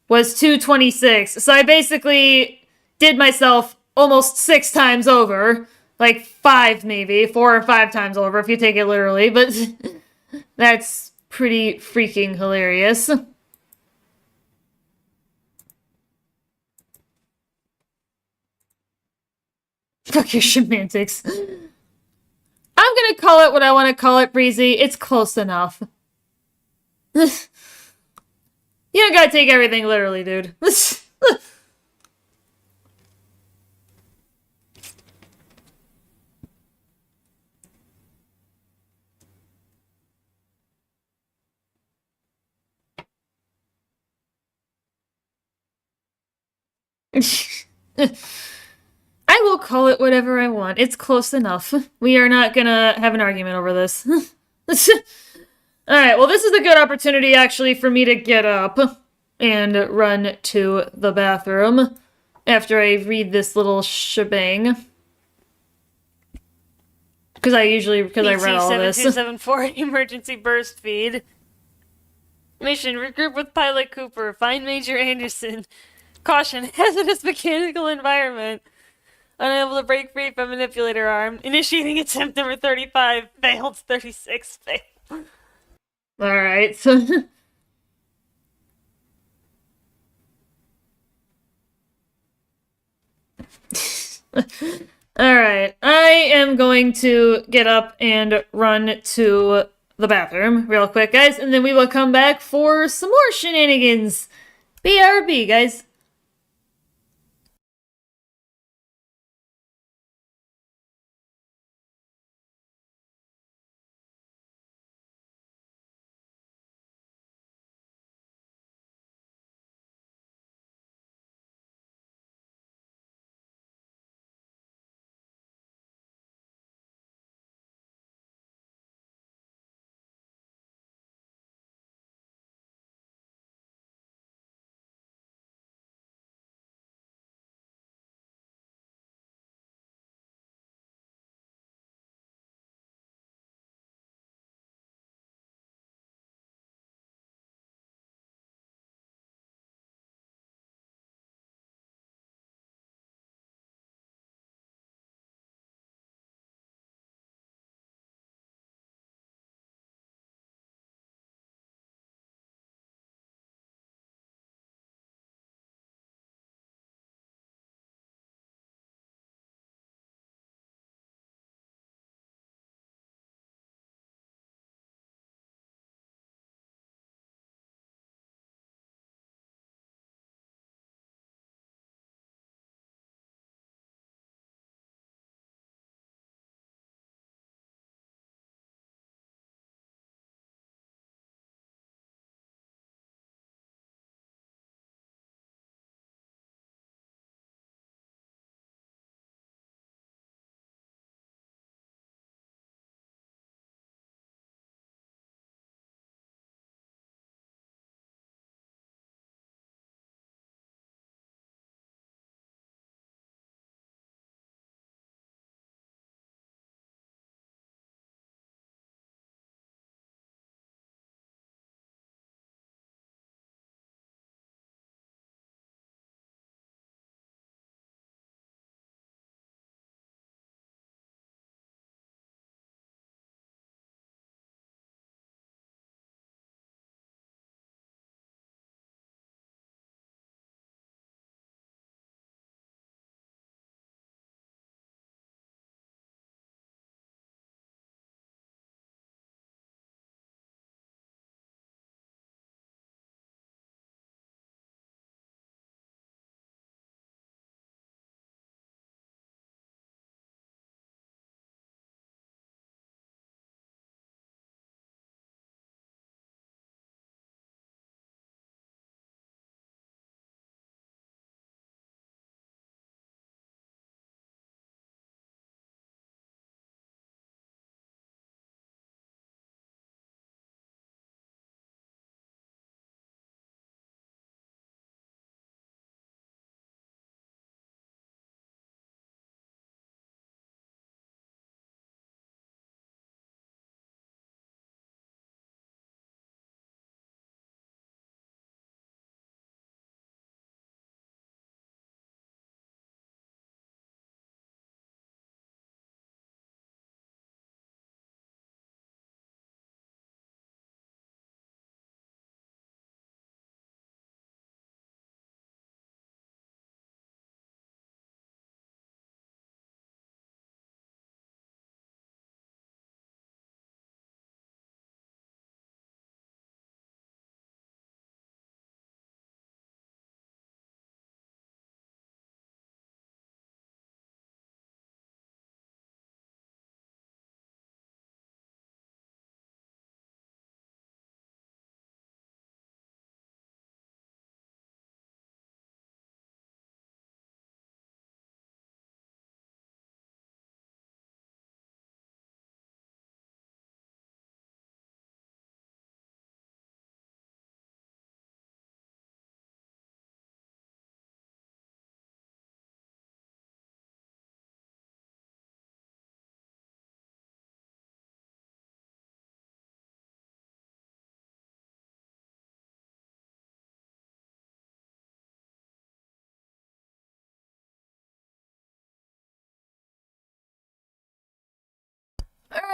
was 2:26. So I basically did myself almost 6 times over. Like 5 maybe, 4 or 5 times over if you take it literally, but that's pretty freaking hilarious. Fuck your semantics. I'm gonna call it what I want to call it, Breezy. It's close enough. You don't gotta take everything literally, dude. I will call it whatever I want. It's close enough. We are not gonna have an argument over this. Alright, well this is a good opportunity actually for me to get up and run to the bathroom after I read this little shebang. Because I read all this. PT-7274 emergency burst feed. Mission, regroup with Pilot Cooper. Find Major Anderson. Caution, hazardous mechanical environment. Unable to break free from manipulator arm. Initiating attempt number 35. Failed. 36. Failed. Alright, so... Alright, I am going to get up and run to the bathroom real quick, guys, and then we will come back for some more shenanigans. BRB, guys.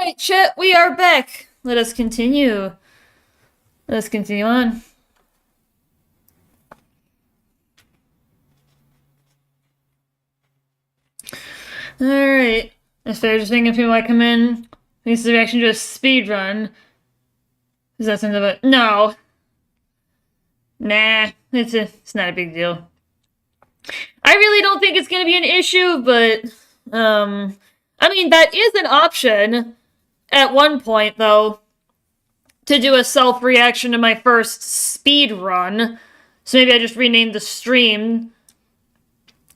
Alright, chat, we are back. Let us continue. Let's continue on. Alright. If they're just thinking people might come in, this is a reaction to a speed run. Is that something about no. Nah, it's not a big deal. I really don't think it's gonna be an issue, but I mean that is an option at one point though. To do a self-reaction to my first speed run. So maybe I just renamed the stream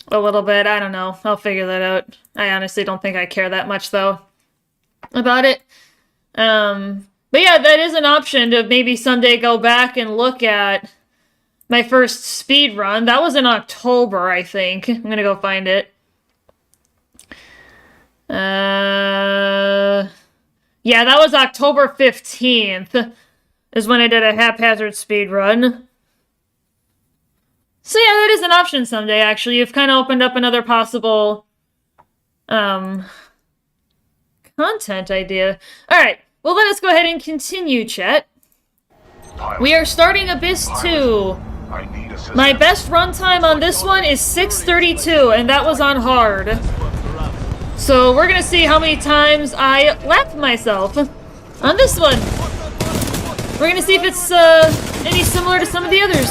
a little bit. I don't know. I'll figure that out. I honestly don't think I care that much, though, about it. But yeah, that is an option to maybe someday go back and look at my first speed run. That was in October, I think. I'm gonna go find it. Yeah, that was October 15th, is when I did a haphazard speed run. So yeah, that is an option someday, actually. You've kind of opened up another possible, content idea. Alright, well let us go ahead and continue, chat. We are starting Abyss 2. My best runtime on this one is 6:32, and that was on hard. So we're gonna see how many times I lap myself on this one. We're gonna see if it's any similar to some of the others.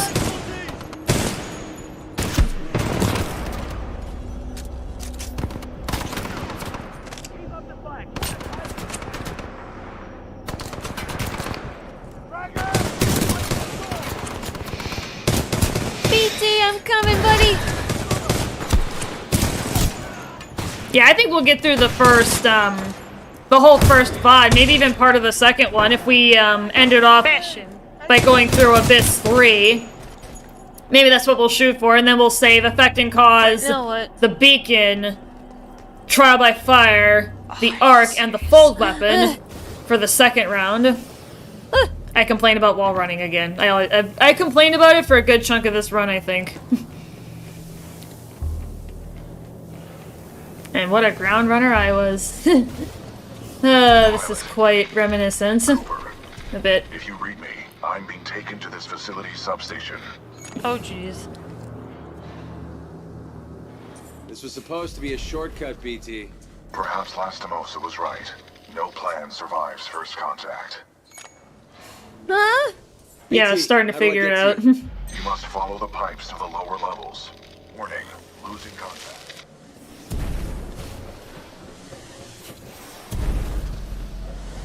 BT, I'm coming, buddy. Yeah, I think we'll get through the first, the whole first VOD, maybe even part of the second one, if we, ended off by going through Abyss 3. Maybe that's what we'll shoot for, and then we'll save Effect and Cause, You know what? the Beacon, Trial by Fire, the Arc, and the Fold Weapon for the second round. I complain about wall running again. I complained about it for a good chunk of this run, I think. And what a ground runner I was. This is quite reminiscent. A bit. If you read me, I'm being taken to this facility substation. Oh, jeez. This was supposed to be a shortcut, BT. Perhaps Lastimosa was right. No plan survives first contact. Huh? Yeah, BT, starting to how do I figure it get out. to you? You must follow the pipes to the lower levels. Warning, losing contact.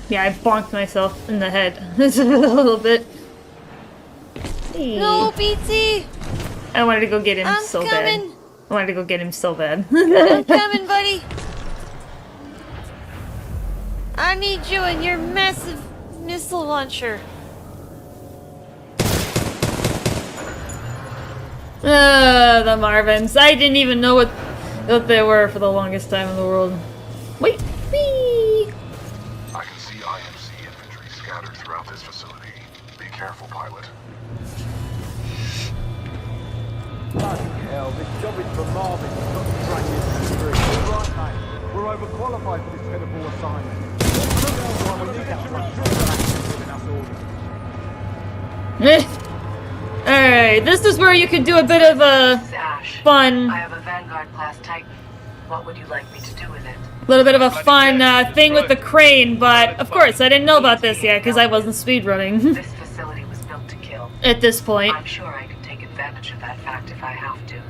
Yeah, I bonked myself in the head a little bit. No, BT! I wanted to go get him I'm so coming. bad. I wanted to go get him so bad. I'm coming, buddy. I need you and your massive missile launcher. The Marvins. I didn't even know what they were for the longest time in the world. Wait, whee! I can see IMC infantry scattered throughout this facility. Be careful, pilot. Bloody hell, this job is for Marvin. He's got to drag this through. You're right, mate. We're overqualified for this terrible assignment. I don't know why we need that much in us orders. Alright, this is where you could do a bit of a fun... I have a Vanguard class Titan. What would you like me to do with it? little bit of a fun thing with the crane, but of course I didn't know about this yet because I wasn't speedrunning. This facility was built to kill. At this point. I'm sure I can take advantage of that fact if I have to.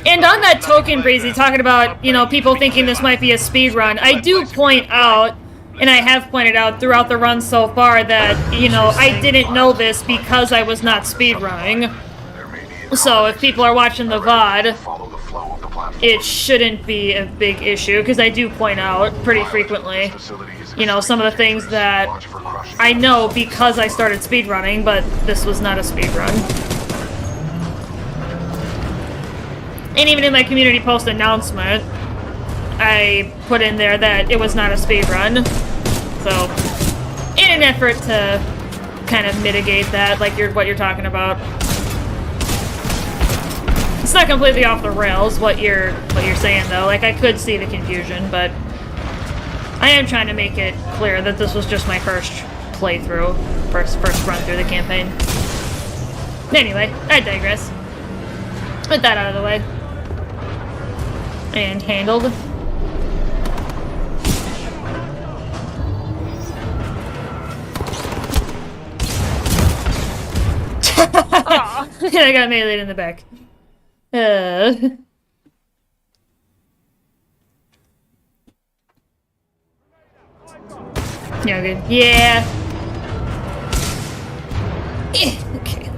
And on that token, Breezy, talking about, you know, people thinking this might be a speed run, I do point out, and I have pointed out throughout the run so far, that, you know, I didn't know this because I was not speedrunning. So if people are watching the VOD, it shouldn't be a big issue, because I do point out pretty frequently, you know, some of the things that I know because I started speedrunning, but this was not a speedrun. And even in my community post announcement, I put in there that it was not a speedrun. So, in an effort to kind of mitigate that, like what you're talking about. It's not completely off the rails what you're saying though. Like I could see the confusion, but I am trying to make it clear that this was just my first playthrough, first run through the campaign. Anyway, I digress. Put that out of the way. And handled. And I got meleeed in the back. Yeah, good. Yeah. Okay.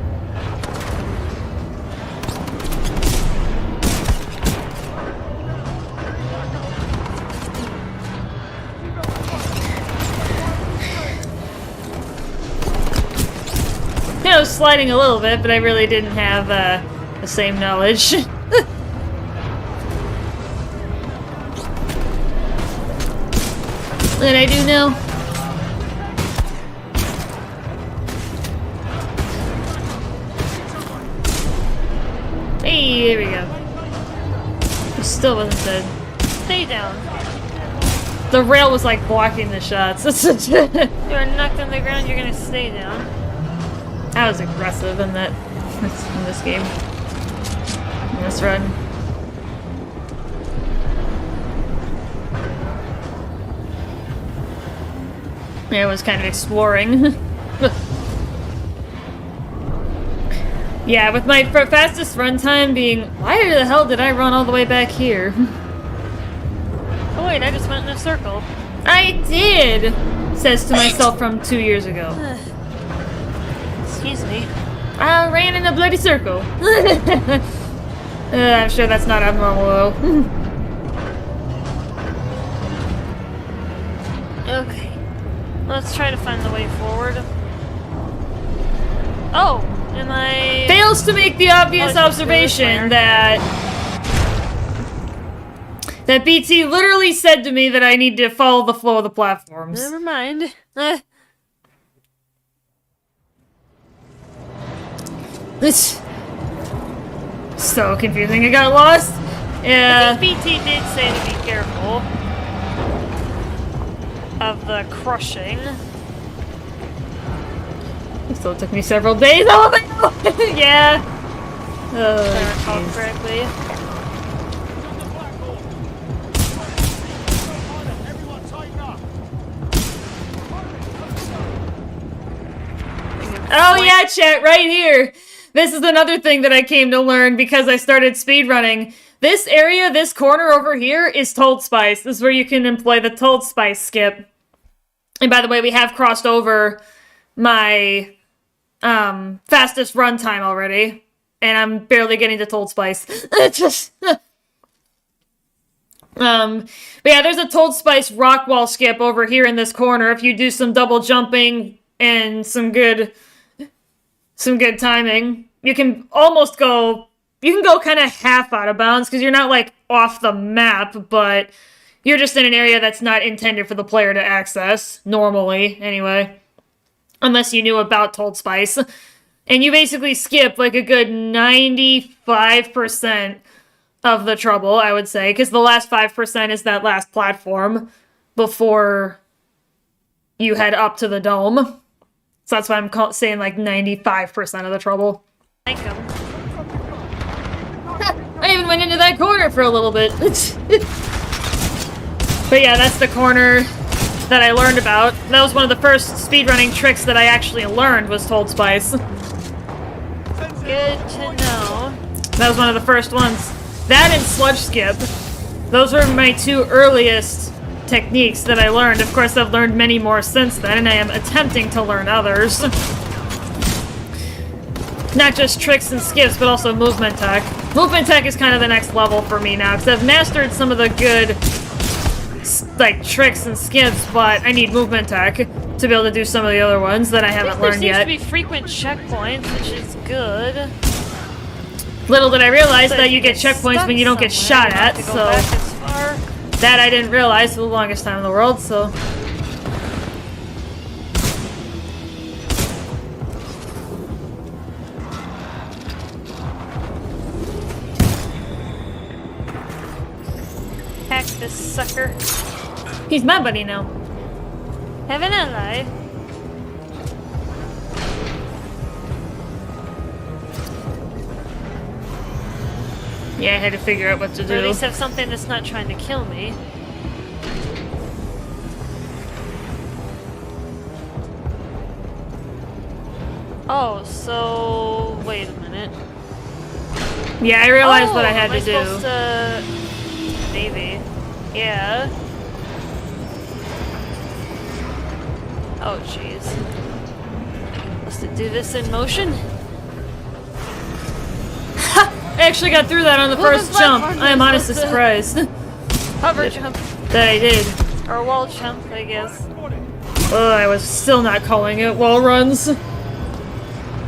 I was sliding a little bit, but I really didn't have the same knowledge. That I do know. Hey, there we go. It still wasn't dead. Stay down. The rail was like blocking the shots. You are knocked on the ground, you're gonna stay down. I was aggressive in that in this game. In this run. Yeah, I was kind of exploring. Yeah, with my fastest runtime being, why the hell did I run all the way back here? Oh wait, I just went in a circle. I did! Says to myself from 2 years ago. Excuse me. I ran in a bloody circle. I'm sure that's not abnormal though. Okay. Let's try to find the way forward. Oh! Am I... Fails to make the obvious observation that BT literally said to me that I need to follow the flow of the platforms. Never mind. It's so confusing. I got lost. Yeah. I think BT did say to be careful of the crushing. It still took me several days. Oh my god! Yeah. If I recall correctly. Oh yeah, chat, right here. This is another thing that I came to learn because I started speedrunning. This area, this corner over here, is Told Spice. This is where you can employ the Told Spice skip. And by the way, we have crossed over my fastest run time already. And I'm barely getting to Told Spice. It's just... but yeah, there's a Told Spice rock wall skip over here in this corner. If you do some double jumping and some good timing, you can almost go... You can go kind of half out of bounds, because you're not, like, off the map, but you're just in an area that's not intended for the player to access, normally, anyway. Unless you knew about Told Spice. And you basically skip, like, a good 95% of the trouble, I would say, because the last 5% is that last platform before you head up to the dome. So that's why I'm saying, like, 95% of the trouble. Like him. I even went into that corner for a little bit. But yeah, that's the corner that I learned about. That was one of the first speedrunning tricks that I actually learned, was Told Spice. Good to know. That was one of the first ones. That and Sludge Skip. Those were my two earliest techniques that I learned. Of course, I've learned many more since then, and I am attempting to learn others. Not just tricks and skips, but also movement tech. Movement tech is kind of the next level for me now, because I've mastered some of the good, like, tricks and skips, but I need movement tech to be able to do some of the other ones that I haven't learned yet. There seems to be frequent checkpoints, which is good. Little did I realize that you get checkpoints when you don't get shot at, so... That I didn't realize for the longest time in the world, so... Hack this sucker. He's my buddy now. Have an ally. Yeah, I had to figure out what to Or at do. least have something that's not trying to kill me. Oh, so wait a minute. Yeah, I realized what I had am to do. Supposed to... Maybe. Yeah. Oh, jeez. Supposed to do this in motion? I actually got through that on the first jump. I am honestly surprised. Hover jump. That I did. Or wall jump, I guess. Oh, I was still not calling it wall runs.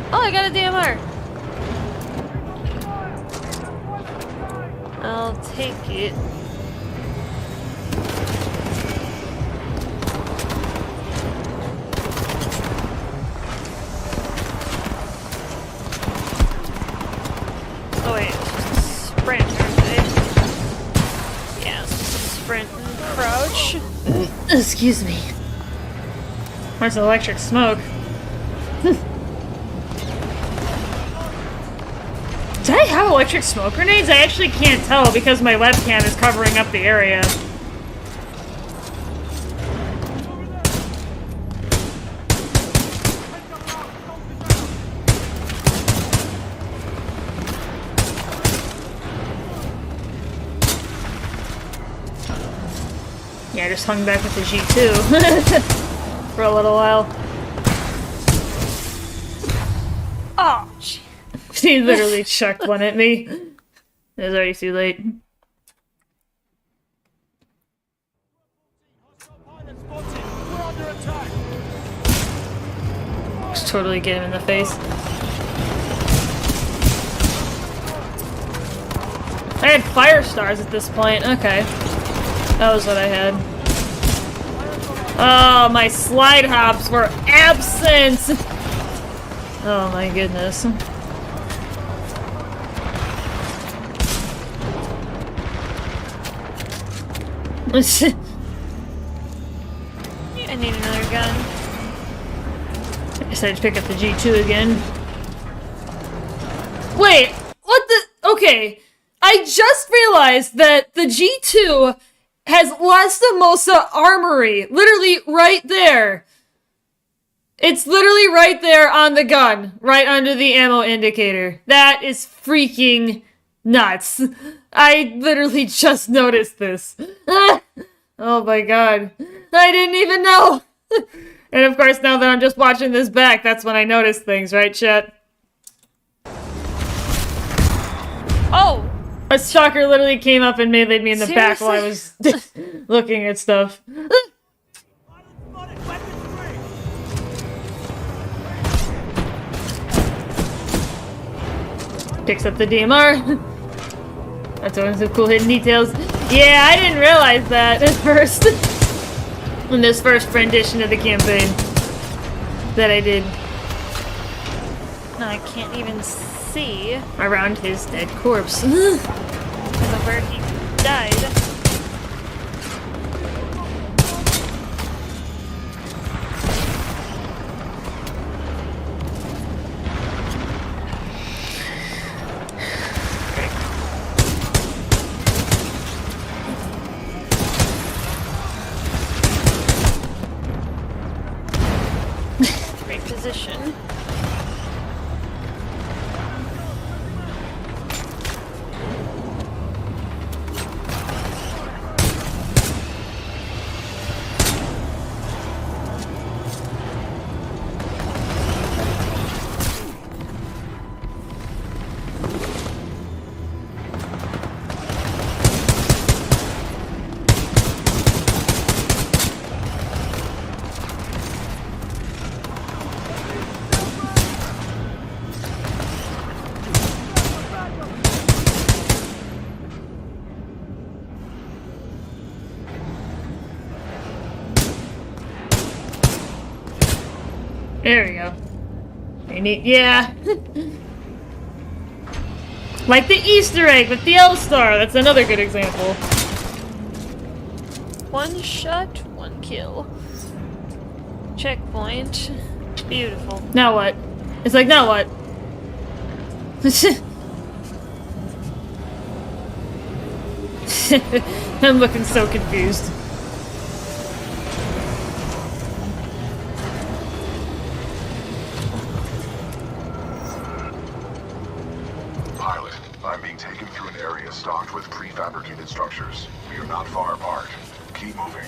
Oh, I got a DMR. I'll take it. Oh wait, it's just a sprint, aren't they? Yeah, it's just a sprint and crouch. Excuse me. Where's the electric smoke? Did I have electric smoke grenades? I actually can't tell because my webcam is covering up the area. Yeah, I just hung back with the G2 for a little while. Oh, gee. He literally chucked one at me. It was already too late. Just totally get him in the face. I had fire stars at this point. Okay. That was what I had. Oh, my slide hops were absent! Oh my goodness. I need another gun. I decided to pick up the G2 again. Wait, what the? Okay, I just realized that the G2 has Lastimosa Armory, literally right there. It's literally right there on the gun, right under the ammo indicator. That is freaking nuts. I literally just noticed this. Oh my god. I didn't even know. And of course, now that I'm just watching this back, that's when I notice things, right, chat? Oh! A shocker literally came up and meleeed me in the back while I was looking at stuff. Picks up the DMR. That's one of the cool hidden details. Yeah, I didn't realize that at first. In this first rendition of the campaign. That I did. No, I can't even see. Around his dead corpse. Because of where he died. Great position. There we go. Yeah. Like the Easter egg with the L-Star. That's another good example. One shot, one kill. Checkpoint. Beautiful. Now what? It's like, now what? I'm looking so confused. Pilot, I'm being taken through an area stocked with prefabricated structures. We are not far apart. Keep moving.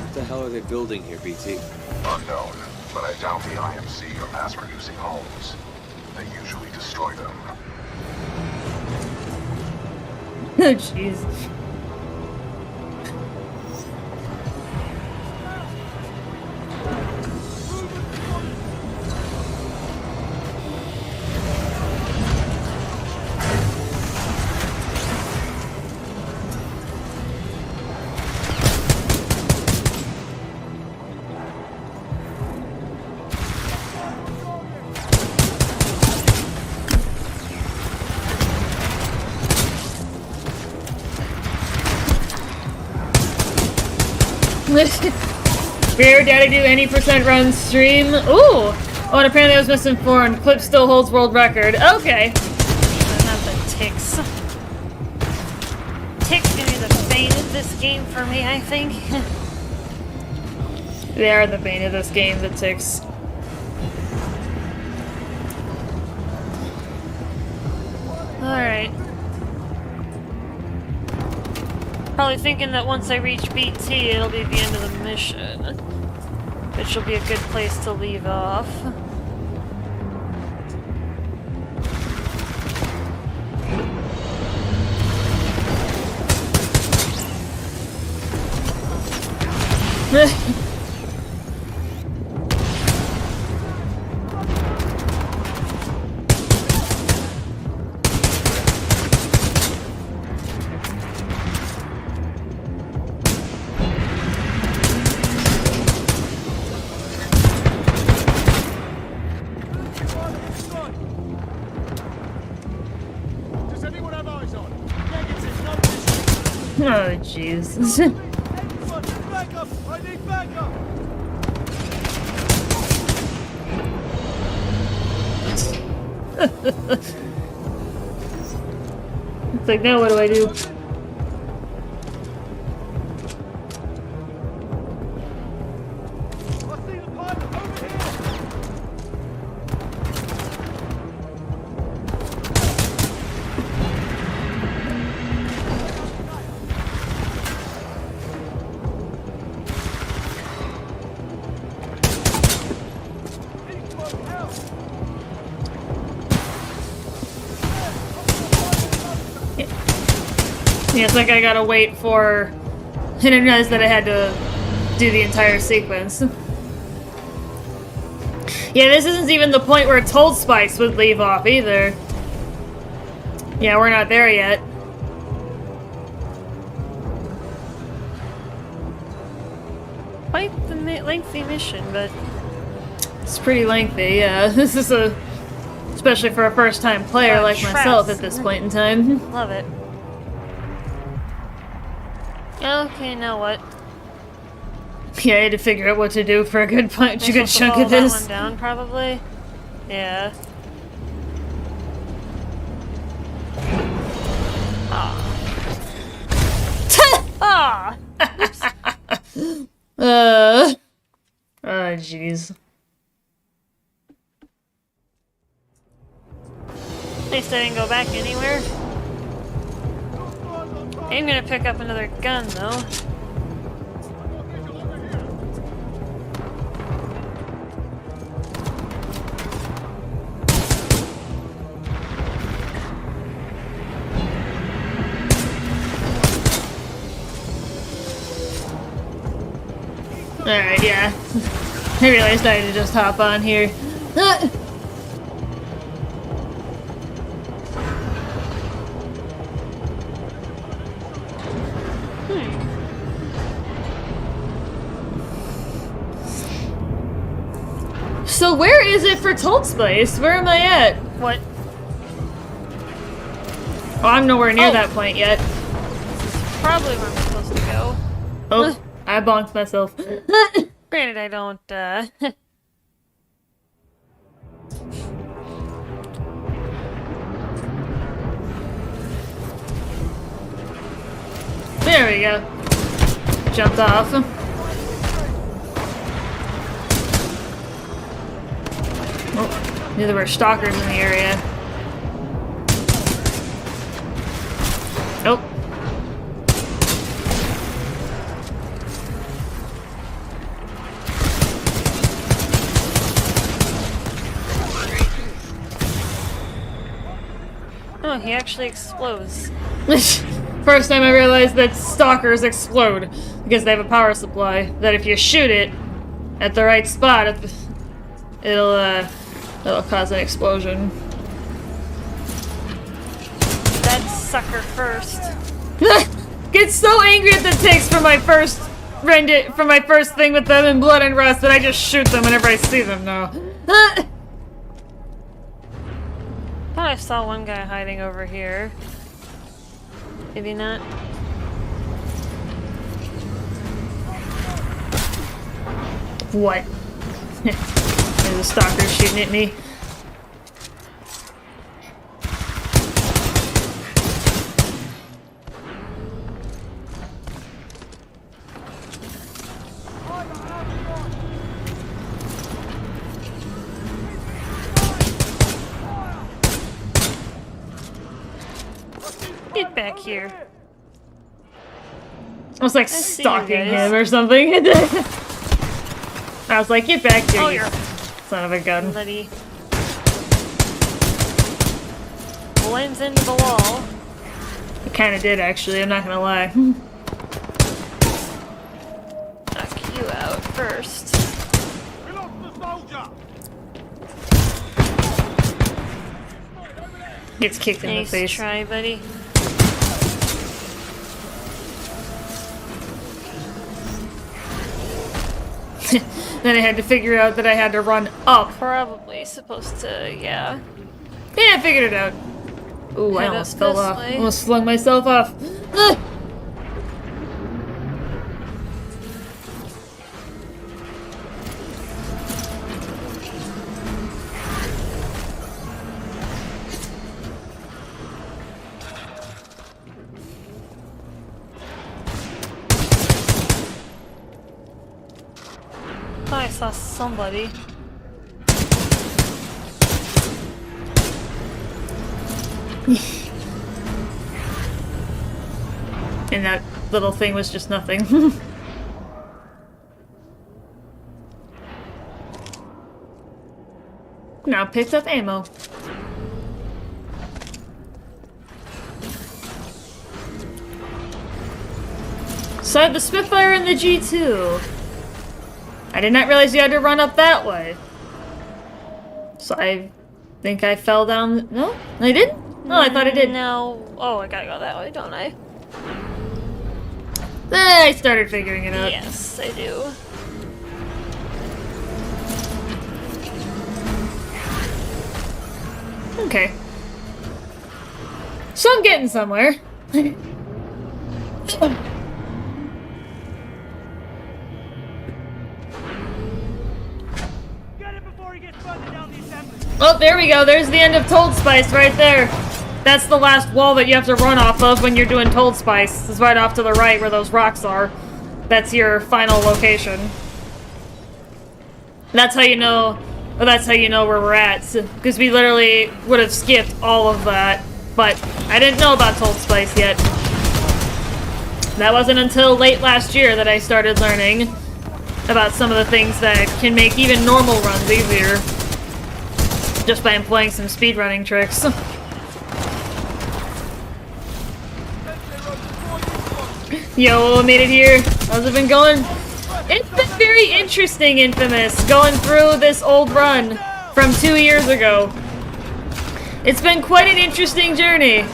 What the hell are they building here, BT? Unknown, but I doubt the IMC are mass-producing homes. They usually destroy them. Oh, jeez. Rare data do any % run stream. Ooh! Oh, and apparently I was misinformed. Clip still holds world record. Okay. Not the ticks. Ticks gonna be the bane of this game for me, I think. They are the bane of this game, the ticks. Alright. Probably thinking that once I reach BT, it'll be the end of the mission. Which will be a good place to leave off. Does anyone have eyes on? Negative, no vision. Oh, jeez. Everyone, backup! I need backup! It's like, now what do I do? I see the pilot over here! Yeah, it's like I gotta wait for... I didn't realize that I had to do the entire sequence. Yeah, this isn't even the point where Told Spice would leave off either. Yeah, we're not there yet. Quite the lengthy mission, but... It's pretty lengthy, yeah. This is a... Especially for a first-time player like myself at this point in time. Love it. Okay, now what? Yeah, I had to figure out what to do for a good punch, a good chunk of That this. one down, probably. Yeah. Ah. Oh, jeez. At least I didn't go back anywhere. I'm gonna pick up another gun, though. Alright, yeah. I realized I had to just hop on here. So where is it for Told Spice? Where am I at? What? Oh, I'm nowhere near that point yet. probably where I'm supposed to go. Oh, I bonked myself. Granted, I don't, There we go. Jumped off. Oh, knew there were stalkers in the area. Oh. Oh, he actually explodes. First time I realized that stalkers explode because they have a power supply. That if you shoot it at the right spot, it'll cause an explosion. That sucker first. Get so angry at the ticks for my first thing with them in Blood and Rust that I just shoot them whenever I see them now. Thought I saw one guy hiding over here. Maybe not. What? There's a stalker shooting at me. Get back here. I was like see stalking you guys. him or something. I was like, get back here, Oh, you you're son of a gun. bloody. Blends into the wall. It kinda did, actually, I'm not gonna lie. Knock you out first. Gets kicked in the Nice face. try, buddy. Then I had to figure out that I had to run up. Probably supposed to, yeah. Yeah, I figured it out. Ooh, I Head almost up fell this off. way. Almost flung myself off. Ah! Thought I saw somebody. And that little thing was just nothing. Now picked up ammo. So I have the Spitfire and the G2. I did not realize you had to run up that way. So I think I fell down. No? I didn't? No, I thought I did. No. Oh, I gotta go that way, don't I? I started figuring it out. Yes, I do. Okay. So I'm getting somewhere. Oh, there we go. There's the end of Told Spice right there. That's the last wall that you have to run off of when you're doing Told Spice. It's right off to the right where those rocks are. That's your final location. That's how you know, well, that's how you know where we're at. Because we literally would have skipped all of that. But I didn't know about Told Spice yet. That wasn't until late last year that I started learning about some of the things that can make even normal runs easier. Just by employing some speedrunning tricks. Yo, made it here. How's it been going? It's been very interesting, Infamous, going through this old run from 2 years ago. It's been quite an interesting journey.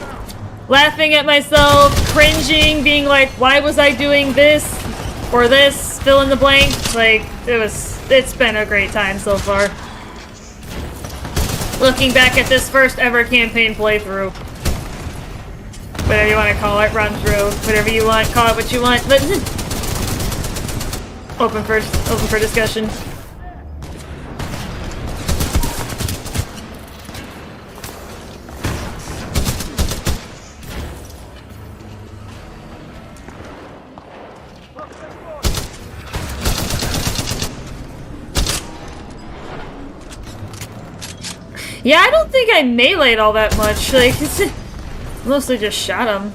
Laughing at myself, cringing, being like, why was I doing this? Or this, fill in the blank. Like, it's been a great time so far. Looking back at this first ever campaign playthrough. whatever you want to call it, run through. Whatever you want, call it what you want, but open for discussion. Yeah, I don't think I meleeed all that much. Like, mostly just shot him.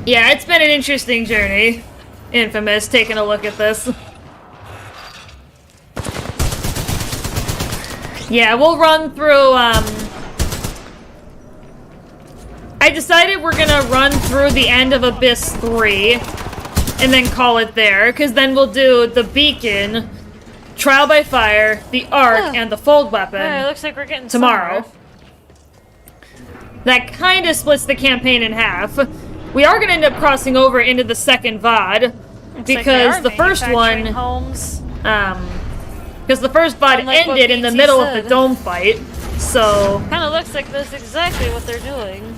Yeah, it's been an interesting journey. Infamous, taking a look at this. Yeah, we'll run through, I decided we're gonna run through the end of Abyss 3 and then call it there, because then we'll do the Beacon, Trial by Fire, the Arc, and the Fold Weapon looks like we're getting tomorrow. somewhere. That kind of splits the campaign in half. We are going to end up crossing over into the second VOD, because the first one, because the first VOD ended in the middle of the dome fight, so... Kind of looks like that's exactly what they're doing.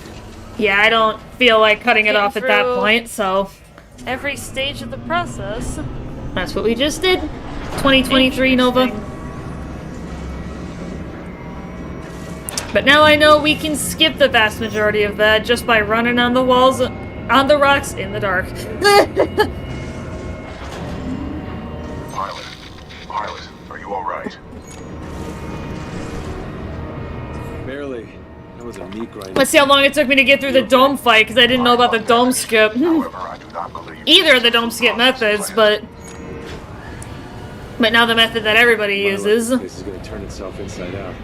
Yeah, I don't feel like cutting it off at that point, so... Every stage of the process. That's what we just did. 2023 Nova. But now I know we can skip the vast majority of that just by running on the walls, on the rocks, in the dark. Pilot, are you alright? Barely. That was a meat grinder. Let's see how long it took me to get through the dome fight, because I didn't know about the dome skip. Either of the dome skip methods, but now the method that everybody uses. This is going to turn itself inside out.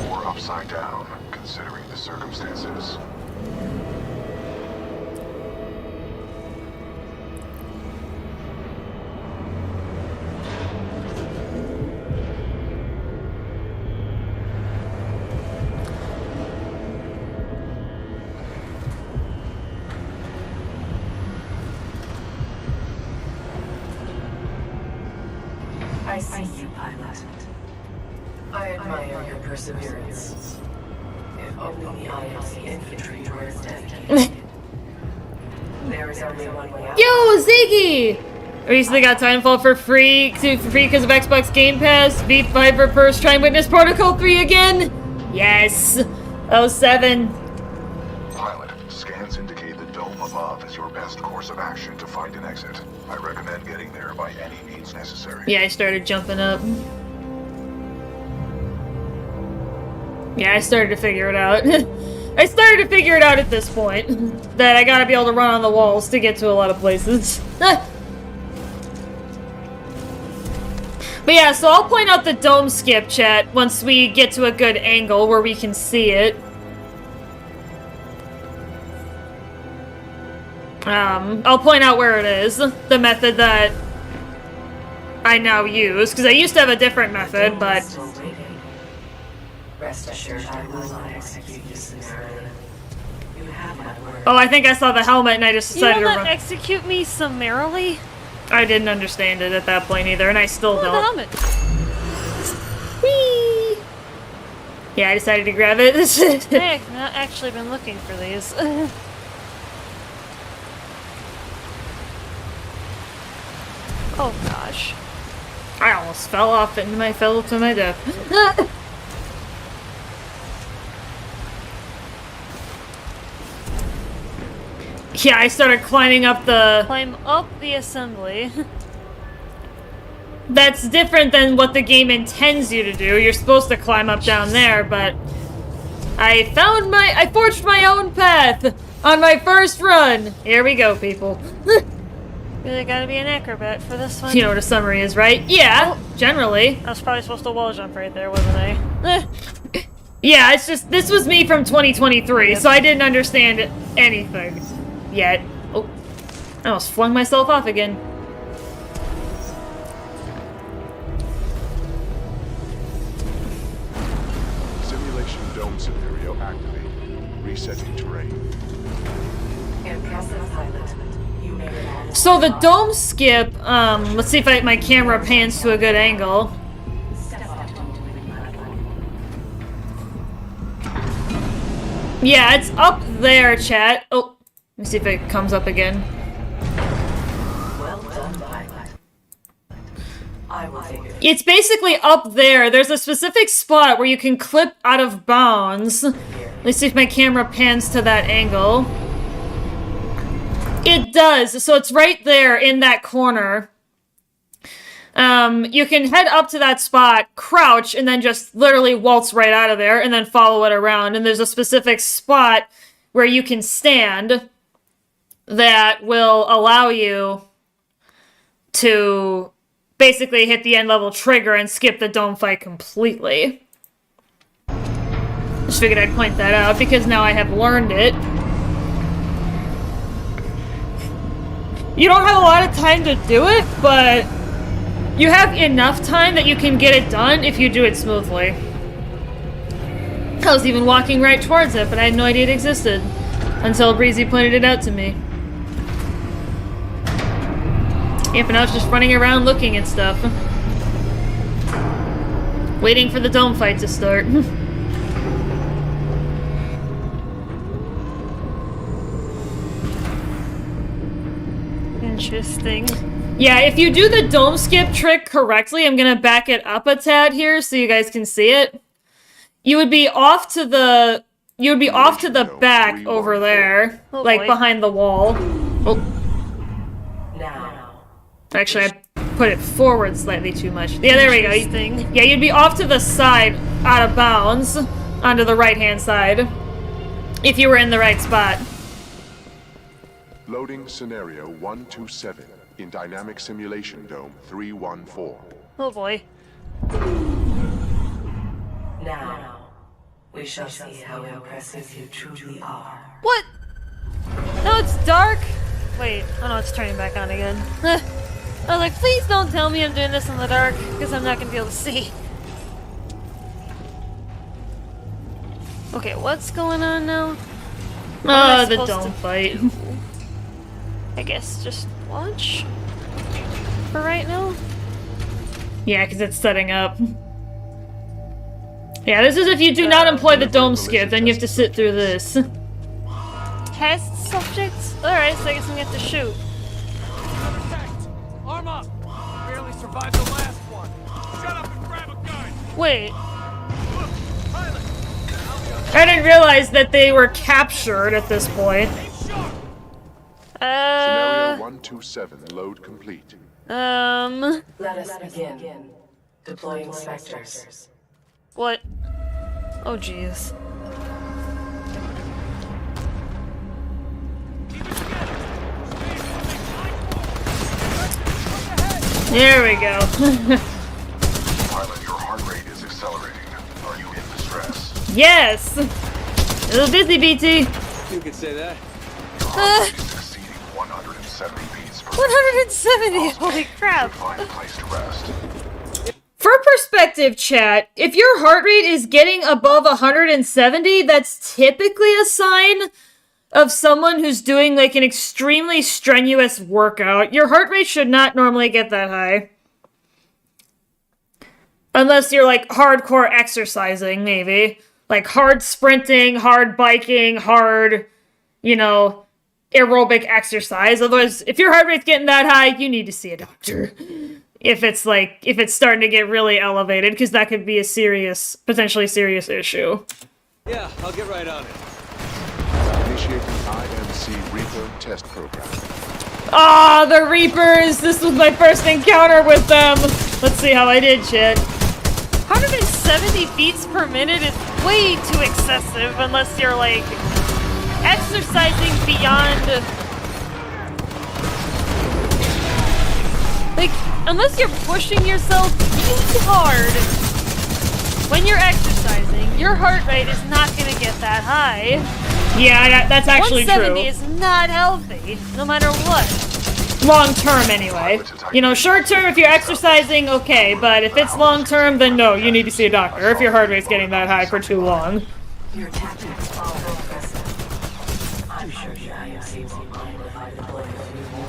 Or upside down, considering the circumstances. I see you, pilot. I admire your perseverance. If only the IMC infantry were as dedicated. There is only one way out. Yo, Ziggy! I recently got Titanfall for free because of Xbox Game Pass. V5 for first try and witness Protocol 3 again? Yes. 07. Pilot, scans indicate the dome above is your best course of action to find an exit. I recommend getting there by any means necessary. Yeah, I started jumping up. Yeah, I started to figure it out. I started to figure it out at this point. That I gotta be able to run on the walls to get to a lot of places. But yeah, so I'll point out the dome skip, chat, once we get to a good angle where we can see it. I'll point out where it is. The method that I now use, because I used to have a different method, but... Rest assured, I will not execute you summarily. You have my word. Oh, I think I saw the helmet and I just decided You to will not run. execute me summarily? I didn't understand it at that point either, and I still Oh, the don't. helmet. Whee! Yeah, I decided to grab it. Hey, I've not actually been looking for these. Oh gosh. I almost fell off and I fell to my death. Yeah, I started climbing up the... Climb up the assembly. That's different than what the game intends you to do. You're supposed to climb up down there, but... I forged my own path on my first run. Here we go, people. Really gotta be an acrobat for this one. You know what a summary is, right? Yeah, generally. I was probably supposed to wall jump right there, wasn't I? Yeah, it's just, this was me from 2023, so I didn't understand anything yet. Oh, I almost flung myself off again. Simulation dome scenario activated. Resetting terrain. Impressive, pilot. You made it all. So the dome skip, let's see if my camera pans to a good angle. Step up onto the platform. Yeah, it's up there, chat. Oh, let me see if it comes up again. Well done, pilot. I will take it. It's basically up there. There's a specific spot where you can clip out of bounds. Let's see if my camera pans to that angle. It does. So it's right there in that corner. You can head up to that spot, crouch, and then just literally waltz right out of there, and then follow it around. And there's a specific spot where you can stand that will allow you to basically hit the end level trigger and skip the dome fight completely. Just figured I'd point that out because now I have learned it. You don't have a lot of time to do it, but you have enough time that you can get it done if you do it smoothly. I was even walking right towards it, but I had no idea it existed until Breezy pointed it out to me. Yep, and I was just running around looking at stuff. Waiting for the dome fight to start. Interesting. Yeah, if you do the dome skip trick correctly, I'm gonna back it up a tad here so you guys can see it. You would be off to the back over there, Oh, like boy. behind the wall. Oh. Now. Actually, I put it forward slightly too much. Yeah, there we go. Interesting. Yeah, you'd be off to the side, out of bounds, onto the right-hand side, if you were in the right spot. Loading scenario 127 in dynamic simulation dome 314. Oh boy. Now. We shall see how impressive you truly are. What? No, it's dark. Wait, oh no, it's turning back on again. I was like, please don't tell me I'm doing this in the dark, because I'm not gonna be able to see. Okay, what's going on now? What am I The supposed dome to fight. do? I guess just watch for right now. Yeah, because it's setting up. Yeah, this is if you do not employ the dome skip, then you have to sit through this. Test subjects? Alright, so I guess I'm gonna have to shoot. Arm up! Barely survived the last one. Shut up and grab a gun! Wait. I didn't realize that they were captured at this point. Scenario 127 load complete. Let us begin. Deploying specters. What? Oh, jeez. There we go. Pilot, your heart rate is accelerating. Are you in distress? Yes! A little busy, BT. You could say that. Your heart rate is exceeding 170 beats per 170! Holy crap! Find a place to rest. For perspective, chat, if your heart rate is getting above 170, that's typically a sign of someone who's doing like an extremely strenuous workout. Your heart rate should not normally get that high. Unless you're like hardcore exercising, maybe. Like hard sprinting, hard biking, hard, you know, aerobic exercise. Otherwise, if your heart rate's getting that high, you need to see a doctor. If it's starting to get really elevated, because that could be a potentially serious issue. Yeah, I'll get right on it. Initiating IMC Reaper test program. Ah, the Reapers! This was my first encounter with them! Let's see how I did, shit. 170 beats per minute is way too excessive unless you're like exercising beyond like unless you're pushing yourself too hard. When you're exercising, your heart rate is not gonna get that high. Yeah, that's actually 170 true. is not healthy, no matter what. Long term, anyway. You know, short term, if you're exercising, okay, but if it's long term, then no, you need to see a doctor if your heart rate's getting that high for too long. Your tactics are impressive. I'm sure the IMC won't mind if I deploy a few more.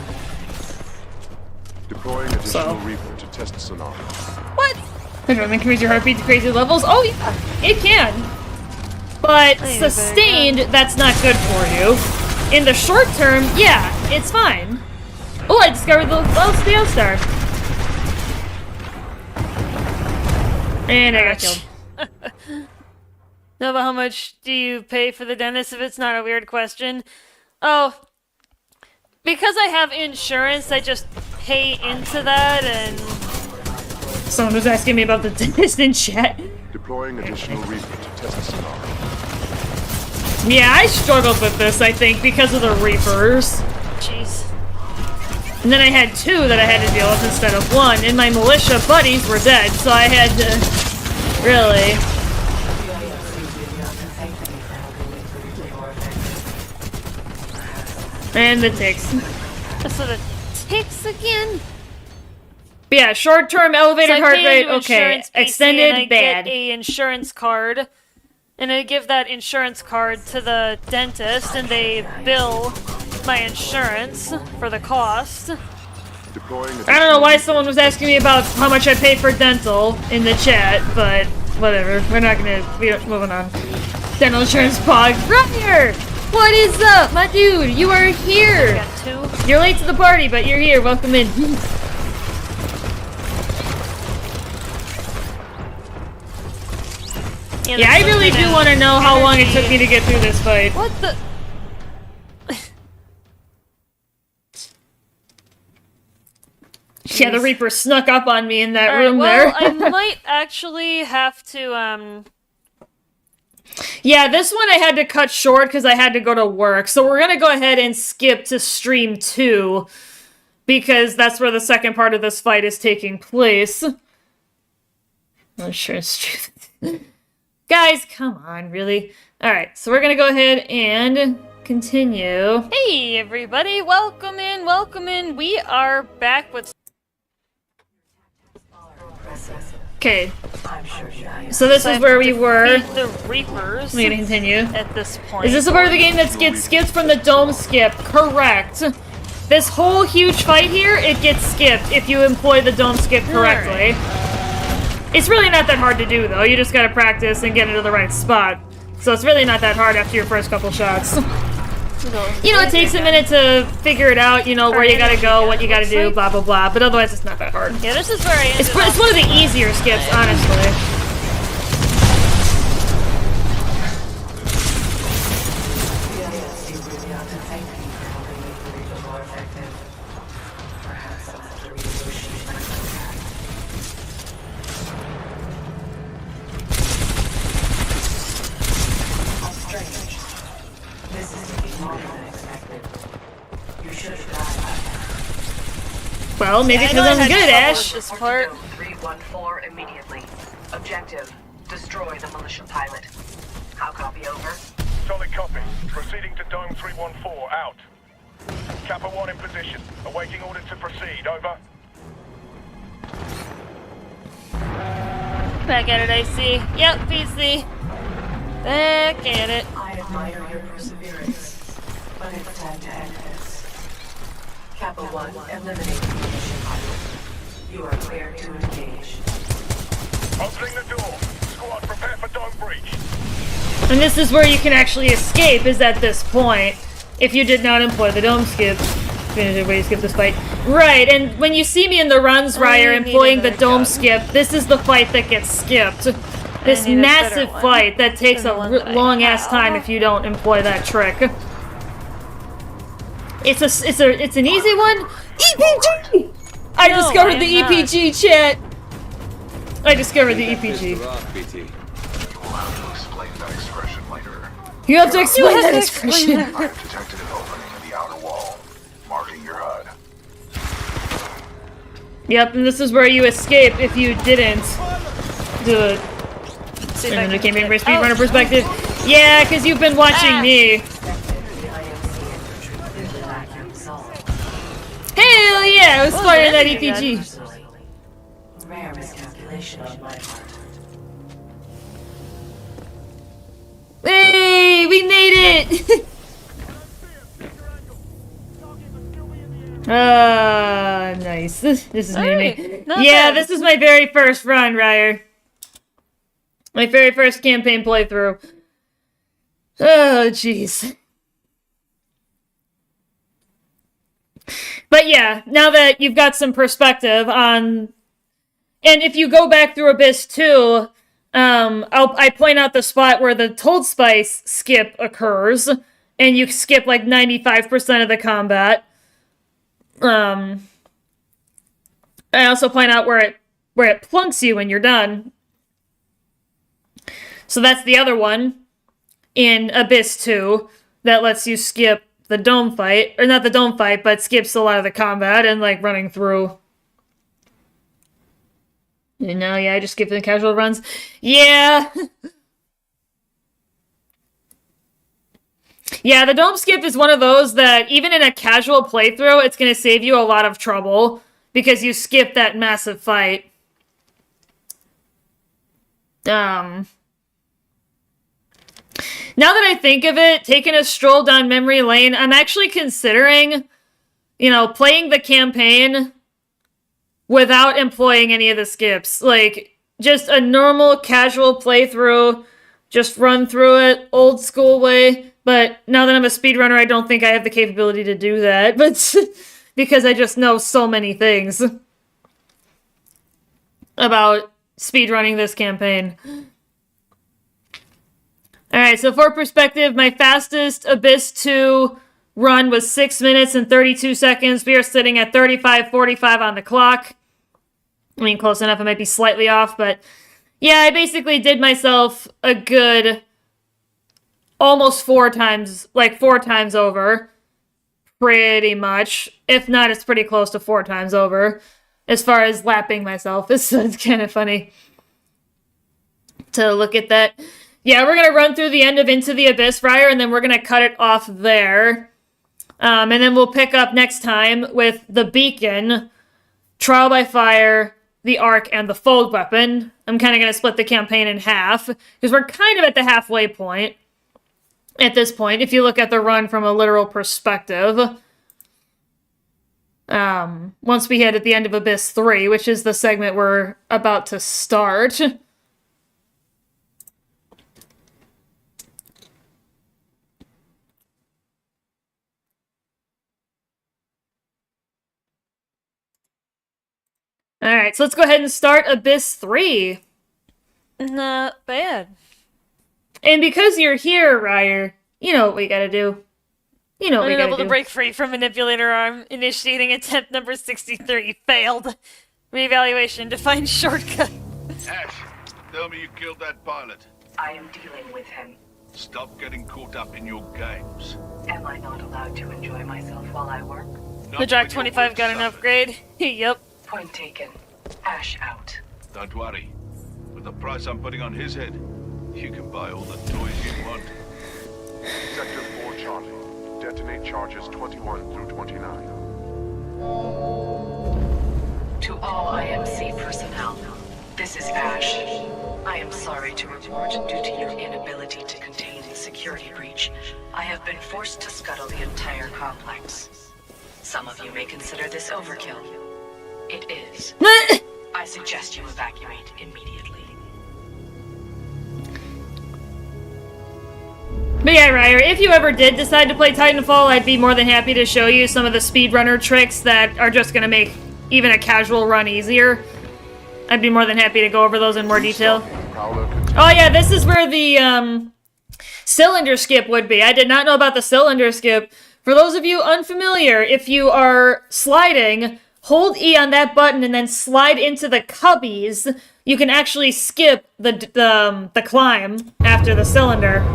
Deploying additional Reaper to test sonar. What? Can you increase your heartbeat to crazy levels? Oh, yeah, it can. But sustained, that's not good for you. In the short term, yeah, it's fine. Oh, I discovered the star. And I got killed. No, but how much do you pay for the dentist if it's not a weird question? Oh, because I have insurance, I just pay into that and... Someone was asking me about the dentist in chat. Deploying additional Reaper to test the sonar. Yeah, I struggled with this, I think, because of the Reapers. Jeez. And then I had 2 that I had to deal with instead of 1, and my militia buddies were dead, so I had to... Really... And the ticks. So the ticks again? But yeah, short-term elevated heart rate, okay. Extended, I bad. Get a insurance card, and I give that insurance card to the dentist, and they bill my insurance for the cost. I don't know why someone was asking me about how much I pay for dental in the chat, but whatever. We're not gonna be moving on. Dental insurance pog. Roger! What is up, my dude? You are here! Got 2. You're late to the party, but you're here. Welcome in. Yeah, I really do want to know how long it took me to get through this fight. What the... Yeah, the Reaper snuck up on me in that room well, there. I might actually have to, Yeah, this one I had to cut short because I had to go to work. So we're going to go ahead and skip to stream 2 because that's where the second part of this fight is taking place. I'm sure it's true. Guys, come on, really? Alright, so we're going to go ahead and continue. Hey, everybody. Welcome in, welcome in. We are back with... Okay, so this is where we were. The Reapers. We're gonna continue. At this point. Is this a part of the game that gets skipped from the dome skip? Correct. This whole huge fight here, it gets skipped if you employ the dome skip correctly. It's really not that hard to do, though. You just gotta practice and get into the right spot. So it's really not that hard after your first couple shots. You know, it takes a minute to figure it out, you know, where you gotta go, what you gotta do, blah, blah, blah. But otherwise, it's not that hard. Yeah, this is where I ended It's one of the easier skips, honestly. Well, maybe because I'm good, Ash. This part. 314 immediately. Objective: destroy the militia pilot. How copy over? Solid copy. Proceeding to Dome 314. Out. Kappa 1 in position. Awaiting orders to proceed. Over. Back at it, I see. Yep, PC. Back at it. I admire your perseverance, but it's time to end this. Kappa 1, eliminate the militia pilot. You are cleared to engage. Opening the door. Squad, prepare for dome breach. And this is where you can actually escape, is at this point, if you did not employ the dome skip. Finish where you skip this fight. Right, and when you see me in the runs, Ryer, employing the dome skip, this is the fight that gets skipped. This massive fight that takes a long-ass time if you don't employ that trick. It's an easy one. EPG! I discovered the EPG, chat. I discovered the EPG. You have to explain that expression. I have detected an opening in the outer wall, marking your HUD. Yep, and this is where you escape if you didn't do it. And then it came in from a speedrunner perspective. Yeah, because you've been watching me. Hell yeah, I was firing that EPG. Rare miscalculation on my part. Hey, we made it! Ah, nice. This is new to me. Yeah, this is my very first run, Ryer. My very first campaign playthrough. Oh, jeez. But yeah, now that you've got some perspective on... And if you go back through Abyss 2, I point out the spot where the Told Spice skip occurs, and you skip like 95% of the combat. I also point out where it plunks you when you're done. So that's the other one in Abyss 2 that lets you skip the dome fight, or not the dome fight, but skips a lot of the combat and like running through. You know, yeah, I just skip the casual runs. Yeah. Yeah, the dome skip is one of those that even in a casual playthrough, it's going to save you a lot of trouble because you skip that massive fight. Now that I think of it, taking a stroll down memory lane, I'm actually considering, playing the campaign without employing any of the skips. Like, just a normal, casual playthrough, just run through it, old school way. But now that I'm a speedrunner, I don't think I have the capability to do that, but because I just know so many things about speedrunning this campaign. Alright, so for perspective, my fastest Abyss 2 run was 6 minutes and 32 seconds. We are sitting at 35:45 on the clock. I mean, close enough. I might be slightly off, but yeah, I basically did myself a good almost 4 times over. Pretty much. If not, it's pretty close to 4 times over. As far as lapping myself. It's kind of funny to look at that. Yeah, we're going to run through the end of Into the Abyss, Friar, and then we're going to cut it off there. And then we'll pick up next time with the Beacon, Trial by Fire, the Arc, and the Fold Weapon. I'm kind of going to split the campaign in half, because we're kind of at the halfway point at this point, if you look at the run from a literal perspective. Once we hit at the end of Abyss 3, which is the segment we're about to start. Alright, so let's go ahead and start Abyss 3. Not bad. And because you're here, Ryer, you know what we gotta do. You know what we gotta do. Unable to break free from manipulator arm. Initiating attempt number 63. Failed. Reevaluation. Define shortcut. Ash, tell me you killed that pilot. I am dealing with him. Stop getting caught up in your games. Am I not allowed to enjoy myself while I work? The Jack 25 got an upgrade. Yep. Point taken. Ash out. Don't worry. With the price I'm putting on his head, you can buy all the toys you want. Sector 4 Charlie. Detonate charges 21 through 29. To all IMC personnel, this is Ash. I am sorry to report, due to your inability to contain the security breach, I have been forced to scuttle the entire complex. Some of you may consider this overkill. It is. I suggest you evacuate immediately. But yeah, Ryer, if you ever did decide to play Titanfall, I'd be more than happy to show you some of the speedrunner tricks that are just going to make even a casual run easier. I'd be more than happy to go over those in more detail. Oh yeah, this is where the cylinder skip would be. I did not know about the cylinder skip. For those of you unfamiliar, if you are sliding, hold E on that button and then slide into the cubbies. You can actually skip the climb after the cylinder.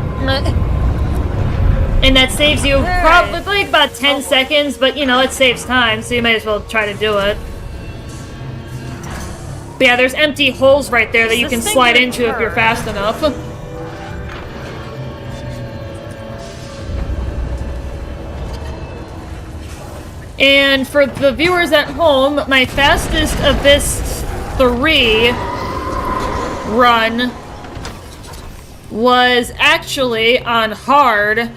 And that saves you probably about 10 seconds, but it saves time, so you might as well try to do it. But yeah, there's empty holes right there that you can slide into if you're fast enough. And for the viewers at home, my fastest Abyss 3 run was actually on hard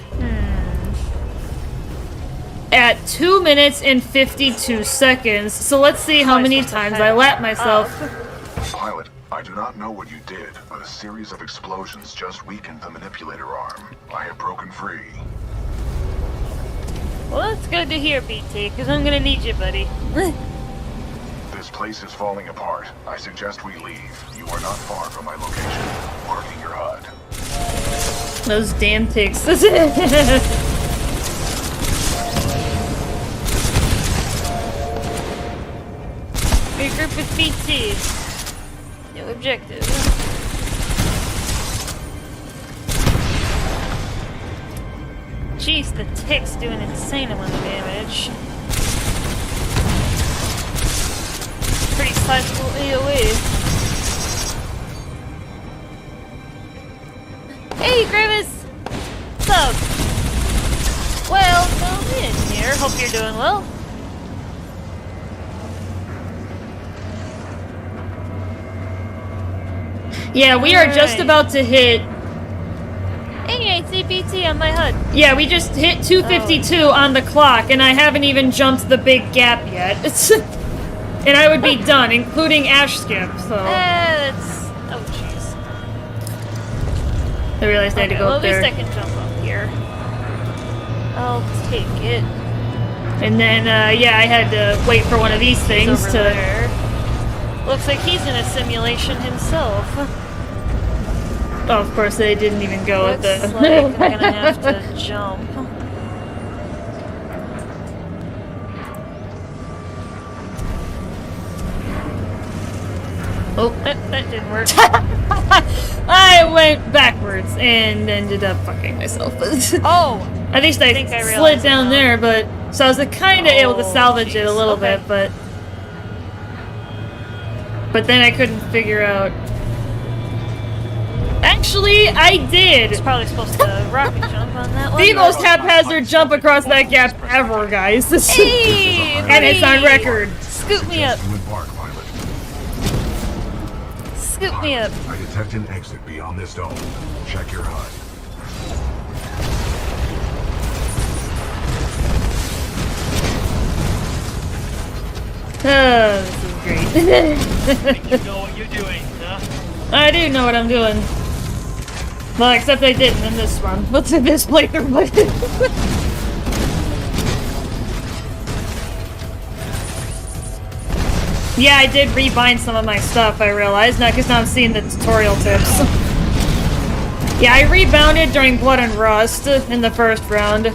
at 2 minutes and 52 seconds. So let's see how many times I lap myself. Pilot, I do not know what you did, but a series of explosions just weakened the manipulator arm. I have broken free. Well, that's good to hear, BT, because I'm gonna need you, buddy. This place is falling apart. I suggest we leave. You are not far from my location. Marking your HUD. Those damn ticks. Regroup with BT. New objective. Jeez, the ticks do an insane amount of damage. Pretty sizable AoE. Hey, Grimace! What's up? Well, come in here. Hope you're doing well. Yeah, we are just about to hit. Hey, CPT on my HUD. Yeah, we just hit 252 on the clock, and I haven't even jumped the big gap yet. And I would be done, including Ash Skip, so. That's. Oh, jeez. I realized I had to go up there. At least I can jump up here. I'll take it. And then, yeah, I had to wait for one of these things to. There. Looks like he's in a simulation himself. Oh, of course, they didn't even go Looks at the. like I'm gonna have to jump. Oh, that didn't work. I went backwards and ended up fucking myself. Oh! At least I slid down there, but so I was kind of able to salvage it a little bit, but then I couldn't figure out. Actually, I did. It's probably supposed to rocket jump on that one. The most haphazard jump across that gap ever, guys. Hey, and it's on record. Scoop me up. Scoop me up. I detect an exit beyond this dome. Check your HUD. Oh, this is great. You know what you're doing, huh? I do know what I'm doing. Well, except I didn't in this one. What's in this playthrough? Yeah, I did rebind some of my stuff, I realized, now because now I'm seeing the tutorial tips. Yeah, I rebounded during Blood and Rust in the first round.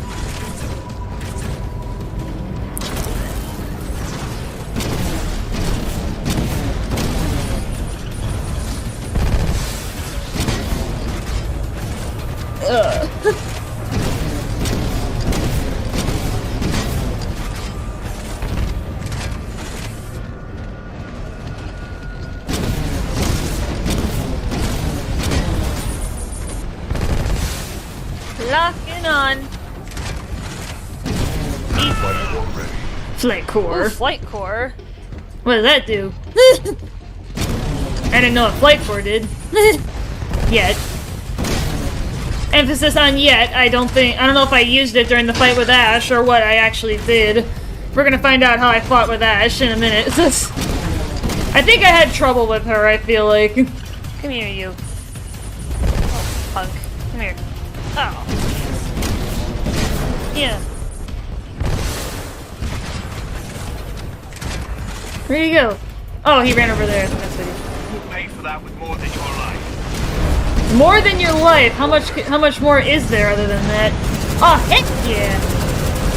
Locking on. Flight core. Ooh, flight core. What did that do? I didn't know what flight core did. Yet. Emphasis on yet. I don't know if I used it during the fight with Ash or what I actually did. We're gonna find out how I fought with Ash in a minute. I think I had trouble with her, I feel like. Come here, you. Oh, punk. Come here. Oh. Yeah. Where'd he go? Oh, he ran over there. That's what You paid for that with more than your life. More than your life. How much more is there other than that? Oh, heck yeah!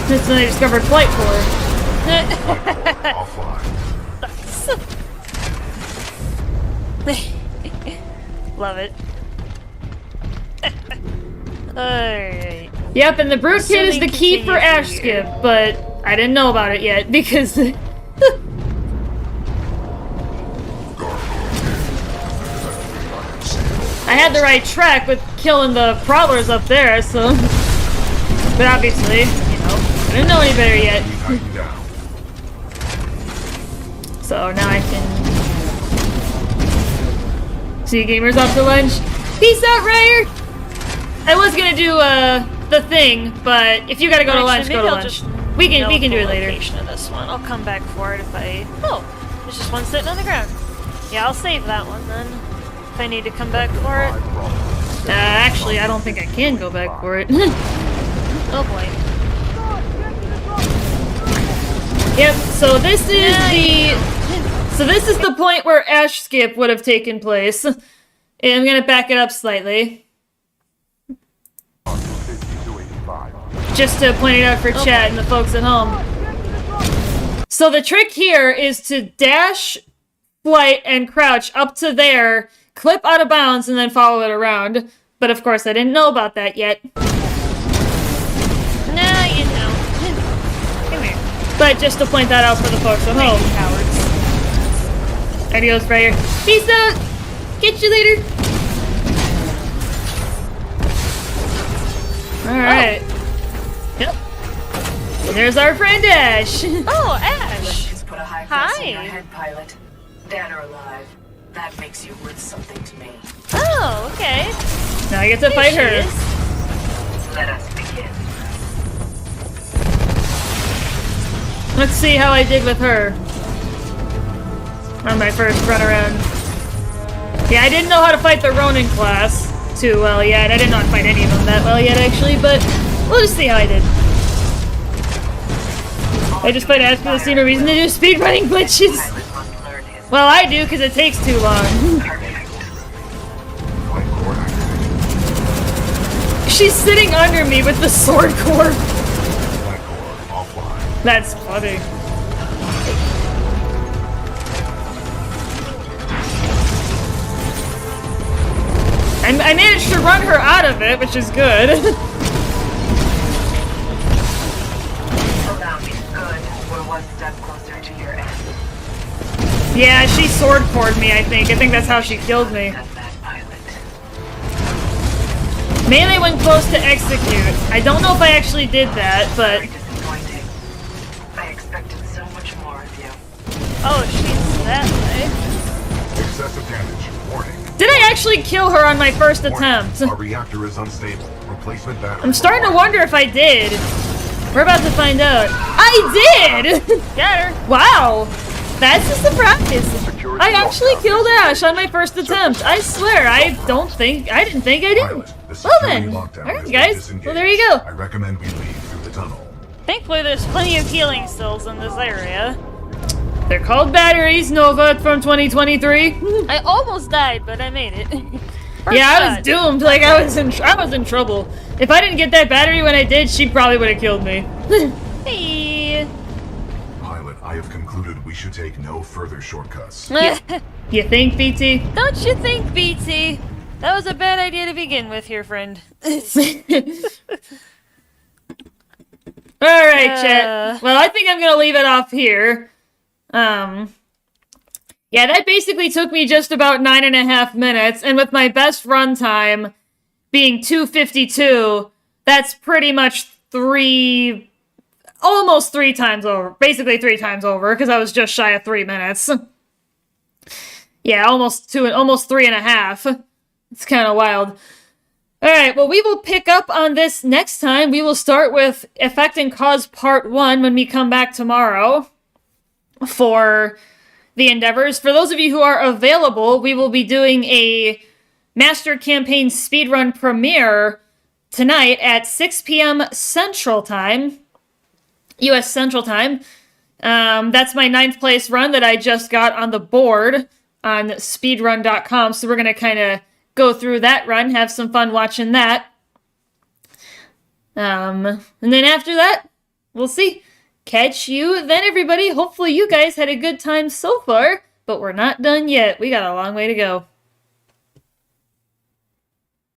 That's when I discovered flight core. Love it. Alright. Yep, and the brute kit is the key for Ash Skip, but I didn't know about it yet because I had the right track with killing the prowlers up there, so. But obviously, you know, I didn't know any better yet. So now I can. See you gamers off to lunch. Peace out, Ryer! I was gonna do the thing, but if you gotta go to lunch, go to lunch. We can do it later. Of this one. I'll come back for it if I. Oh, there's just one sitting on the ground. Yeah, I'll save that one then. If I need to come back for it. Actually, I don't think I can go back for it. Oh boy. Yep, so this is the point where Ash skip would have taken place. And I'm gonna back it up slightly. Just to point it out for chat and the folks at home. So the trick here is to dash, flight, and crouch up to there, clip out of bounds, and then follow it around. But of course I didn't know about that yet. Now you know. Come here. But just to point that out for the folks at home. Cowards. Adios, Fryer. Peace out! Get you later! Alright. Yep. There's our friend Ash! Oh, Ash! Just put a high price on your Hi! head, pilot. Dead or alive, that makes you worth something to me. Oh, okay. Now I get to fight her. Let us begin. Let's see how I did with her. On my first run around. Yeah, I didn't know how to fight the Ronin class too well yet. I did not fight any of them that well yet, actually, but we'll just see how I did. I just fight Ash because I see no reason to do speedrunning glitches. Well, I do because it takes too long. She's sitting under me with the sword core. That's funny. I managed to run her out of it, which is good. Allow me. Good. We're one step closer to your end. Yeah, she sword cored me, I think. I think that's how she killed me. Melee when close to execute. I don't know if I actually did that, but... Disappointing. I expected so much more of you. Oh, she's that way. Excessive damage. Warning. Did I actually kill her on my first attempt? Our reactor is unstable. Replacement battery. I'm starting to wonder if I did. We're about to find out. I did! Got her. Wow! That's a surprise! I actually killed Ash on my first attempt. I swear, I didn't think I did. Well then. Alright guys, well there you go. I recommend we leave through the tunnel. Thankfully, there's plenty of healing stills in this area. They're called batteries, Nova, from 2023. I almost died, but I made it. Yeah, I was doomed. Like I was in trouble. If I didn't get that battery when I did, she probably would have killed me. Hey. Pilot, I have concluded we should take no further shortcuts. You think, BT? Don't you think, BT? That was a bad idea to begin with here, friend. Alright, chat. Well, I think I'm gonna leave it off here. Yeah, that basically took me just about 9.5 minutes, and with my best run time being 2:52, that's pretty much almost 3 times over. Basically 3 times over, because I was just shy of 3 minutes. Yeah, almost 3.5. It's kind of wild. Alright, well, we will pick up on this next time. We will start with Effect and Cause Part 1 when we come back tomorrow for the endeavors. For those of you who are available, we will be doing a Master Campaign Speedrun premiere tonight at 6 p.m. Central Time. U.S. Central Time. That's my 9th place run that I just got on the board on speedrun.com. So we're going to kind of go through that run, have some fun watching that. And then after that, we'll see. Catch you then, everybody. Hopefully you guys had a good time so far, but we're not done yet. We got a long way to go.